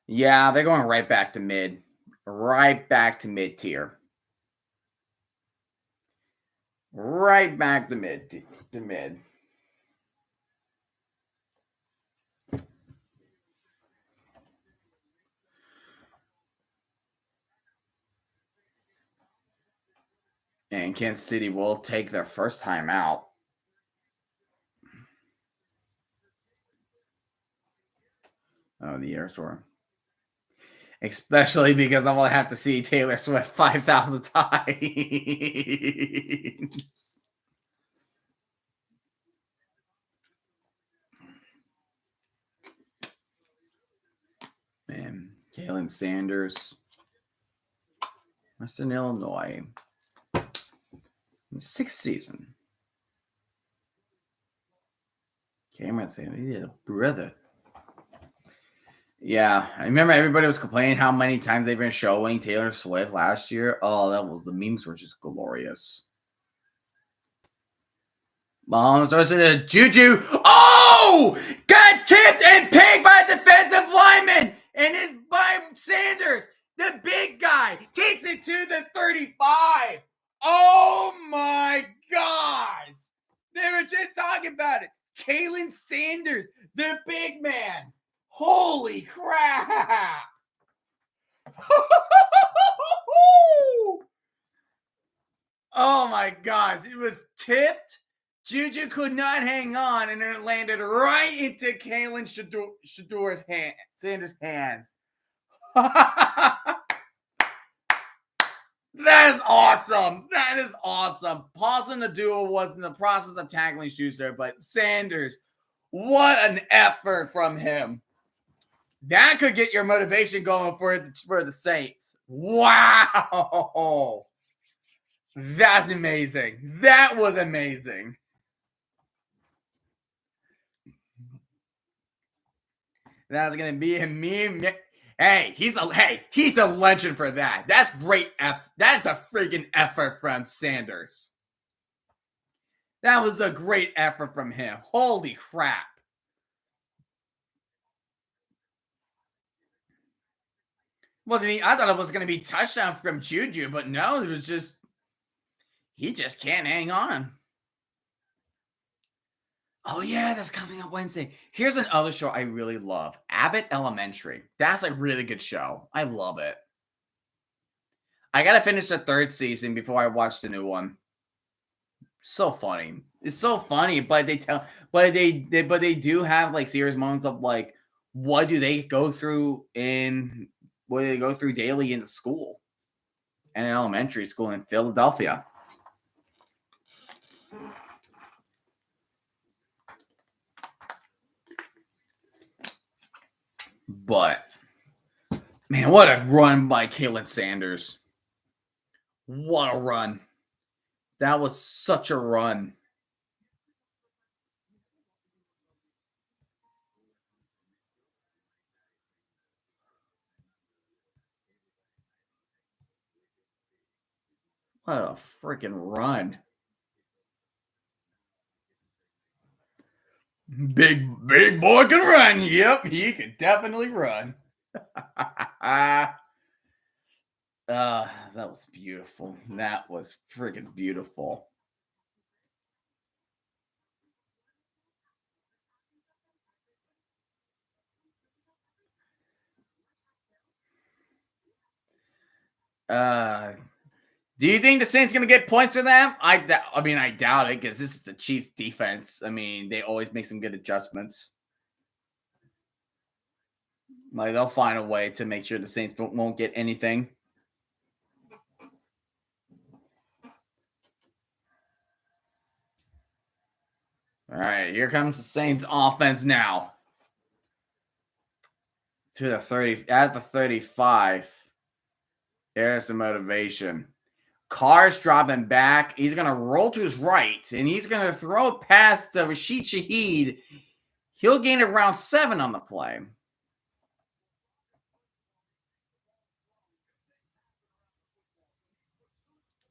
Yeah, they're going right back to mid. Right back to mid-tier. Right back to mid. And Kansas City will take their first time out. Oh, the air storm. Especially because I'm gonna have to see Taylor Swift 5,000 times. Man, Kalen Sanders, Western Illinois, sixth season. Cameron Sanders, he had a brother. Yeah, I remember everybody was complaining how many times they've been showing Taylor Swift last year. Oh, the memes were just glorious. Mahomes throws it to Juju. Oh! Got tipped and picked by a defensive lineman. And it's by Sanders. The big guy takes it to the 35. Oh my gosh. They were just talking about it. Kalen Sanders, the big man. Holy crap. Oh my gosh. It was tipped. Juju could not hang on, and then it landed right into Kalen Shador's hand, Sanders' hands. That is awesome. That is awesome. Pausing the duo was in the process of tackling Schuster, but Sanders, what an effort from him. That could get your motivation going for the Saints. Wow. That's amazing. That was amazing. That's gonna be a meme. Hey, he's a legend for that. That's great. That's a freaking effort from Sanders. That was a great effort from him. Holy crap. I thought it was gonna be touchdown from Juju, but no, it was just he just can't hang on. Oh, yeah, that's coming up Wednesday. Here's another show I really love, Abbott Elementary. That's a really good show. I love it. I gotta finish the third season before I watch the new one. So funny. It's so funny, but they do have like serious moments of like, what do they go through daily in school and in elementary school in Philadelphia. But man, what a run by Kalen Sanders. What a run. That was such a run. What a freaking run. Big boy can run. Yep, he can definitely run. That was beautiful. That was freaking beautiful. Do you think the Saints going to get points for them? I doubt it because this is the Chiefs defense. I mean, they always make some good adjustments. Like, they'll find a way to make sure the Saints won't get anything. All right, here comes the Saints offense now. To the 30, at the 35. There's the motivation. Carr's dropping back. He's going to roll to his right, and he's going to throw it past Rashid Shaheed. He'll gain around 7 on the play.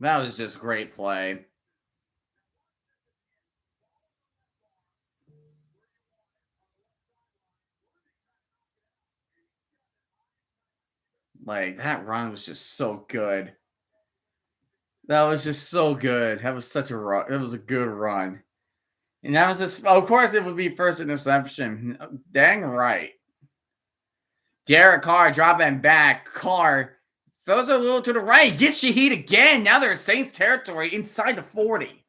That was just great play. Like, that run was just so good. That was just so good. That was such a run. It was a good run. And that was just, of course, it would be first interception. Dang right. Derek Carr dropping back. Carr throws it a little to the right. Gets Shaheed again. Now they're in Saints territory inside the 40.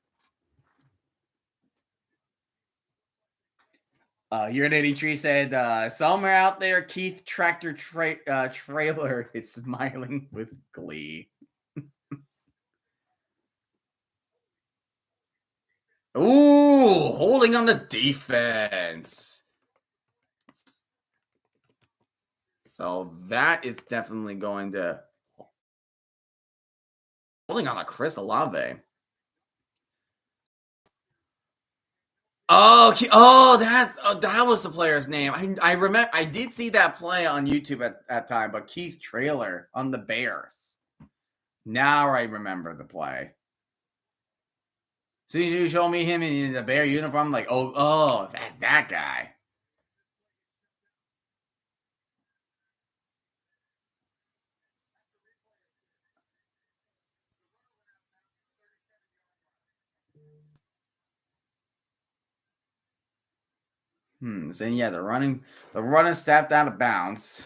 Unity Tree said, somewhere out there, Keith Tractor Trailer is smiling with glee. Ooh, holding on the defense. So that is definitely going to holding on to Chris Olave. Oh, that was the player's name. I remember I did see that play on YouTube at that time, but Keith Trailer on the Bears. Now I remember the play. So you show me him in the Bear uniform, like, oh, that's that guy. So yeah, the running stepped out of bounds.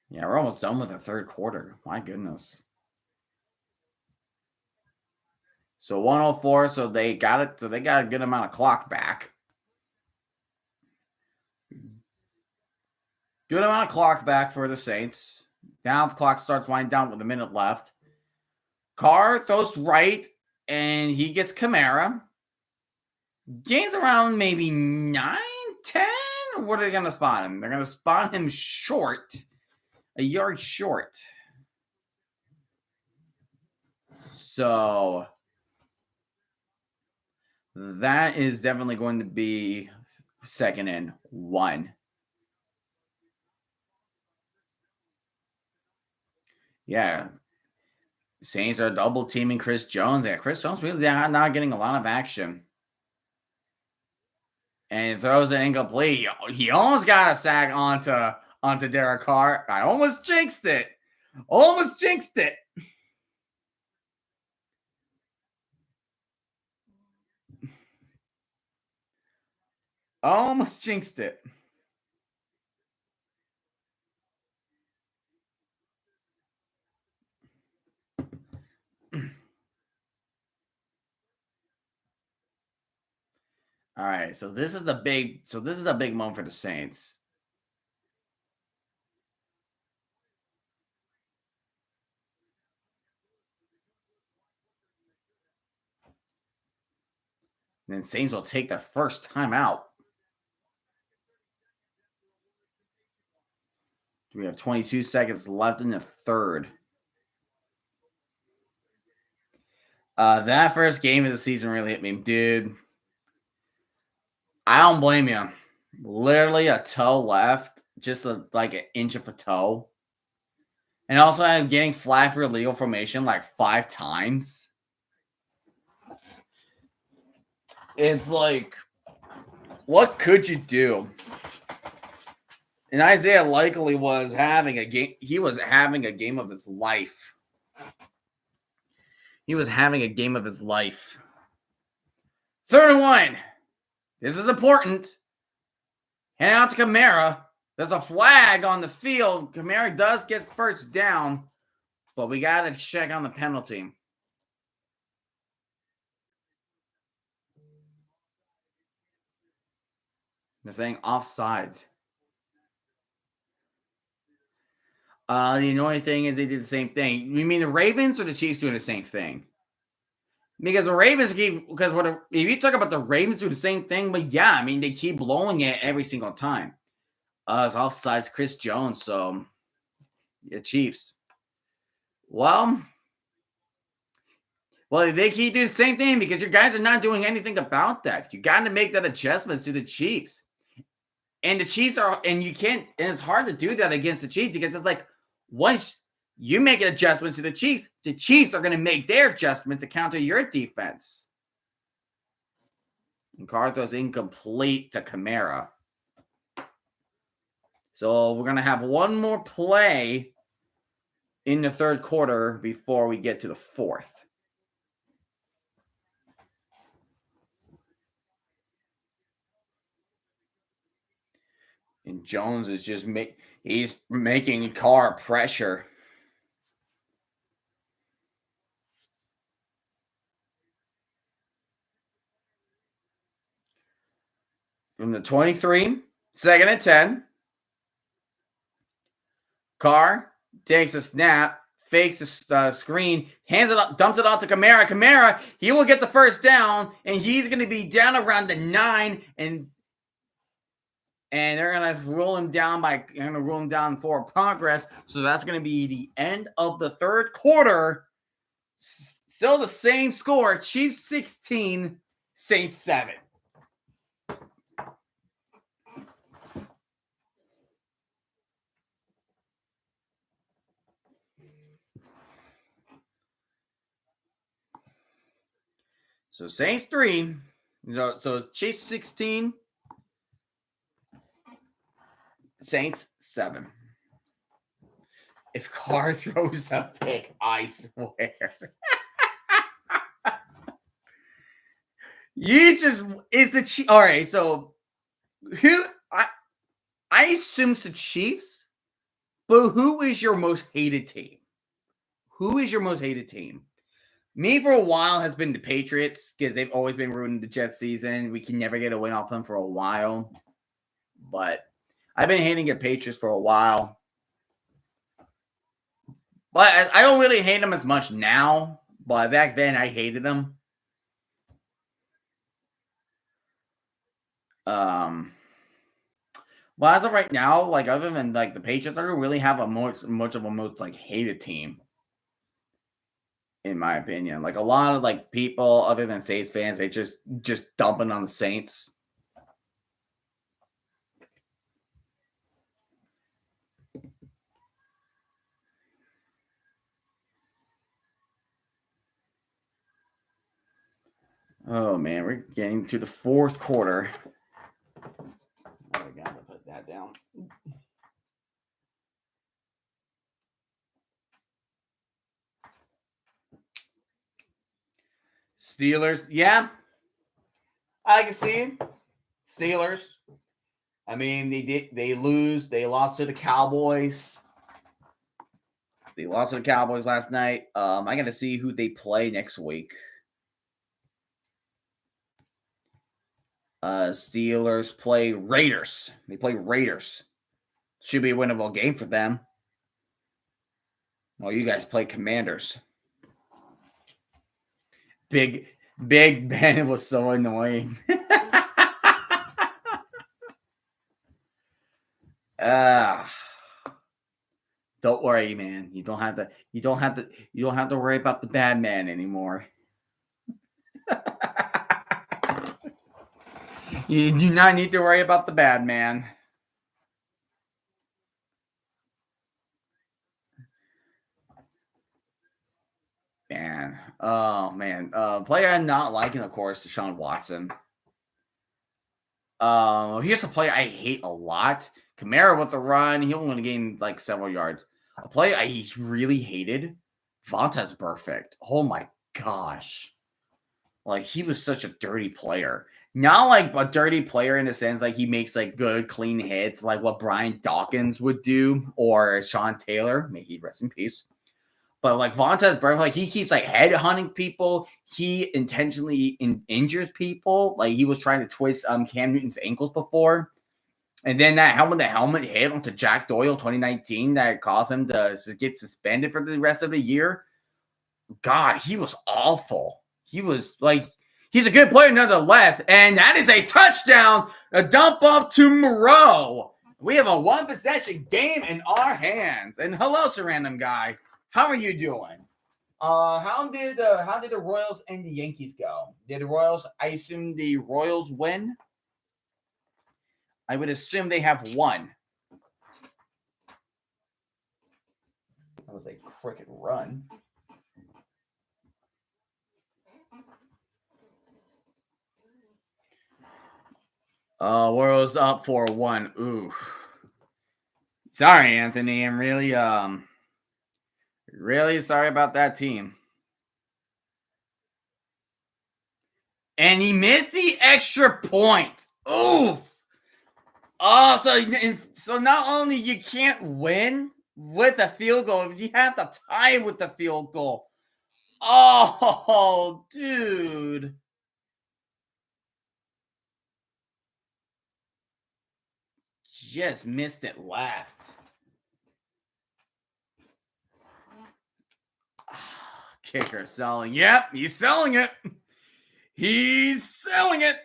Yeah, we're almost done with the third quarter. My goodness. So 104, so they got it. So they got a good amount of clock back. Good amount of clock back for the Saints. Now the clock starts winding down with a minute left. Carr throws right, and he gets Kamara. Gains around maybe 9, 10. What are they going to spot him? They're going to spot him short. A yard short. So that is definitely going to be 2nd and 1. Yeah. Saints are double teaming Chris Jones. Yeah, Chris Jones really not getting a lot of action. And throws it incomplete. He almost got a sack onto Derek Carr. I almost jinxed it. Almost jinxed it. Almost jinxed it. All right, so this is a big moment for the Saints. And then Saints will take their first time out. We have 22 seconds left in the third. That first game of the season really hit me, dude. I don't blame you. Literally a toe left, just like an inch of a toe. And also, I'm getting flagged for illegal formation like 5 times. It's like, what could you do? And Isaiah Likely was having a game. He was having a game of his life. He was having a game of his life. 3rd and 1. This is important. Hand out to Kamara. There's a flag on the field. Kamara does get first down, but we got to check on the penalty. They're saying offsides. The annoying thing is they did the same thing. You mean the Ravens or the Chiefs doing the same thing? Because the Ravens keep, because if you talk about the Ravens do the same thing, but yeah, I mean they keep blowing it every single time. It's offsides Chris Jones, so yeah, Chiefs. Well, they keep doing the same thing because your guys are not doing anything about that. You got to make that adjustments to the Chiefs. And the Chiefs and you can't, and it's hard to do that against the Chiefs because it's like, once you make an adjustment to the Chiefs are going to make their adjustments to counter your defense. And Carr throws incomplete to Kamara. So we're going to have one more play in the third quarter before we get to the fourth. And Jones is just he's making Carr pressure. from the 23, second and 10. Carr takes a snap, fakes the screen, hands it up, dumps it off to Kamara. Kamara, he will get the first down, and he's going to be down around the 9, and they're going to roll him down for progress. So that's going to be the end of the third quarter. Still the same score, Chiefs 16, Saints 7. So Saints 3. So Chiefs 16. Saints 7. If Carr throws a pick, I swear. All right, so who I assume it's the Chiefs, but who is your most hated team? Who is your most hated team? Me, for a while, has been the Patriots, because they've always been ruining the Jets season. We can never get a win off them for a while. But I've been hating the Patriots for a while. But I don't really hate them as much now. But back then, I hated them. Well, as of right now, like, other than like the Patriots, I don't really have much of a most like hated team. In my opinion, like a lot of like people other than Saints fans, they just dumping on the Saints. Oh man, we're getting to the fourth quarter. I gotta put that down. Steelers, yeah, I can see Steelers. I mean, they lose. They lost to the Cowboys. They lost to the Cowboys last night. I got to see who they play next week. Steelers play Raiders. They play Raiders. Should be a winnable game for them. Well, you guys play Commanders. Big Ben was so annoying. Don't worry, man. You don't have to worry about the bad man anymore. You do not need to worry about the bad man. Man. Oh, man. Player I'm not liking, of course, Deshaun Watson. Here's a player I hate a lot. Kamara with the run. He only gained like several yards. A player I really hated, Vontaze Burfict. Oh, my gosh. Like, he was such a dirty player. Not like a dirty player in the sense like he makes like good, clean hits, like what Brian Dawkins would do, or Sean Taylor. May he rest in peace. But like Vontaze Burfict, like he keeps like head hunting people. He intentionally injures people. Like he was trying to twist Cam Newton's ankles before. And then that helmet hit onto Jack Doyle 2019 that caused him to get suspended for the rest of the year. God, he was awful. He was like, he's a good player nonetheless. And that is a touchdown, a dump off to Moreau. We have a one possession game in our hands. And hello, Random Guy. How are you doing? How did the Royals and the Yankees go? Did the Royals? I assume the Royals win. I would assume they have won. That was a cricket run. Royals up 4-1. Ooh. Sorry, Anthony. I'm really sorry about that team. And he missed the extra point. Oof. Oh, so not only you can't win with a field goal, you have to tie with the field goal. Oh, dude. just missed it left. Kicker selling. Yep, he's selling it. He's selling it.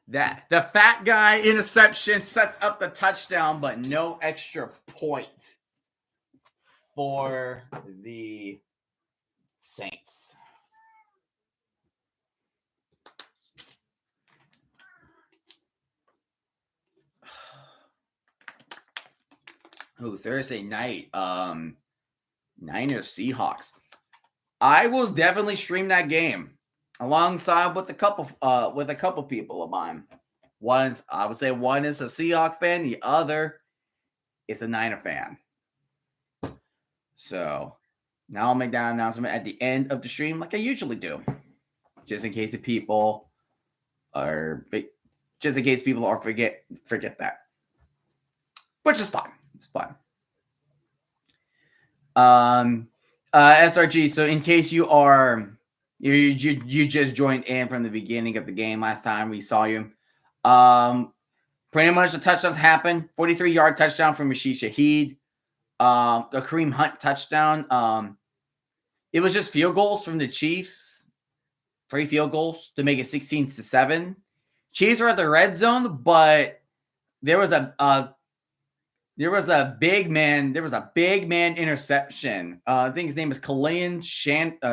The fat guy interception sets up the touchdown, but no extra point for the Saints. Oh, Thursday night, Niners Seahawks. I will definitely stream that game alongside with a couple people of mine. One is a Seahawks fan, the other is a Niner fan. So now I'll make that announcement at the end of the stream, like I usually do, just in case people are forget that, which is fine. It's fine. SRG. So in case you just joined in from the beginning of the game last time we saw you, pretty much the touchdowns happened. 43-yard touchdown from Rashid Shaheed. A Kareem Hunt touchdown. It was just field goals from the Chiefs. 3 field goals to make it 16-7. Chiefs were at the red zone, but there was a big man interception. I think his name is Kalian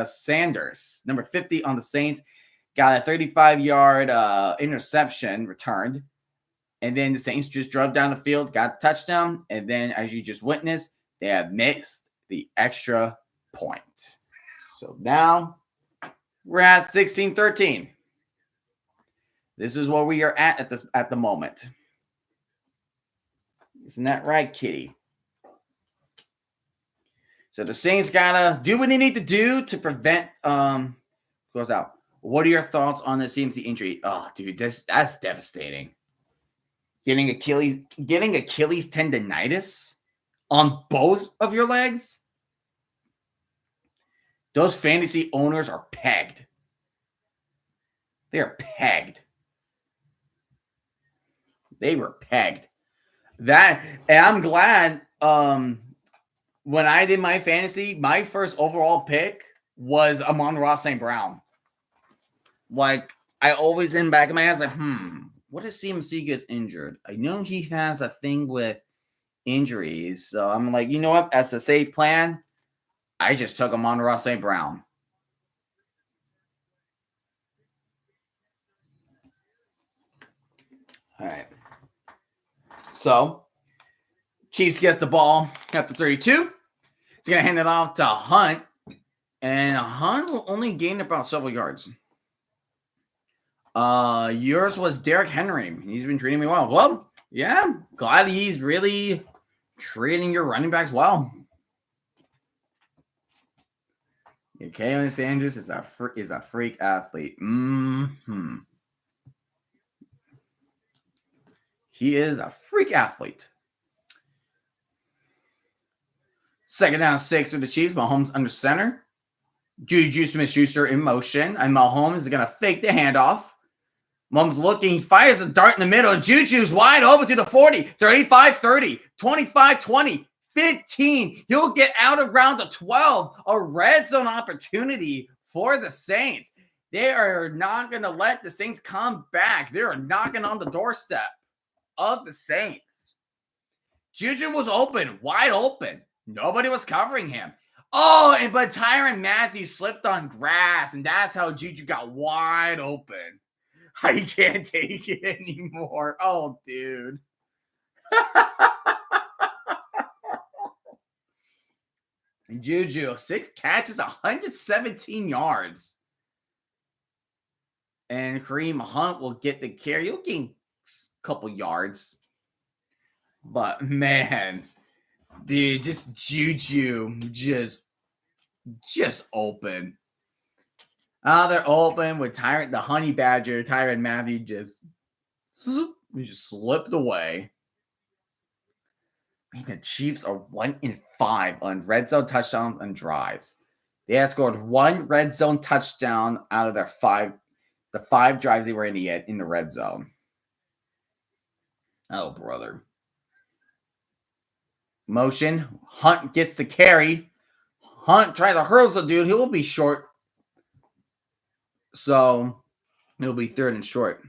Sanders, number 50 on the Saints. Got a 35-yard interception returned. And then the Saints just drove down the field, got a touchdown. And then, as you just witnessed, they have missed the extra point. So now we're at 16-13. This is where we are at the moment. Isn't that right, Kitty? So the Saints gotta do what they need to do to prevent goes out. What are your thoughts on the CMC injury? Oh, dude, that's devastating. Getting Achilles tendonitis on both of your legs. Those fantasy owners are pegged. They are pegged. They were pegged. And I'm glad when I did my fantasy, my first overall pick was Amon-Ra St. Brown. Like, I always in the back of my head, like, what if CMC gets injured? I know he has a thing with injuries. So I'm like, you know what? As a safe plan, I just took Amon-Ra St. Brown. All right. So, Chiefs gets the ball at the 32. He's going to hand it off to Hunt. And Hunt will only gain about several yards. Yours was Derrick Henry. He's been treating me well. Well, yeah, glad he's really treating your running backs well. Kalen Sanders is a freak athlete. He is a freak athlete. Second down, 6 for the Chiefs. Mahomes under center. Juju Smith-Schuster in motion. And Mahomes is going to fake the handoff. Mahomes looking. He fires the dart in the middle. Juju's wide open to the 40. 35-30. 25-20. 15. He'll get out around the 12. A red zone opportunity for the Saints. They are not going to let the Saints come back. They are knocking on the doorstep of the Saints. Juju was open, wide open. Nobody was covering him. Oh, but Tyrann Mathieu slipped on grass, and that's how Juju got wide open. I can't take it anymore. Oh, dude. Juju, 6 catches, 117 yards. And Kareem Hunt will get the carry. He'll gain a couple yards. But, man, dude, just Juju, just open. They're open with the Honey Badger, Tyrann Mathieu, just We just slipped away. The Chiefs are 1-5 on red zone touchdowns and drives. They have scored one red zone touchdown out of their the 5 drives they were in the red zone. Oh, brother. Motion. Hunt gets the carry. Hunt tries to hurdle the dude. He will be short. So it'll be 3rd and short.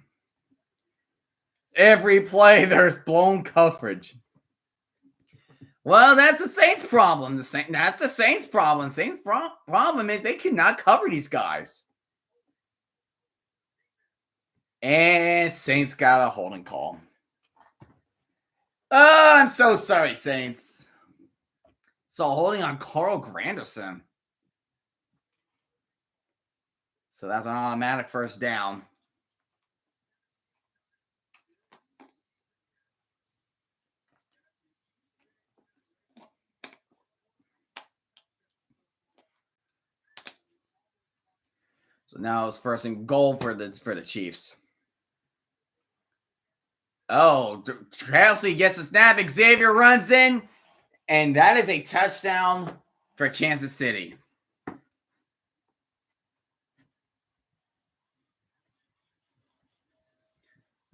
Every play, there's blown coverage. Well, that's the Saints' problem. That's the Saints' problem. Saints' problem is they cannot cover these guys. And Saints got a holding call. Oh, I'm so sorry, Saints. So holding on Carl Granderson. So that's an automatic first down. So now it's 1st and goal for the Chiefs. Oh, Kelsey gets a snap. Xavier runs in, and that is a touchdown for Kansas City.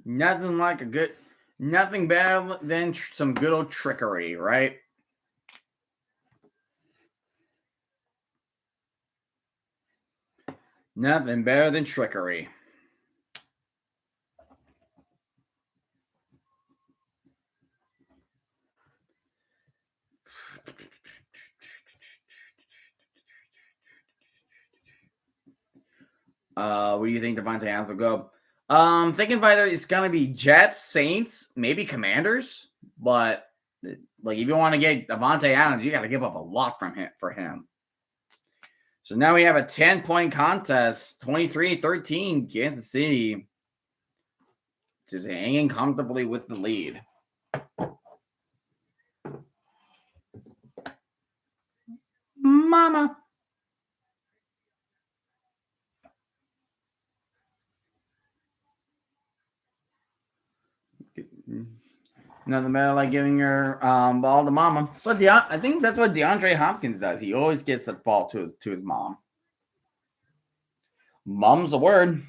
Nothing better than some good old trickery, right? Nothing better than trickery. What do you think Davante Adams will go? Thinking either it's gonna be Jets, Saints, maybe Commanders, but like if you want to get Davante Adams, you got to give up a lot for him. So now we have a 10-point contest, 23-13, Kansas City just hanging comfortably with the lead. Mama. Nothing better like giving your ball to mama. That's what I think that's what DeAndre Hopkins does. He always gets the ball to his mom. Mom's a word.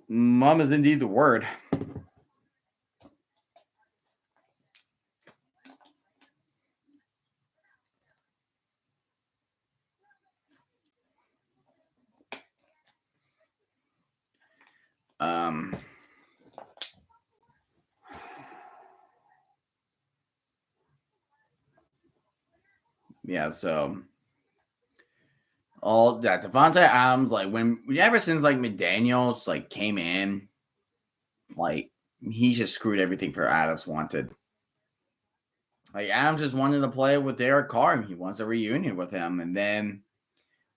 Mom is indeed the word. Yeah, so all that Davante Adams, like ever since like McDaniels like came in, like he just screwed everything for Adams wanted. Like Adams just wanted to play with Derek Carr. He wants a reunion with him, and then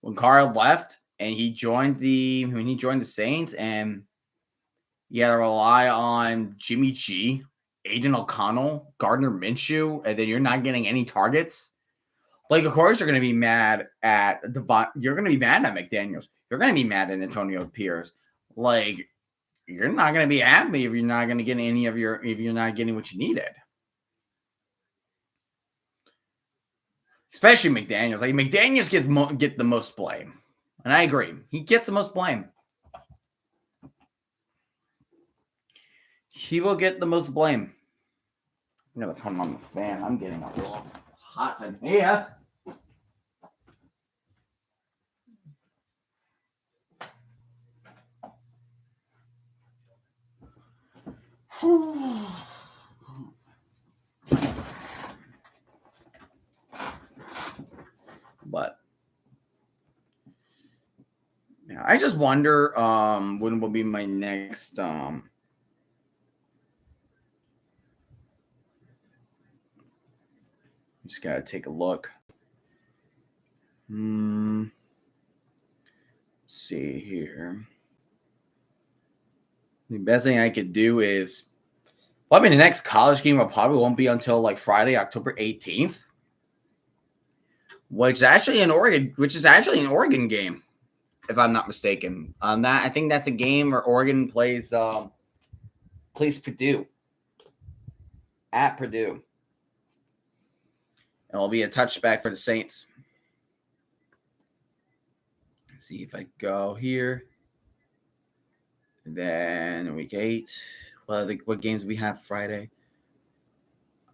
when Carr left and he joined the Saints, and you had to rely on Jimmy G, Aiden O'Connell, Gardner Minshew, and then you're not getting any targets. Like, of course, you're going to be mad at you're going to be mad at McDaniels. You're going to be mad at Antonio Pierce. Like, you're not going to be happy if you're not going to get if you're not getting what you needed. Especially McDaniels. Like, McDaniels get the most blame. And I agree. He gets the most blame. He will get the most blame. I'm going to turn on the fan. I'm getting a little hot in here. But yeah, I just wonder when will be my next just gotta take a look. See here. The best thing I could do is probably the next college game probably won't be until like Friday, October 18th. Which is actually an Oregon game. if I'm not mistaken. I think that's a game where Oregon plays Purdue at Purdue. And it'll be a touchback for the Saints. Let's see if I go here. And then week 8. What games do we have Friday?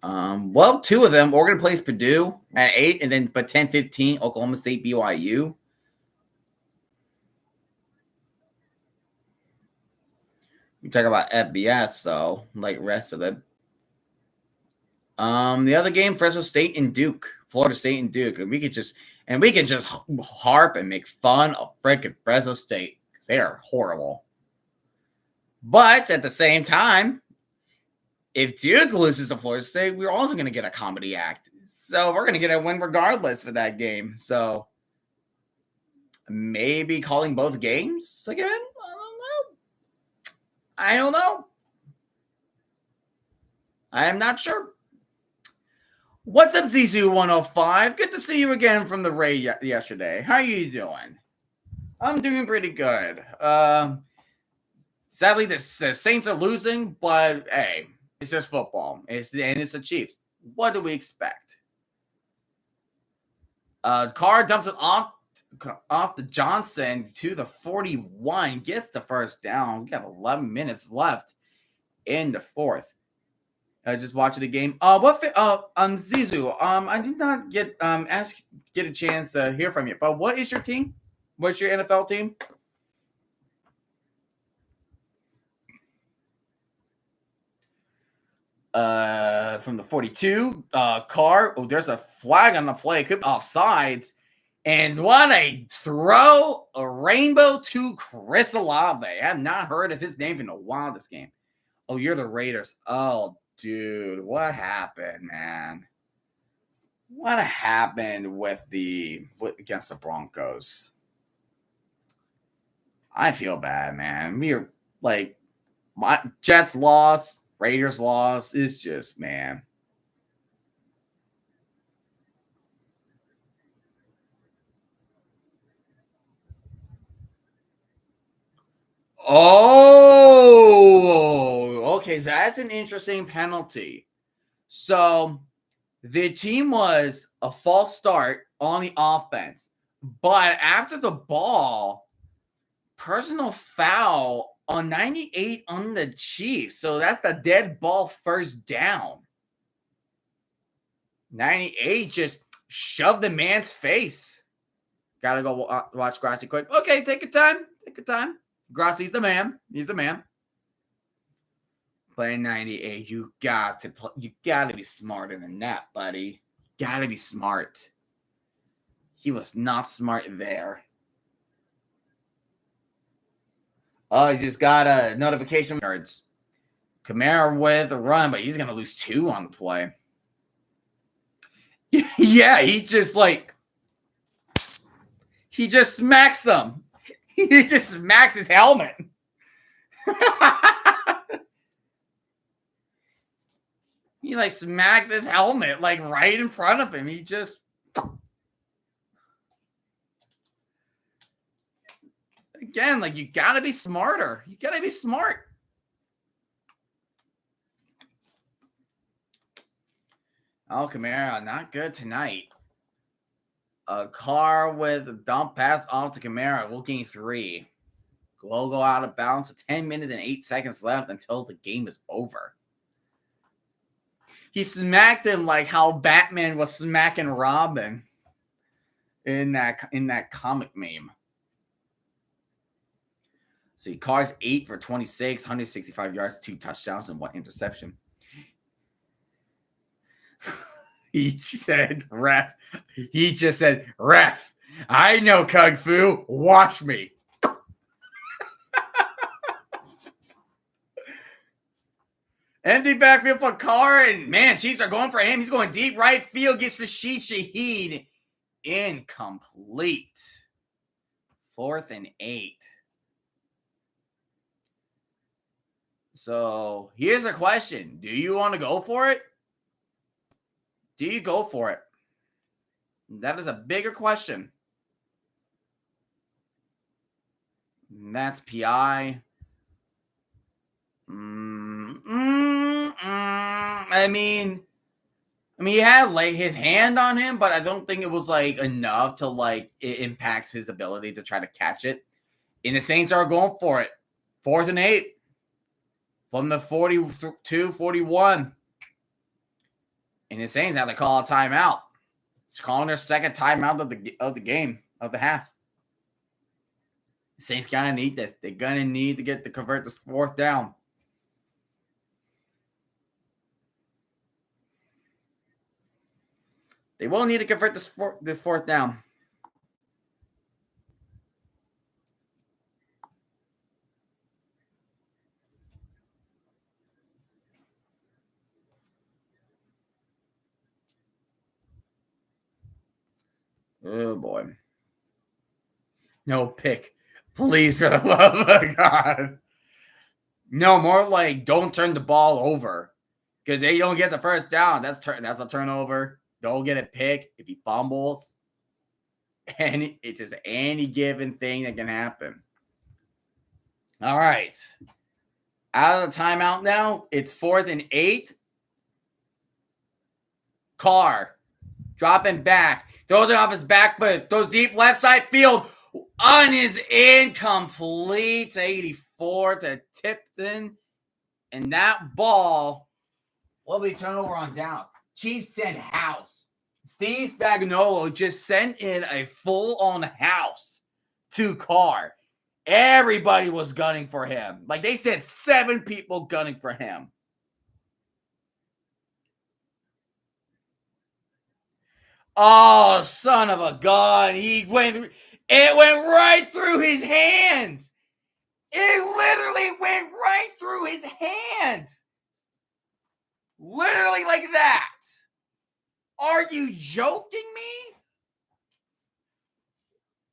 Well, 2 of them. Oregon plays Purdue at 8, and then but 10:15, Oklahoma State BYU. We talk about FBS, so like rest of it. The other game, Fresno State and Duke, Florida State and Duke, and we can just harp and make fun of freaking Fresno State because they are horrible. But at the same time, if Duke loses to Florida State, we're also going to get a comedy act. So we're going to get a win regardless for that game. So maybe calling both games again? I don't know. I am not sure. What's up, Zizou105? Good to see you again from the raid yesterday. How are you doing? I'm doing pretty good. Sadly, the Saints are losing, but hey, it's just football. It's the Chiefs. What do we expect? Carr dumps it off the Johnson to the 41. Gets the first down. We got 11 minutes left in the fourth. Just watching the game. Zizou. I did not get a chance to hear from you. But what is your team? What's your NFL team? From the 42, Carr. Oh, there's a flag on the play. Could be offsides. And what a throw! A rainbow to Chris Olave. I have not heard of his name in a while this game. Oh, you're the Raiders. Oh, dude, what happened, man? What happened against the Broncos? I feel bad, man. We're like, my Jets lost, Raiders lost. It's just, man. Oh, okay. So that's an interesting penalty. So the team was a false start on the offense, but after the ball, personal foul on 98 on the Chiefs. So that's the dead ball first down. 98 just shoved the man's face. Gotta go watch Grassi quick. Okay, take your time. Take your time. Grassi's the man. He's the man. Playing 98, you got to be smarter than that, buddy. You got to be smart. He was not smart there. Oh, he just got a notification. Yards. Kamara with a run, but he's gonna lose 2 on the play. Yeah, he just smacks them. He just smacks his helmet. He smacked his helmet right in front of him. He just again, you gotta be smarter. You gotta be smart. Oh, Kamara, not good tonight. A Carr with a dump pass off to Kamara. We'll gain 3. We'll go out of bounds with 10 minutes and 8 seconds left until the game is over. He smacked him like how Batman was smacking Robin in that comic meme. See, Carr's 8 for 26, 165 yards, 2 touchdowns, and 1 interception. He just said, ref. I know Kung Fu. Watch me. Empty backfield for Carr, and man, Chiefs are going for him. He's going deep right field. Gets Rashid Shaheed. Incomplete. 4th and 8. So here's a question. Do you want to go for it? Do you go for it? That is a bigger question. That's PI. I mean, he had like his hand on him, but I don't think it was like enough to like it impacts his ability to try to catch it. And the Saints are going for it. 4th and 8 from the 42-41. And the Saints have to call a timeout. It's calling their second timeout of the game, of the half. The Saints gonna need this. They're gonna need to convert this 4th down. They will need to convert this 4th down. Oh boy. No pick. Please, for the love of God. No, more like don't turn the ball over. Because they don't get the first down. That's a turnover. Don't get a pick if he fumbles. And it's just any given thing that can happen. All right. Out of the timeout now. It's 4th and 8. Carr dropping back. Throws it off his back, but throws deep left side field. On his incomplete 84 to Tipton. And that ball will be turned over on down. Chiefs send house. Steve Spagnuolo just sent in a full-on house to Carr. Everybody was gunning for him. Like they said, 7 people gunning for him. Oh, son of a gun. It went right through his hands. It literally went right through his hands. Literally like that. Are you joking me?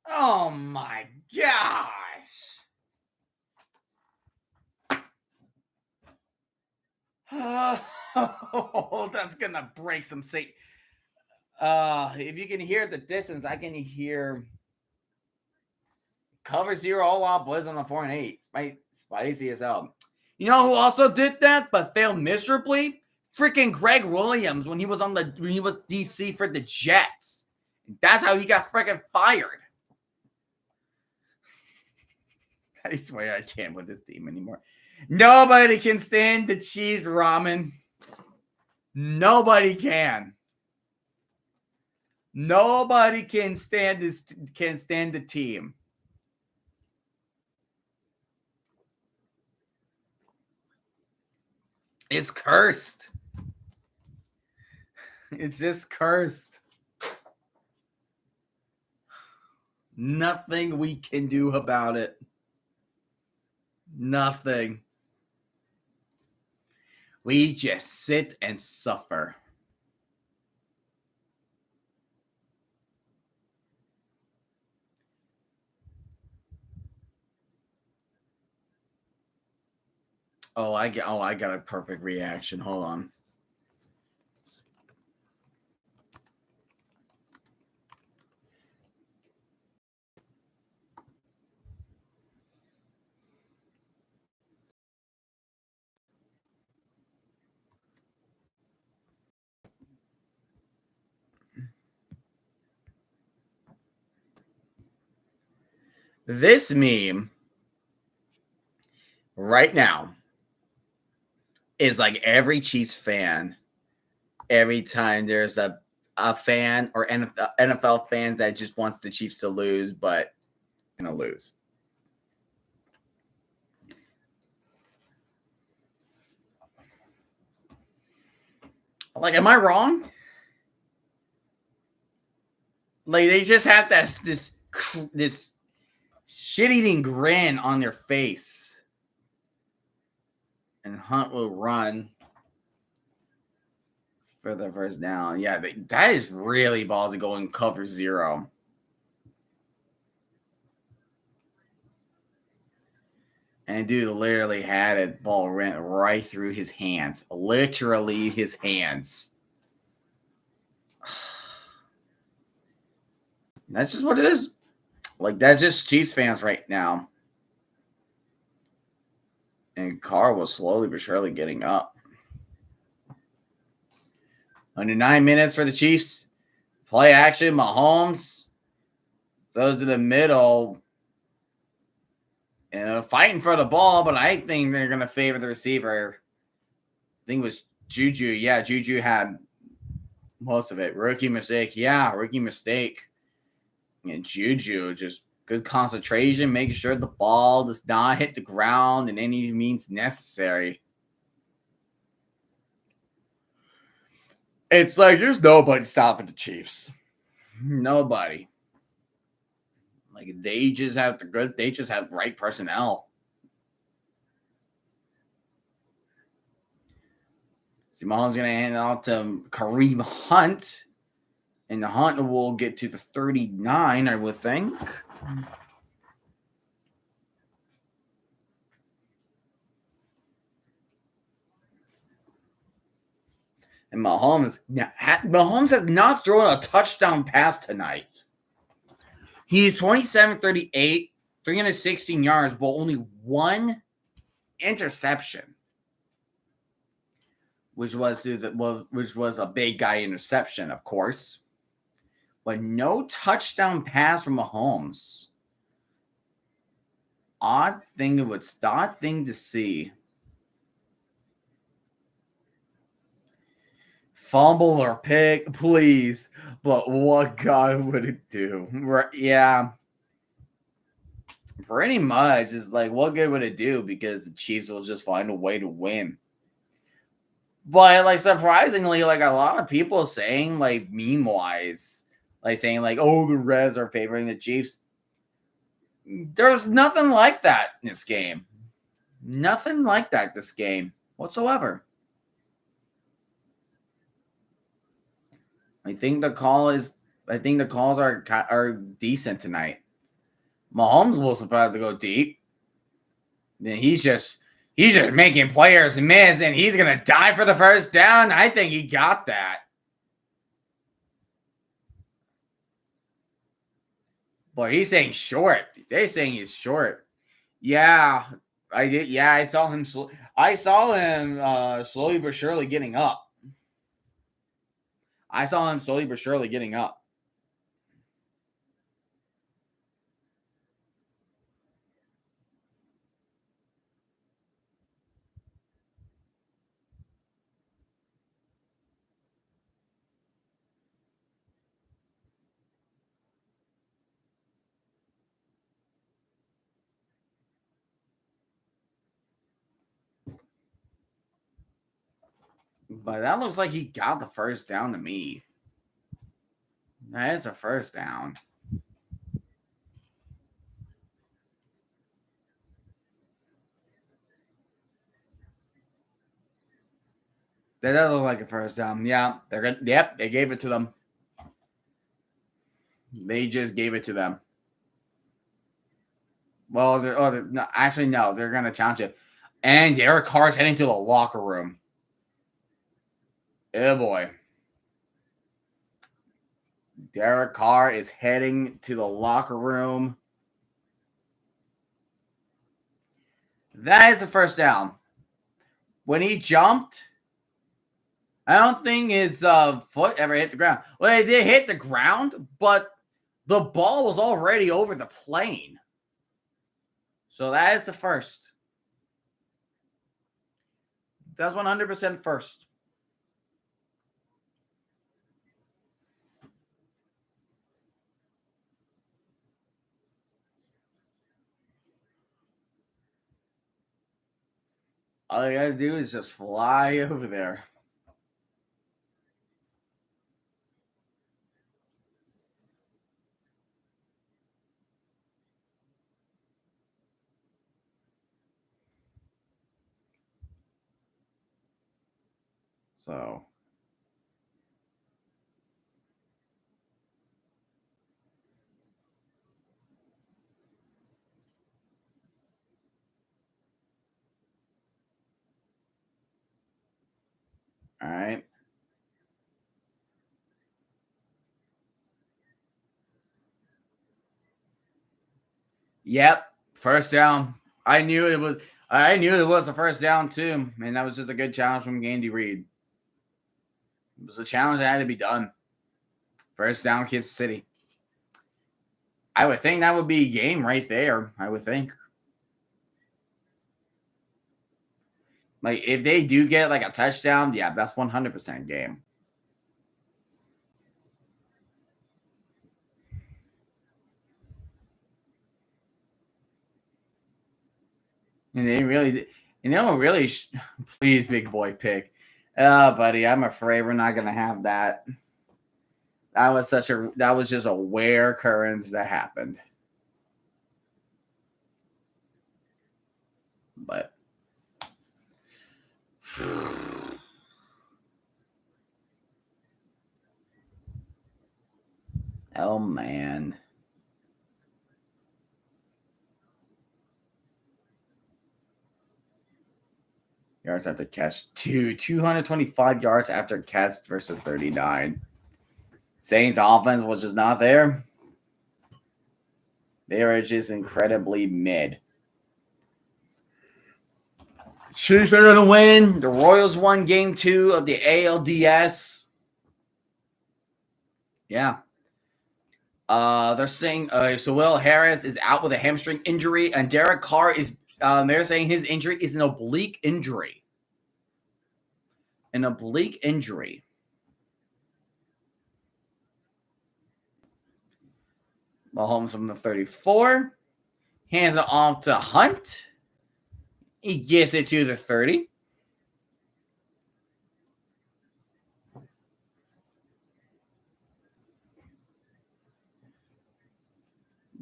Oh my gosh. Oh, that's gonna break some Satan. If you can hear the distance, I can hear cover 0 all out blitz on the 4 and 8. Spicy as hell. You know who also did that but failed miserably? Freaking Greg Williams when he was DC for the Jets. That's how he got freaking fired. I swear I can't with this team anymore. Nobody can stand the cheese ramen. Nobody can. Nobody can stand the team. It's cursed. It's just cursed. Nothing we can do about it. Nothing. We just sit and suffer. Oh, I got a perfect reaction. Hold on. This meme right now is like every Chiefs fan. Every time there's a fan or NFL fans that just wants the Chiefs to lose, but gonna lose. Like, am I wrong? Like, they just have this shit-eating grin on their face. And Hunt will run for the first down. Yeah, that is really ballsy going cover 0. And dude literally had a ball ran right through his hands. Literally his hands. That's just what it is. Like, that's just Chiefs fans right now. And Carr was slowly but surely getting up. Under 9 minutes for the Chiefs. Play action, Mahomes. Those to the middle. Fighting for the ball, but I think they're going to favor the receiver. I think it was Juju. Yeah, Juju had most of it. Rookie mistake. Yeah, rookie mistake. And Juju just good concentration, making sure the ball does not hit the ground in any means necessary. It's like there's nobody stopping the Chiefs. Nobody. Like they just have the right personnel. See, Mahomes gonna hand it off to Kareem Hunt. And the Hunt will get to the 39, I would think. And Mahomes has not thrown a touchdown pass tonight. He's 27-38, 316 yards, but only one interception, which was a big guy interception, of course. But no touchdown pass from Mahomes. Odd thing to see. Fumble or pick, please. But what God would it do? Yeah. Pretty much. It's like, what good would it do? Because the Chiefs will just find a way to win. But, like, surprisingly, like, a lot of people saying, like, meme-wise, like, saying, like, oh, the Reds are favoring the Chiefs. There's nothing like that in this game. Nothing like that this game whatsoever. I think the calls are decent tonight. Mahomes will surprise to go deep. Then he's just making players miss, and he's gonna die for the first down. I think he got that. But he's saying short. They're saying he's short. Yeah, I did. Yeah, I saw him. Slowly but surely getting up. But that looks like he got the first down to me. That is a first down. That does look like a first down. Yeah, they gave it to them. They just gave it to them. Well, they're gonna challenge it. And Derek Carr's heading to the locker room. Oh boy. Derek Carr is heading to the locker room. That is the first down. When he jumped, I don't think his foot ever hit the ground. Well, it did hit the ground, but the ball was already over the plane. So that is the first. That's 100% first. All you gotta do is just fly over there. So. All right. Yep. First down. I knew it was. I knew it was the first down too, and that was just a good challenge from Andy Reid. It was a challenge that had to be done. First down, Kansas City. I would think that would be game right there. I would think. Like if they do get like a touchdown, yeah, that's 100% game. And they really, please, big boy pick. Buddy, I'm afraid we're not gonna have that. That was just a rare occurrence that happened. But oh man. Yards after catch. 225 yards after catch versus 39. Saints offense was just not there. They are just incredibly mid. Chiefs are going to win. The Royals won game 2 of the ALDS. Yeah. They're saying so Will Harris is out with a hamstring injury, and Derek Carr is they're saying his injury is an oblique injury. An oblique injury. Mahomes from the 34. Hands it off to Hunt. He gets it to the 30.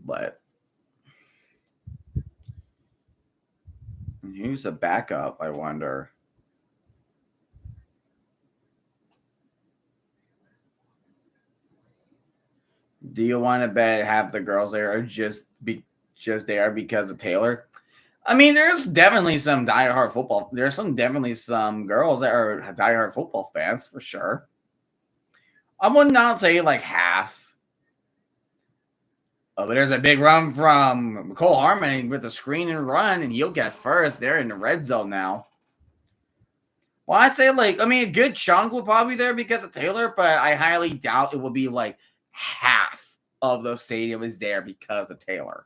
But who's a backup, I wonder? Do you want to bet half the girls there are just there because of Taylor? I mean, there's definitely some diehard football. There's definitely some girls that are diehard football fans for sure. I would not say like half. Oh, but there's a big run from Cole Harmon with a screen and run, and he'll get first. They're in the red zone now. Well, I say a good chunk will probably be there because of Taylor, but I highly doubt it will be like half of the stadium is there because of Taylor.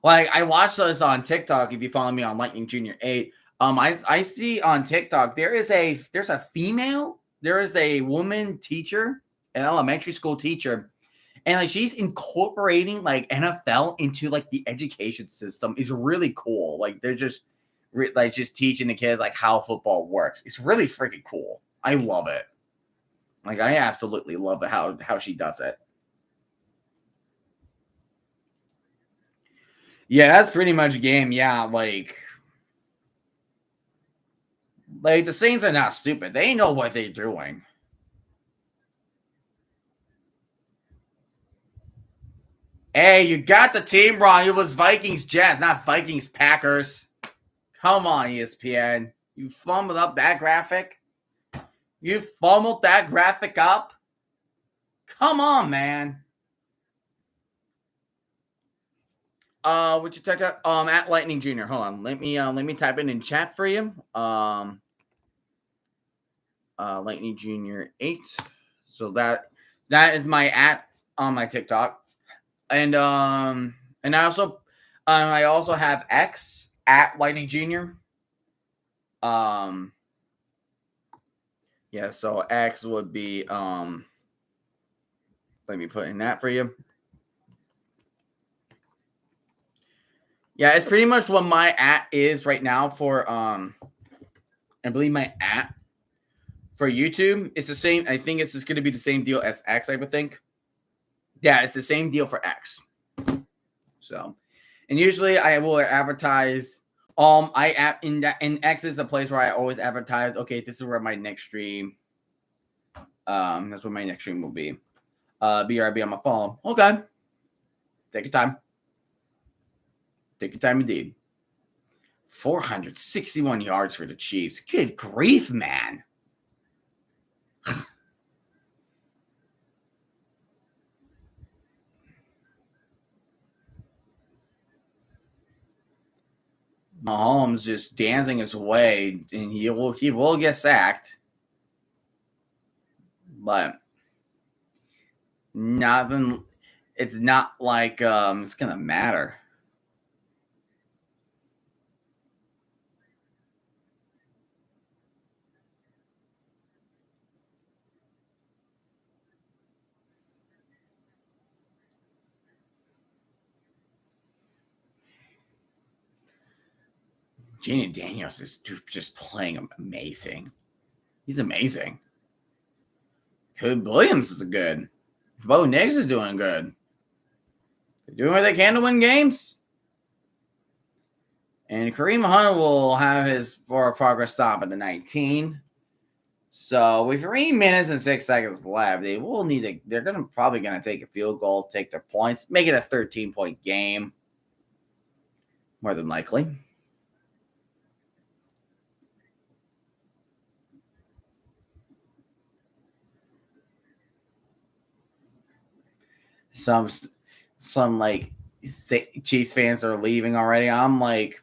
Like I watched this on TikTok. If you follow me on Lightning Junior 8, I see on TikTok there's a female, there is a woman teacher, an elementary school teacher, and like she's incorporating like NFL into like the education system is really cool. Like they're just just teaching the kids like how football works. It's really freaking cool. I love it. Like I absolutely love it how she does it. Yeah, that's pretty much game. Yeah, like the Saints are not stupid. They know what they're doing. Hey, you got the team wrong. It was Vikings Jets, not Vikings Packers. Come on, ESPN. You fumbled up that graphic. You fumbled that graphic up. Come on, man. Would you check out at Lightning Junior? Hold on. Let me type it in chat for you. Lightning Junior 8. So that is my at on my TikTok. And I also have X at Lightning Junior. Yeah, so X would be let me put in that for you. Yeah, it's pretty much what my at is right now for I believe my at for YouTube. It's the same. I think it's just going to be the same deal as X, I would think. Yeah, it's the same deal for X. So, and usually I will advertise. I app in that, and X is a place where I always advertise. Okay, this is where my next stream. That's what my next stream will be. BRB on my phone. Okay, take your time. Take your time, indeed. 461 yards for the Chiefs. Good grief, man. Mahomes just dancing his way, and he will get sacked. But nothing. It's not like it's gonna matter. Jayden Daniels is just playing amazing. He's amazing. Caleb Williams is good. Bo Nix is doing good. They're doing what they can to win games. And Kareem Hunt will have his forward progress stop at the 19. So with 3 minutes and 6 seconds left, they will need to. They're probably gonna take a field goal, take their points, make it a 13-point game. More than likely. Some like Chiefs fans are leaving already. I'm like,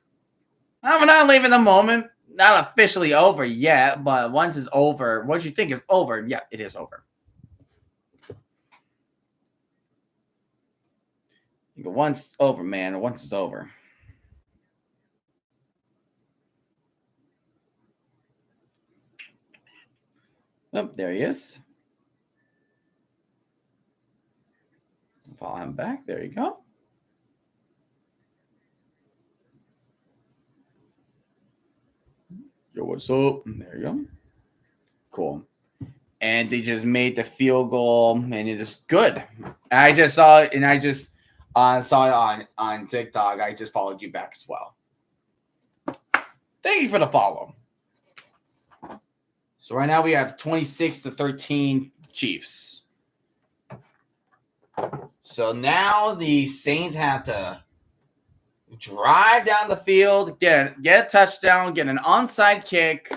I'm not leaving the moment. Not officially over yet, but once it's over, once you think it's over, yeah, it is over. You go, once it's over, man. Once it's over. Oh, there he is. Follow him back. There you go. Yo, what's up? There you go. Cool. And they just made the field goal, and it is good. I just saw it, and I just saw it on TikTok. I just followed you back as well. Thank you for the follow. So right now we have 26-13 Chiefs. So now the Saints have to drive down the field, get a touchdown, get an onside kick,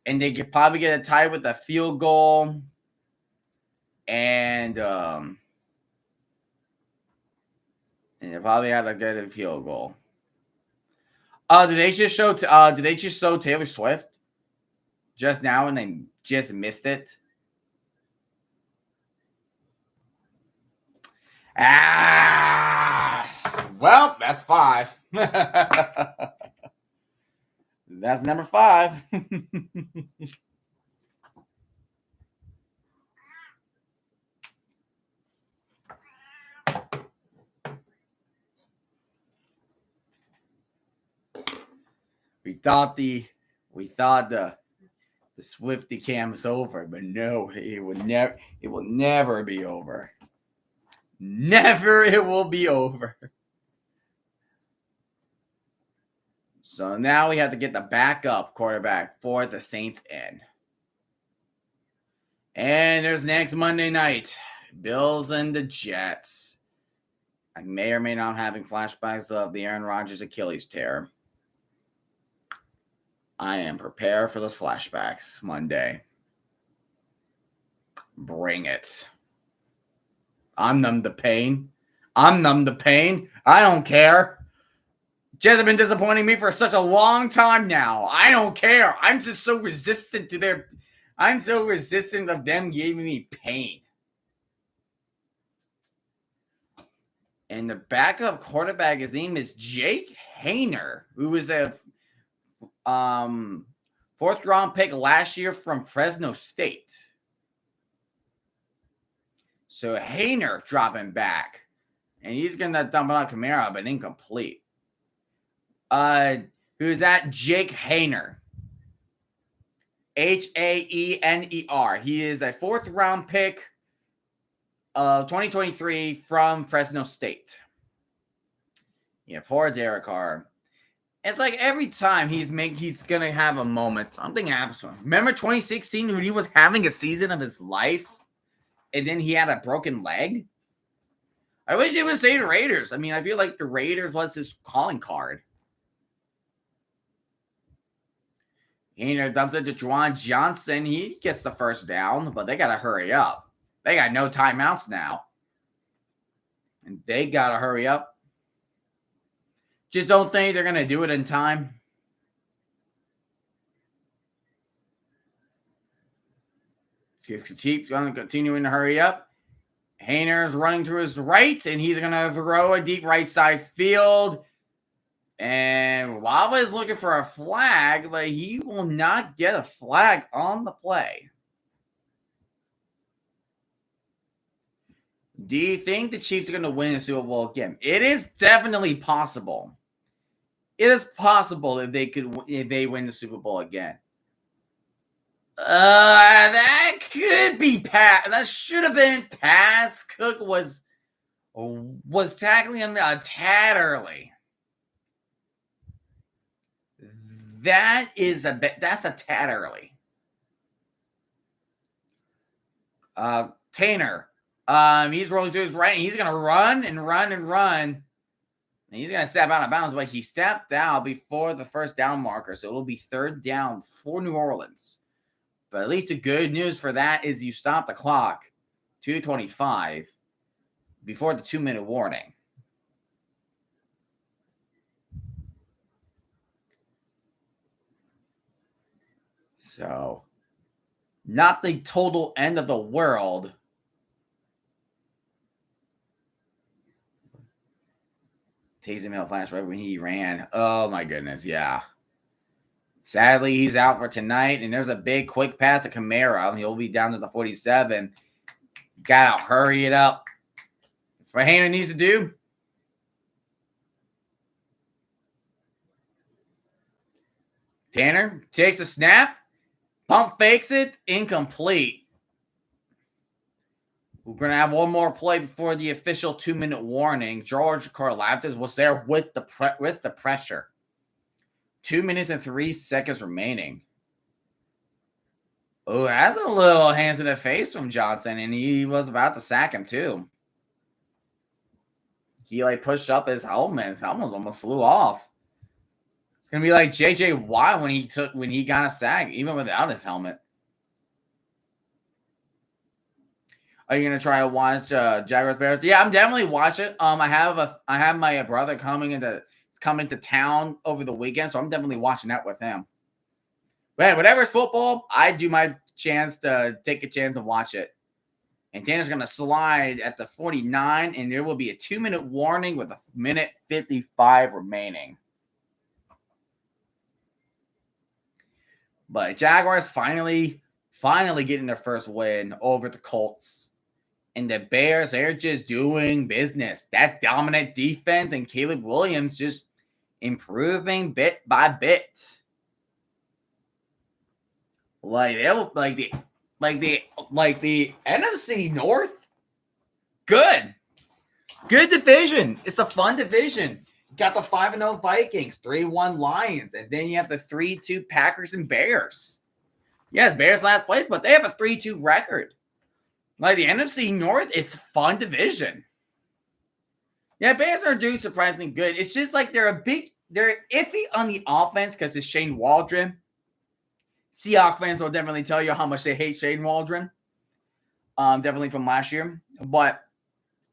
and they could probably get it tied with a field goal. And they probably had to get a field goal. Did they just show Taylor Swift just now and they just missed it? Well, that's 5. That's number 5. We thought the Swifty cam was over, but no, it will never be over. Never it will be over. So now we have to get the backup quarterback for the Saints in. And there's next Monday night, Bills and the Jets. I may or may not having flashbacks of the Aaron Rodgers Achilles tear. I am prepared for those flashbacks Monday. Bring it. I'm numb to pain. I don't care. Jets have been disappointing me for such a long time now. I don't care. I'm just so resistant to I'm so resistant of them giving me pain. And the backup quarterback, his name is Jake Haener, who was a 4th round pick last year from Fresno State. So Haener dropping back. And he's going to dump out Kamara, but incomplete. Who's that? Jake Haener. Haener. He is a 4th round pick of 2023 from Fresno State. Yeah, poor Derek Carr. It's like every time he's going to have a moment. Something happens to him. Remember 2016 when he was having a season of his life? And then he had a broken leg? I wish he would stay the Raiders. I mean, I feel like the Raiders was his calling card. Haener dumps it to Juwan Johnson. He gets the first down, but they got to hurry up. They got no timeouts now. And they got to hurry up. Just don't think they're going to do it in time. Keep going to continuing to hurry up. Haener's running to his right, and he's going to throw a deep right side field. And Lava is looking for a flag, but he will not get a flag on the play. Do you think the Chiefs are going to win the Super Bowl again? It is definitely possible. It is possible if they win the Super Bowl again. That could be pass. That should have been pass. Cook was tackling him a tad early. That's a tad early. Tanner. He's rolling to his right, and he's going to run and run and run. And he's going to step out of bounds, but he stepped out before the first down marker, so it'll be 3rd down for New Orleans. But at least the good news for that is you stop the clock, 2:25, before the 2-minute warning. So, not the total end of the world. Taysom Hill flash right when he ran. Oh, my goodness. Yeah. Sadly, he's out for tonight. And there's a big quick pass to Kamara. He'll be down to the 47. Got to hurry it up. That's what Haener needs to do. Tanner takes a snap. Pump fakes it. Incomplete. We're going to have one more play before the official 2-minute warning. George Karlaftis was there with the pressure. 2 minutes and 3 seconds remaining. Oh, that's a little hands in the face from Johnson, and he was about to sack him too. He pushed up his helmet. His helmet almost flew off. It's gonna be like J.J. Watt when he got a sack, even without his helmet. Are you gonna try to watch Jaguars Bears? Yeah, I'm definitely watching. I have my brother coming to town over the weekend, so I'm definitely watching that with him. But whatever's football, I do my chance to take a chance and watch it. And Tanner's gonna slide at the 49, and there will be a 2-minute warning with 1:55 remaining. But Jaguars finally getting their first win over the Colts. And the Bears, they're just doing business. That dominant defense and Caleb Williams just improving bit by bit. The NFC North, good division. It's a fun division. You got the 5-0 Vikings, 3-1 Lions, and then you have the 3-2 Packers and Bears. Yes, Bears last place, but they have a 3-2 record. The NFC North is a fun division. Yeah, Bears are doing surprisingly good. It's just they're iffy on the offense because it's Shane Waldron. Seahawks fans will definitely tell you how much they hate Shane Waldron. Definitely from last year. But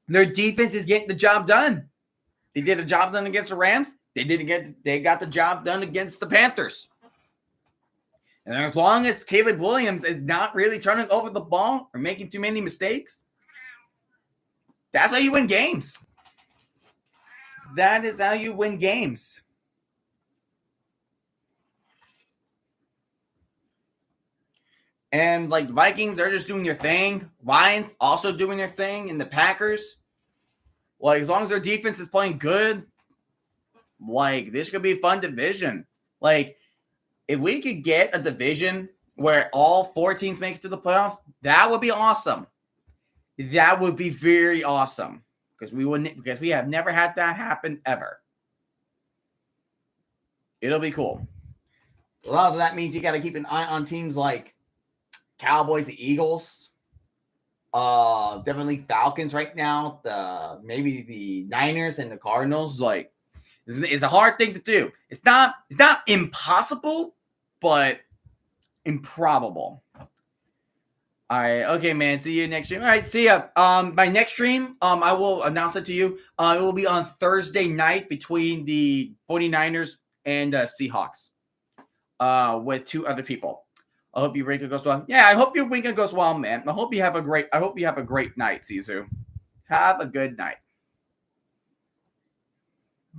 their defense is getting the job done. They did a job done against the Rams. They got the job done against the Panthers. And as long as Caleb Williams is not really turning over the ball or making too many mistakes, that's how you win games. That is how you win games. And the Vikings, they're just doing their thing. Lions also doing their thing. And the Packers, as long as their defense is playing good, this could be a fun division. If we could get a division where all 4 teams make it to the playoffs, that would be awesome. That would be very awesome because we have never had that happen ever. It'll be cool. Also, that means you got to keep an eye on teams like Cowboys, the Eagles, definitely Falcons right now. Maybe the Niners and the Cardinals. It's a hard thing to do. It's not impossible, but improbable. All right. Okay, man. See you next stream. All right. See ya. My next stream, I will announce it to you. It will be on Thursday night between the 49ers and Seahawks. With 2 other people. I hope your weekend goes well. Yeah, I hope your weekend goes well, man. I hope you have a great night, Sisu. Have a good night.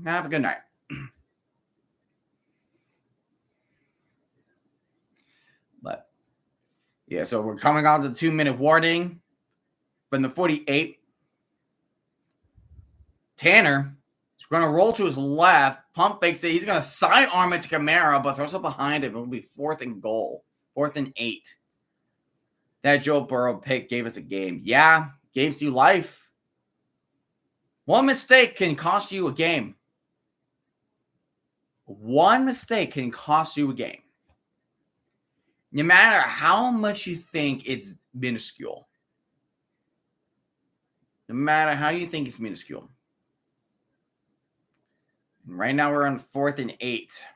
Have a good night. But yeah, so we're coming on to the 2-minute warning from the 48. Tanner is going to roll to his left. Pump fakes it. He's going to sidearm it to Kamara, but throws it behind him. It will be 4th and goal. 4th and 8. That Joe Burrow pick gave us a game. Yeah, gives you life. One mistake can cost you a game. One mistake can cost you a game. No matter how much you think it's minuscule. No matter how you think it's minuscule. And right now we're on 4th and 8.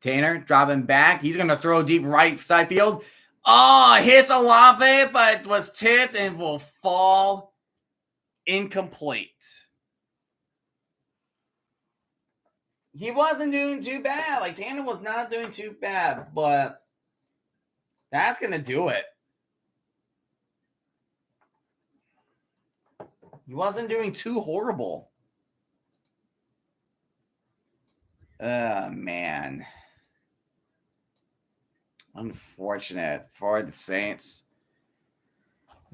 Tanner dropping back. He's going to throw deep right side field. Oh, hits Olave, but was tipped and will fall incomplete. He wasn't doing too bad. Like, Tanner was not doing too bad, but that's going to do it. He wasn't doing too horrible. Man. Unfortunate for the Saints.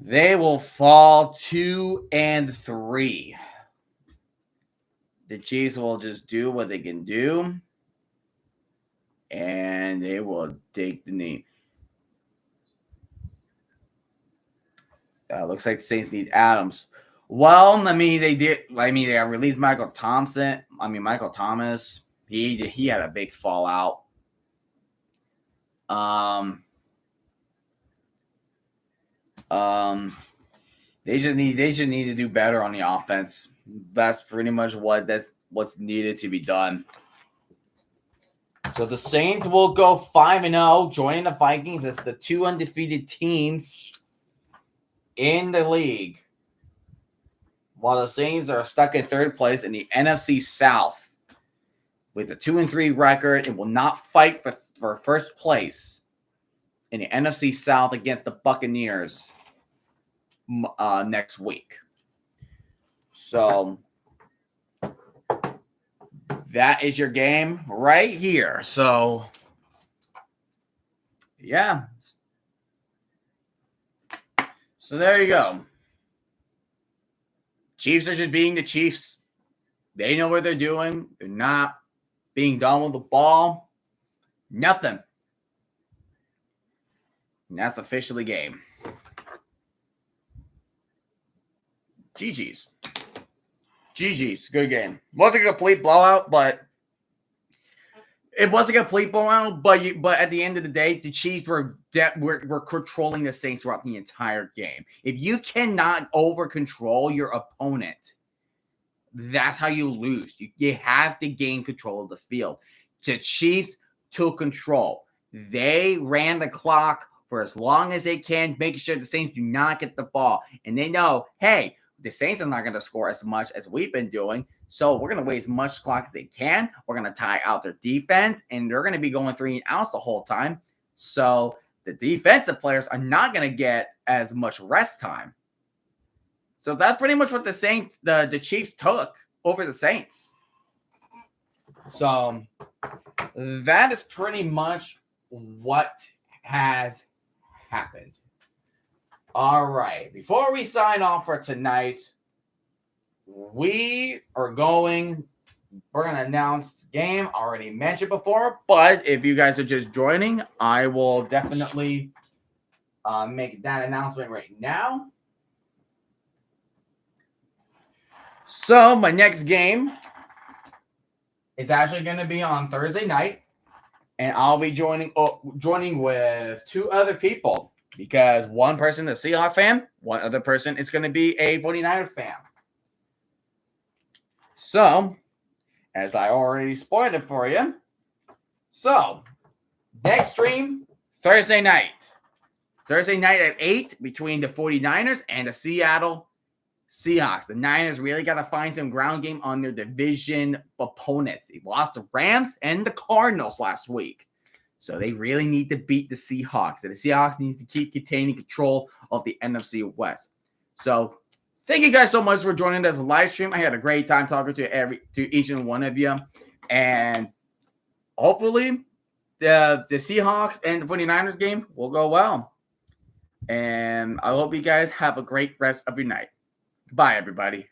They will fall 2 and 3. The Chiefs will just do what they can do. And they will take the knee. Looks like the Saints need Adams. Well, they did. They released Michael Thomas. He had a big fallout. They just need to do better on the offense. That's pretty much what's needed to be done. So the Saints will go 5-0, joining the Vikings as the 2 undefeated teams in the league. While the Saints are stuck in 3rd place in the NFC South with a 2-3 record and will not fight for first place in the NFC South against the Buccaneers next week. So that is your game right here. So, yeah. So there you go. Chiefs are just being the Chiefs. They know what they're doing. They're not being done with the ball. Nothing. And that's officially game. GG's. Good game. Wasn't a complete blowout, but it was a complete blowout. But at the end of the day, the Chiefs were controlling the Saints throughout the entire game. If you cannot over control your opponent, that's how you lose. You have to gain control of the field. The Chiefs took control. They ran the clock for as long as they can, making sure the Saints do not get the ball. And they know, hey, the Saints are not going to score as much as we've been doing, so we're going to waste as much clock as they can. We're going to tie out their defense, and they're going to be going 3 and outs the whole time. So the defensive players are not going to get as much rest time. So that's pretty much what the Chiefs took over the Saints. So that is pretty much what has happened. All right. Before we sign off for tonight, we're going to announce the game. Already mentioned before, but if you guys are just joining, I will definitely make that announcement right now. So my next game is actually going to be on Thursday night, and I'll be joining with 2 other people. Because one person is a Seahawks fan, one other person is going to be a 49er fan. So, as I already spoiled it for you, so next stream, Thursday night. Thursday night at 8 between the 49ers and the Seattle Seahawks. The Niners really got to find some ground game on their division opponents. They lost the Rams and the Cardinals last week. So they really need to beat the Seahawks. And the Seahawks needs to keep containing control of the NFC West. So thank you guys so much for joining us live stream. I had a great time talking to each and one of you. And hopefully the Seahawks and the 49ers game will go well. And I hope you guys have a great rest of your night. Bye, everybody.